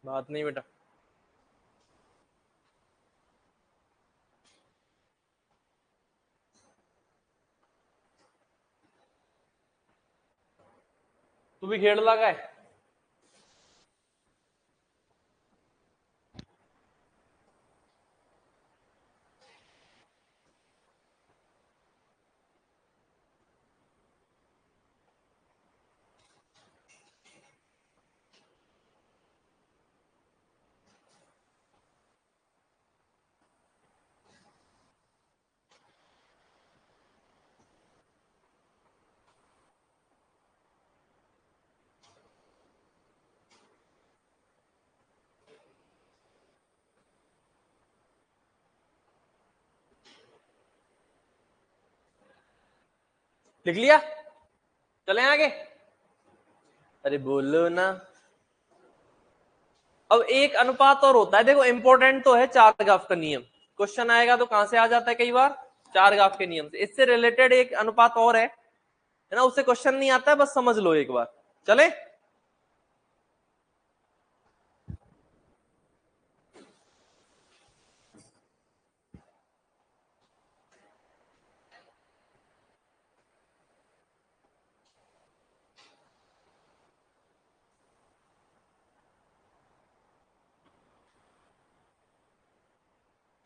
बात नहीं बेटा। तू भी खेड़ लगा है। लिख लिया? चले आगे? अरे बोलो ना। अब एक अनुपात और होता है, देखो इंपॉर्टेंट तो है चारगाफ का नियम, क्वेश्चन आएगा तो कहां से आ जाता है कई बार, चारगाफ के नियम से। इससे रिलेटेड एक अनुपात और है ना, उससे क्वेश्चन नहीं आता है, बस समझ लो एक बार। चले?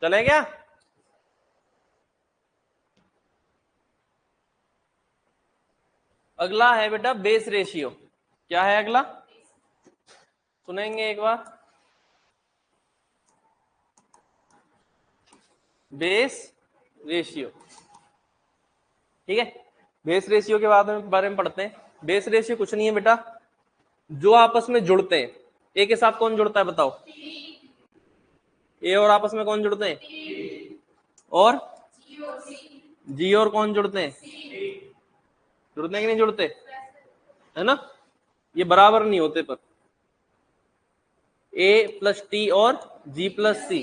चले क्या? अगला है बेटा बेस रेशियो। क्या है अगला? सुनेंगे एक बार। बेस रेशियो, ठीक है। बेस रेशियो के बारे में पढ़ते हैं। बेस रेशियो कुछ नहीं है बेटा, जो आपस में जुड़ते हैं। ए के साथ कौन जुड़ता है बताओ? ए और आपस में कौन जुड़ते हैं? और जी और कौन जुड़ते हैं? जुड़ते हैं कि नहीं जुड़ते? है ना, ये बराबर नहीं होते, पर ए प्लस टी और जी प्लस सी,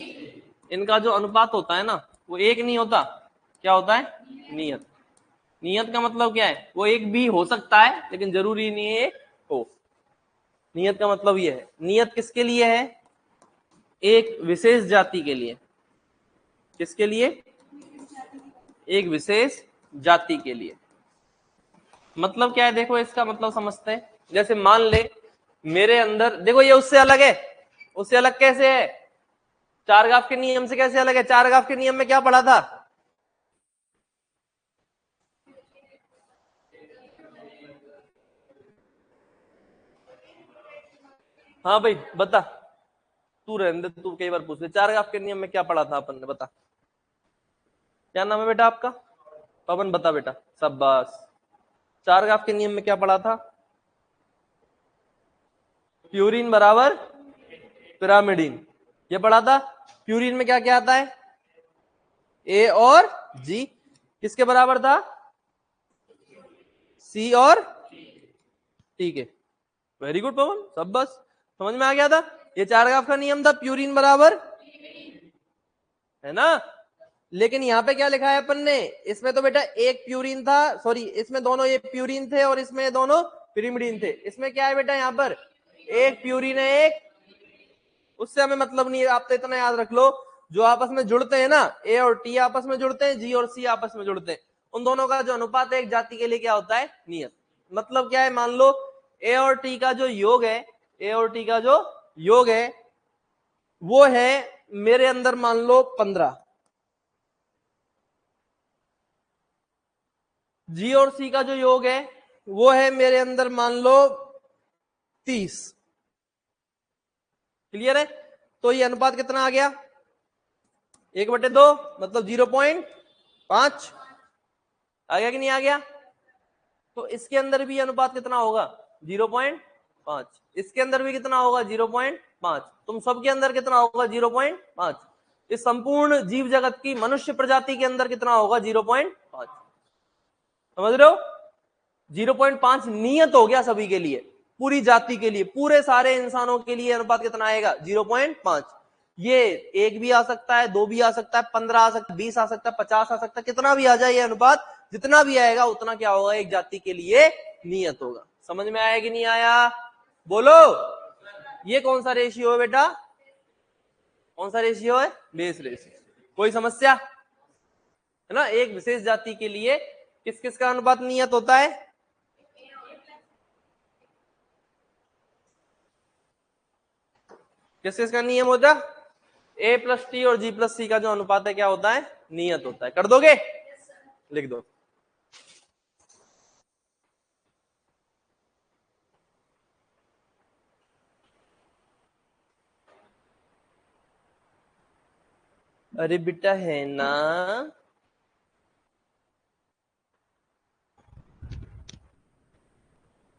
इनका जो अनुपात होता है ना, वो एक नहीं होता। क्या होता है? नियत। नियत का मतलब क्या है? वो एक भी हो सकता है लेकिन जरूरी नहीं है एक हो। नियत का मतलब ये है। नियत किसके लिए है? एक विशेष जाति के लिए। किसके लिए? एक विशेष जाति के लिए। मतलब क्या है देखो, इसका मतलब समझते हैं। जैसे मान ले मेरे अंदर, देखो ये उससे अलग है। उससे अलग कैसे है? चारगाफ के नियम से कैसे अलग है? चारगाफ के नियम में क्या पढ़ा था? हाँ भाई बता, तू रहने दे, तू कई बार पूछ ले। चारगाफ के नियम में क्या पढ़ा था अपन ने, बता। क्या नाम है बेटा आपका? पवन, बता बेटा। शाबाश। चारगाफ के नियम में क्या पढ़ा था? प्यूरिन बराबर पिरामिडिन, ये पढ़ा था। प्यूरिन में क्या क्या आता है? ए और जी। किसके बराबर था? सी और टी के। वेरी गुड पवन, सब बस समझ में आ गया था। ये चारगाफ का नियम था, प्यूरिन बराबर, है ना। लेकिन यहाँ पे क्या लिखा है अपन ने? इसमें तो बेटा एक प्यूरिन था, सॉरी, इसमें दोनों ये प्यूरिन थे और इसमें दोनों पिरिमिडिन थे। इसमें क्या है बेटा? यहाँ पर एक प्यूरिन है, एक, उससे हमें मतलब नहीं है। आप तो इतना याद रख लो, जो आपस में जुड़ते हैं ना, ए और टी आपस में जुड़ते हैं, जी और सी आपस में जुड़ते हैं, उन दोनों का जो अनुपात है एक जाति के लिए क्या होता है? नियत। मतलब क्या है? मान लो ए और टी का जो योग है, ए और टी का जो योग है वो है मेरे अंदर मान लो 15, जी और सी का जो योग है वो है मेरे अंदर मान लो 30। क्लियर है? तो ये अनुपात कितना आ गया? 1/2, मतलब 0.5 आ गया कि नहीं आ गया? तो इसके अंदर भी अनुपात कितना होगा? 0.5। इसके अंदर भी कितना होगा? 0.5। तुम सबके अंदर कितना होगा? 0.5। इस संपूर्ण जीव जगत की मनुष्य प्रजाति के अंदर कितना होगा? 0.5। समझ रहे हो? 0.5 नियत हो गया सभी के लिए, पूरी जाति के लिए, पूरे सारे इंसानों के लिए अनुपात कितना आएगा? 0.5। ये एक भी आ सकता है, दो भी आ सकता है, 15 आ सकता है, 20 आ सकता है, 50 आ सकता है, कितना भी आ जाए ये अनुपात, जितना भी आएगा उतना क्या होगा? एक जाति के लिए नियत होगा। समझ में आया कि नहीं आया? बोलो। ये कौन सा रेशियो है बेटा? कौन सा रेशियो है? Base ratio. कोई समस्या है ना? एक विशेष जाति के लिए किस किस का अनुपात नियत होता है? किस किस का नियम होता है? ए प्लस टी और जी प्लस सी का जो अनुपात है क्या होता है? नियत होता है। कर दोगे? लिख दो। अरे बेटा है ना,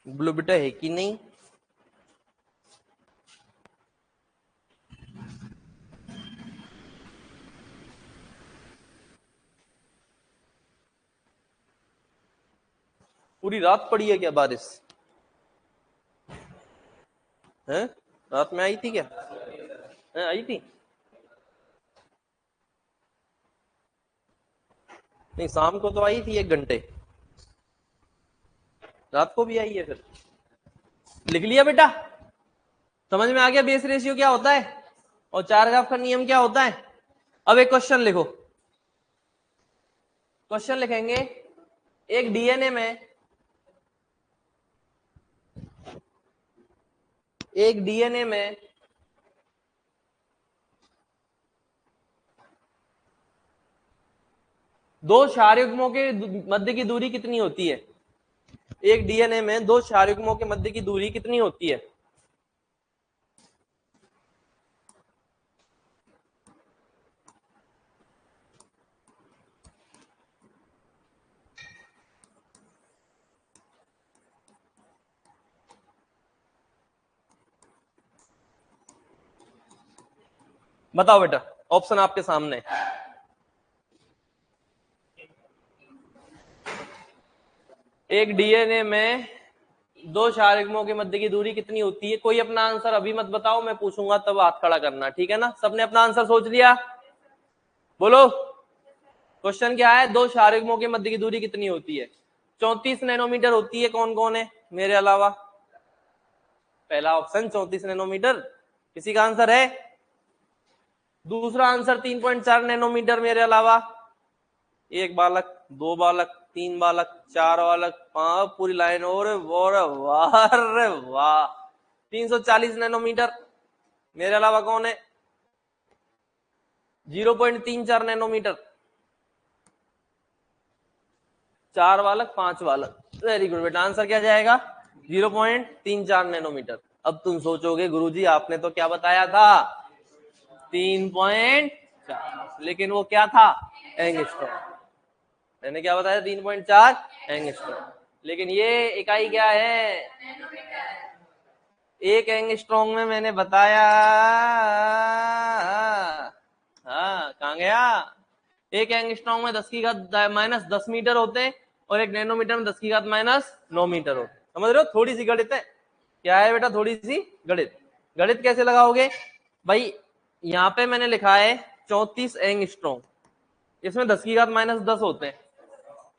बोलो बेटा है कि नहीं? पूरी रात पड़ी है क्या बारिश? है रात में आई थी क्या? है आई थी? नहीं शाम को तो आई थी 1 घंटे, रात को भी आई है फिर। लिख लिया बेटा? समझ में आ गया बेस रेशियो क्या होता है और चार ग्राफ का नियम क्या होता है? अब एक क्वेश्चन लिखो। क्वेश्चन लिखेंगे, एक डीएनए में दो क्षार युग्मों के मध्य की दूरी कितनी होती है? एक डीएनए में दो क्षार युग्मों के मध्य की दूरी कितनी होती है? बताओ बेटा, ऑप्शन आपके सामने। एक डीएनए में दो क्षार युग्मों के मध्य की दूरी कितनी होती है? कोई अपना आंसर अभी मत बताओ, मैं पूछूंगा तब हाथ खड़ा करना, ठीक है ना? सबने अपना आंसर सोच लिया? बोलो क्वेश्चन क्या है, दो क्षार युग्मों के मध्य की दूरी कितनी होती है? 34 नैनोमीटर होती है। कौन कौन है मेरे अलावा? पहला ऑप्शन 34 नैनोमीटर, किसी का आंसर है? दूसरा आंसर 3.4 नैनोमीटर मेरे अलावा? एक बालक, दो बालक, तीन बालक, चार बालक, पांच, पूरी लाइन। और वाह रे वाह, 340 नैनोमीटर। मेरे अलावा कौन है? 0.34 नैनोमीटर। चार बालक, पांच बालक, वेरी गुड बेटा। आंसर क्या जाएगा? 0.34 नैनोमीटर। अब तुम सोचोगे गुरुजी आपने तो क्या बताया था? 3.4, लेकिन वो क्या था? एंगस्ट्रॉम। मैंने क्या बताया? 3.4 एंगस्ट्रॉम। लेकिन ये इकाई क्या है? एक एंगस्ट्रॉम में मैंने बताया, हाँ कहाँ गया? एक एंगस्ट्रॉम में 10 की घात -10 मीटर होते हैं और एक नैनोमीटर में 10 की घात -9 मीटर होते हैं। समझ रहे हो? थोड़ी सी गणित है। क्या है बेटा? थोड़ी सी गणित। गणित कैसे लगाओगे भाई? यहाँ पे मैंने लिखा है 34 एंगस्ट्रॉम, इसमें 10 की घात -10 होते हैं,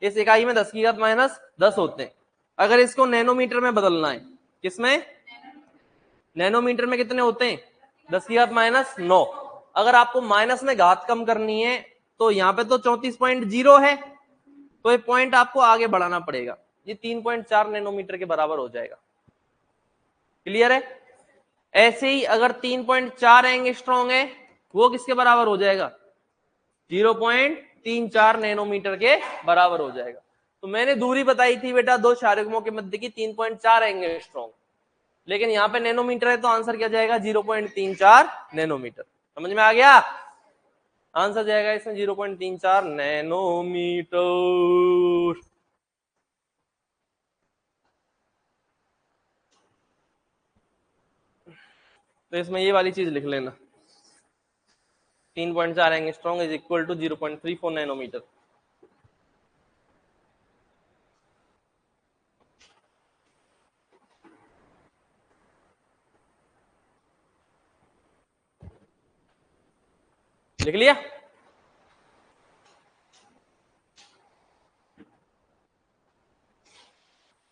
इस इकाई में 10 की घात -10 होते हैं। अगर इसको नैनोमीटर में बदलना है, किसमें? नैनोमीटर में कितने होते हैं? 10 की घात -9। अगर आपको माइनस में घात कम करनी है तो यहाँ पे तो 34.0 है, तो ये पॉइंट आपको आगे बढ़ाना पड़ेगा, ये 3.4 नैनोमीटर के बराबर हो जाएगा। क्लियर है? ऐसे ही अगर 3.4 एंगस्ट्रॉम है, वो किसके बराबर हो जाएगा? 0.34 नैनोमीटर के बराबर हो जाएगा। तो मैंने दूरी बताई थी बेटा दो क्षार युग्मों के मध्य की 3.4 एंगस्ट्रॉम, लेकिन यहाँ पे नैनोमीटर है तो आंसर क्या जाएगा? 0.34 नैनोमीटर। समझ में आ गया? आंसर जाएगा इसमें 0.34 नैनोमीटर। तो इसमें ये वाली चीज लिख लेना, 3.4 angstrom is equal to 0.34 nanometre. लिख लिया?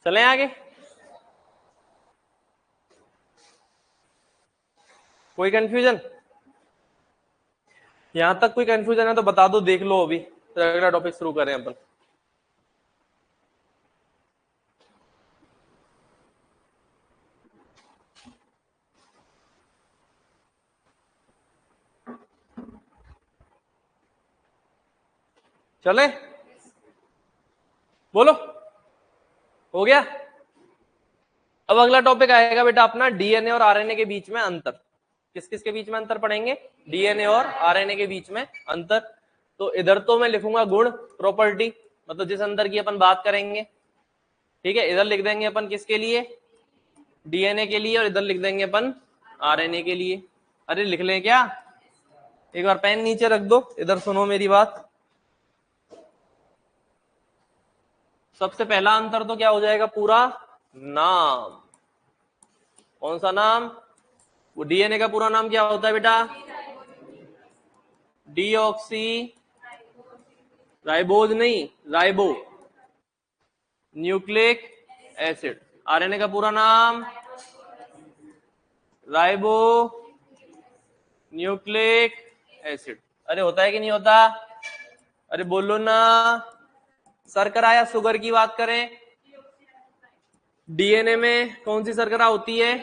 चलें आगे? कोई कंफ्यूजन? यहां तक कोई कंफ्यूजन है तो बता दो, देख लो अभी, तो अगला टॉपिक शुरू करें अपन। चले? बोलो, हो गया? अब अगला टॉपिक आएगा बेटा अपना डीएनए और आरएनए के बीच में अंतर। किस किस के बीच में अंतर पढ़ेंगे? डीएनए और आरएनए के बीच में अंतर। तो इधर तो मैं लिखूंगा गुण, प्रॉपर्टी, मतलब जिस अंतर की अपन बात करेंगे, ठीक है। इधर लिख देंगे अपन किसके लिए? डीएनए के लिए, और इधर लिख देंगे अपन आरएनए के लिए। अरे लिख लें क्या? एक बार पेन नीचे रख दो, इधर सुनो मेरी बात। सबसे पहला अंतर तो क्या हो जाएगा, पूरा नाम। कौन सा नाम? वो डीएनए का पूरा नाम क्या होता है बेटा? डीऑक्सी राइबोज नहीं, राइबो न्यूक्लिक एसिड। आरएनए का पूरा नाम राइबो न्यूक्लिक एसिड। अरे होता है कि नहीं होता? अरे बोलो ना। शर्करा या शुगर की बात करें, डीएनए में कौन सी शर्करा होती है?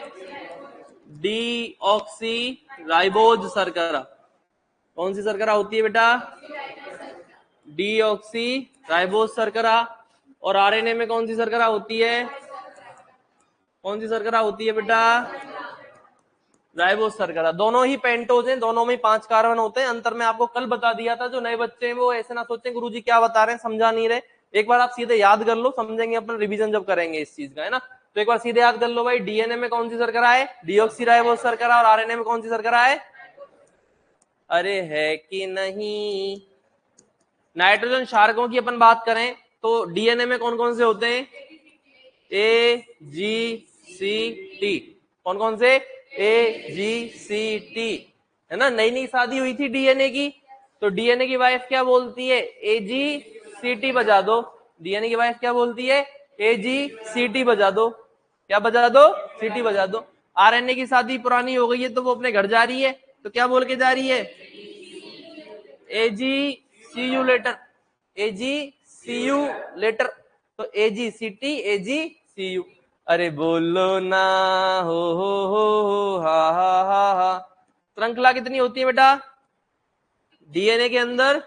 डीऑक्सी राइबोज शर्करा। कौन सी शर्करा होती है बेटा? डीऑक्सी राइबोज शर्करा। और आरएनए में कौन सी शर्करा होती है? कौन सी शर्करा होती है बेटा? राइबोज शर्करा। दोनों ही पेंटोज हैं, दोनों में 5 कार्बन होते हैं। अंतर मैं आपको कल बता दिया था। जो नए बच्चे हैं वो ऐसे ना सोचें गुरुजी क्या बता रहे हैं, समझा नहीं रहे। एक बार आप सीधे याद कर लो, समझेंगे अपन रिवीजन जब करेंगे इस चीज का, है ना। तो एक बार सीधे याद कर लो भाई, डीएनए में कौन सी शर्करा है? डीऑक्सी राइबोज शर्करा। और आरएनए में कौन सी शर्करा है? अरे है कि नहीं? नाइट्रोजन क्षारकों की अपन बात करें तो डीएनए में कौन कौन से होते हैं? ए जी सी टी। कौन कौन से? ए जी सी टी, है ना। नई नई शादी हुई थी डीएनए की, तो डीएनए की वाइफ क्या बोलती है? ए जी सी टी बजा दो। डीएनए की वाइफ क्या बोलती है? ए जी सी टी बजा दो। क्या बजा दो? सीटी बजा दो। आरएनए की शादी पुरानी हो गई है तो वो अपने घर जा रही है, तो क्या बोल के जा रही है? A G C U letter. A G C U letter. तो A G C T, A G C you. अरे बोलो ना, हो हा। श्रृंखला कितनी होती है बेटा? डीएनए के अंदर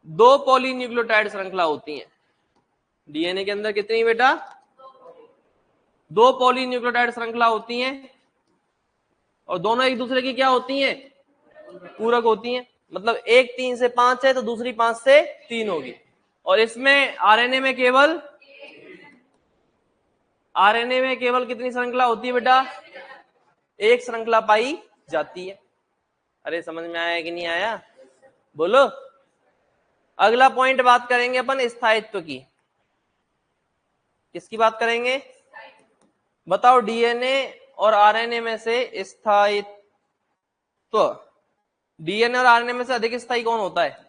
2 पॉलीन्यूक्लियोटाइड श्रृंखला होती हैं। डीएनए के अंदर कितनी बेटा? 2 पॉलीन्यूक्लियोटाइड श्रृंखला होती हैं, और दोनों एक दूसरे की क्या होती हैं? पूरक होती हैं। मतलब एक 3 से 5 है तो दूसरी 5 से 3 होगी। और इसमें आरएनए में केवल कितनी श्रृंखला होती है बेटा? एक श्रृंखला पाई जाती है। अरे समझ में आया कि नहीं आया? बोलो। अगला पॉइंट बात करेंगे अपन स्थायित्व की। किसकी बात करेंगे? बताओ डीएनए और आरएनए में से स्थायित्व। डीएनए और आरएनए में से अधिक स्थायी कौन होता है?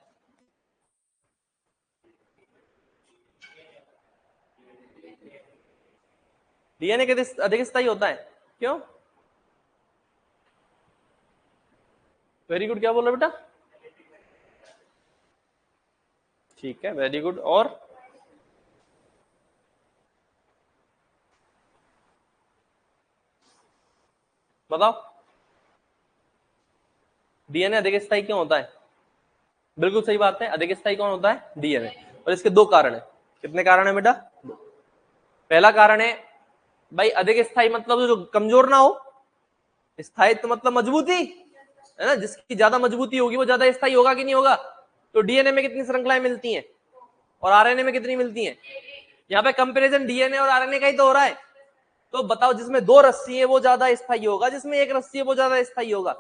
डीएनए के अधिक स्थायी होता है। क्यों? Very good. क्या बोल रहे बेटा? ठीक है, वेरी गुड। और बताओ डीएनए अधिक स्थायी क्यों होता है? बिल्कुल सही बात है, अधिक स्थायी कौन होता है? डीएनए। और इसके 2 कारण है। कितने कारण है बेटा? पहला कारण है भाई, अधिक स्थायी मतलब जो कमजोर ना हो। स्थायित्व मतलब मजबूती, है ना। जिसकी ज्यादा मजबूती होगी वो ज्यादा स्थायी होगा कि नहीं होगा? तो डीएनए में कितनी श्रृंखलाएं मिलती हैं और आरएनए में कितनी मिलती हैं? यहाँ पे कंपैरिजन डीएनए और आरएनए का ही तो हो रहा है। तो बताओ, जिसमें 2 रस्सी है वो ज्यादा स्थायी होगा, जिसमें 1 रस्सी है वो ज्यादा स्थायी होगा?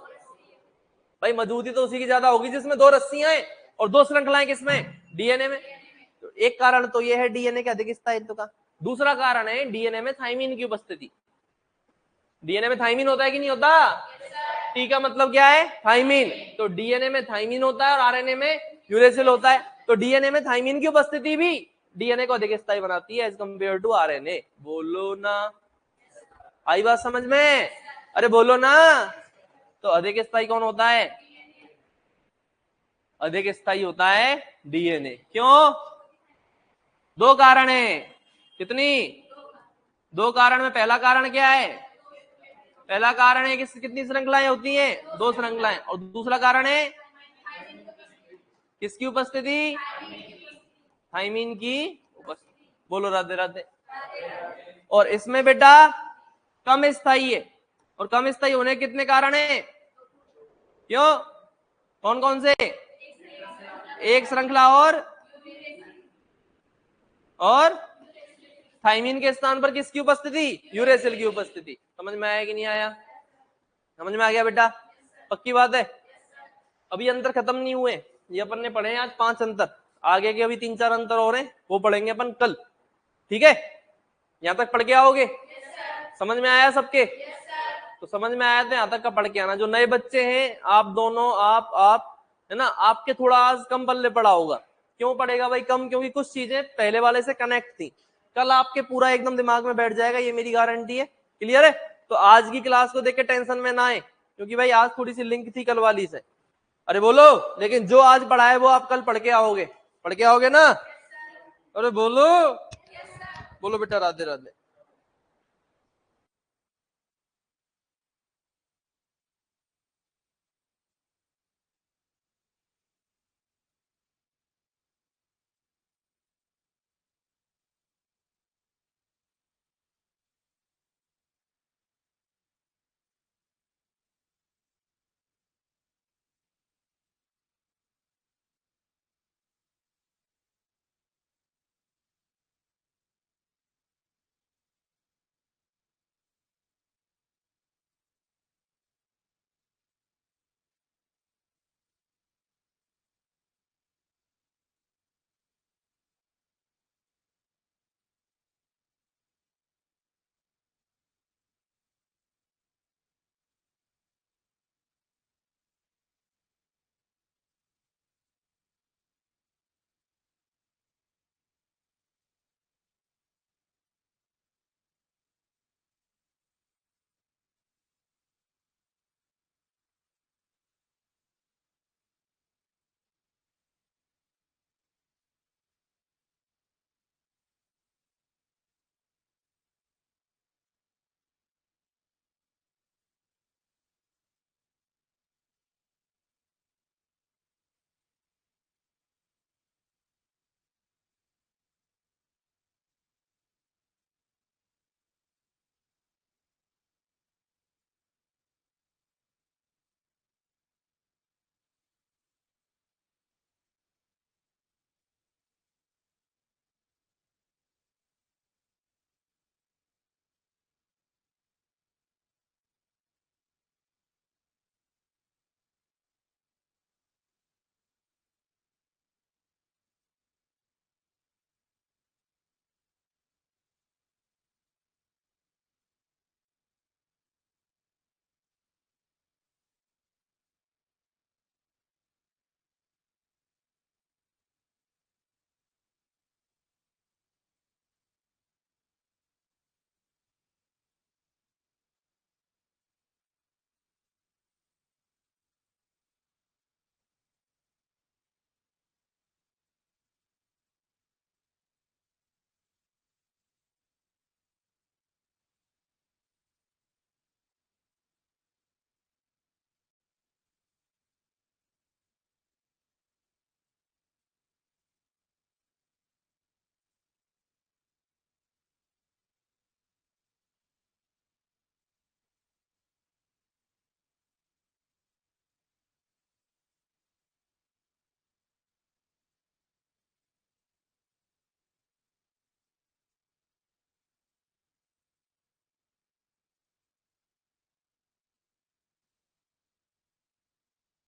भाई मजबूती तो उसी की ज्यादा होगी जिसमें 2 रस्सियां हैं और 2 श्रृंखलाएं किसमें? डीएनए में। तो एक कारण तो यह है डीएनए के अधिक स्थायित्व का। दूसरा कारण है डीएनए में थाइमिन की उपस्थिति। डीएनए में थाइमिन होता है कि नहीं होता? टी का मतलब क्या है? थाइमिन। तो डीएनए में थाइमिन होता है और आरएनए में यूरेसिल होता है। तो डीएनए में थाइमिन की उपस्थिति भी डीएनए को अधिक स्थायी बनाती है एज कंपेयर टू आरएनए। बोलो ना, आई बात समझ में? अरे बोलो ना। तो अधिक स्थायी कौन होता है? अधिक स्थायी होता है डीएनए। क्यों? 2 कारण है। कितनी? 2 कारण में पहला कारण क्या है? पहला कारण है कि कितनी श्रृंखलाएं होती हैं? 2 श्रृंखलाएं। और दूसरा कारण है किसकी उपस्थिति? थाइमिन की उपस्थिति। बोलो राधे राधे। और इसमें बेटा कम स्थायी है, और कम स्थायी होने के कितने कारण है? क्यों? कौन कौन से? एक श्रृंखला और थाइमिन के स्थान पर किसकी उपस्थिति? यूरेसिल की उपस्थिति। समझ में आया कि नहीं आया? समझ में आ गया बेटा? पक्की बात है। अभी अंतर खत्म नहीं हुए, ये अपन ने पढ़े हैं आज 5 अंतर। आगे के अभी 3-4 अंतर और हैं, वो पढ़ेंगे अपन कल, ठीक है। यहाँ तक पढ़ के आओगे? समझ में आया सबके? तो समझ में आया तो यहाँ तक का पढ़ के आना। जो नए बच्चे हैं, आप दोनों, आप है ना, आपके थोड़ा आज कम पल्ले पड़ा होगा। क्यों पड़ेगा भाई कम? क्योंकि कुछ चीजें पहले वाले से कनेक्ट थी, कल आपके पूरा एकदम दिमाग में बैठ जाएगा, ये मेरी गारंटी है। क्लियर है? तो आज की क्लास को देख के टेंशन में ना आए, क्योंकि भाई आज थोड़ी सी लिंक थी कल वाली से। अरे बोलो, लेकिन जो आज पढ़ा है वो आप कल पढ़ के आओगे, पढ़ के आओगे ना? अरे बोलो, बोलो बेटा, राधे राधे।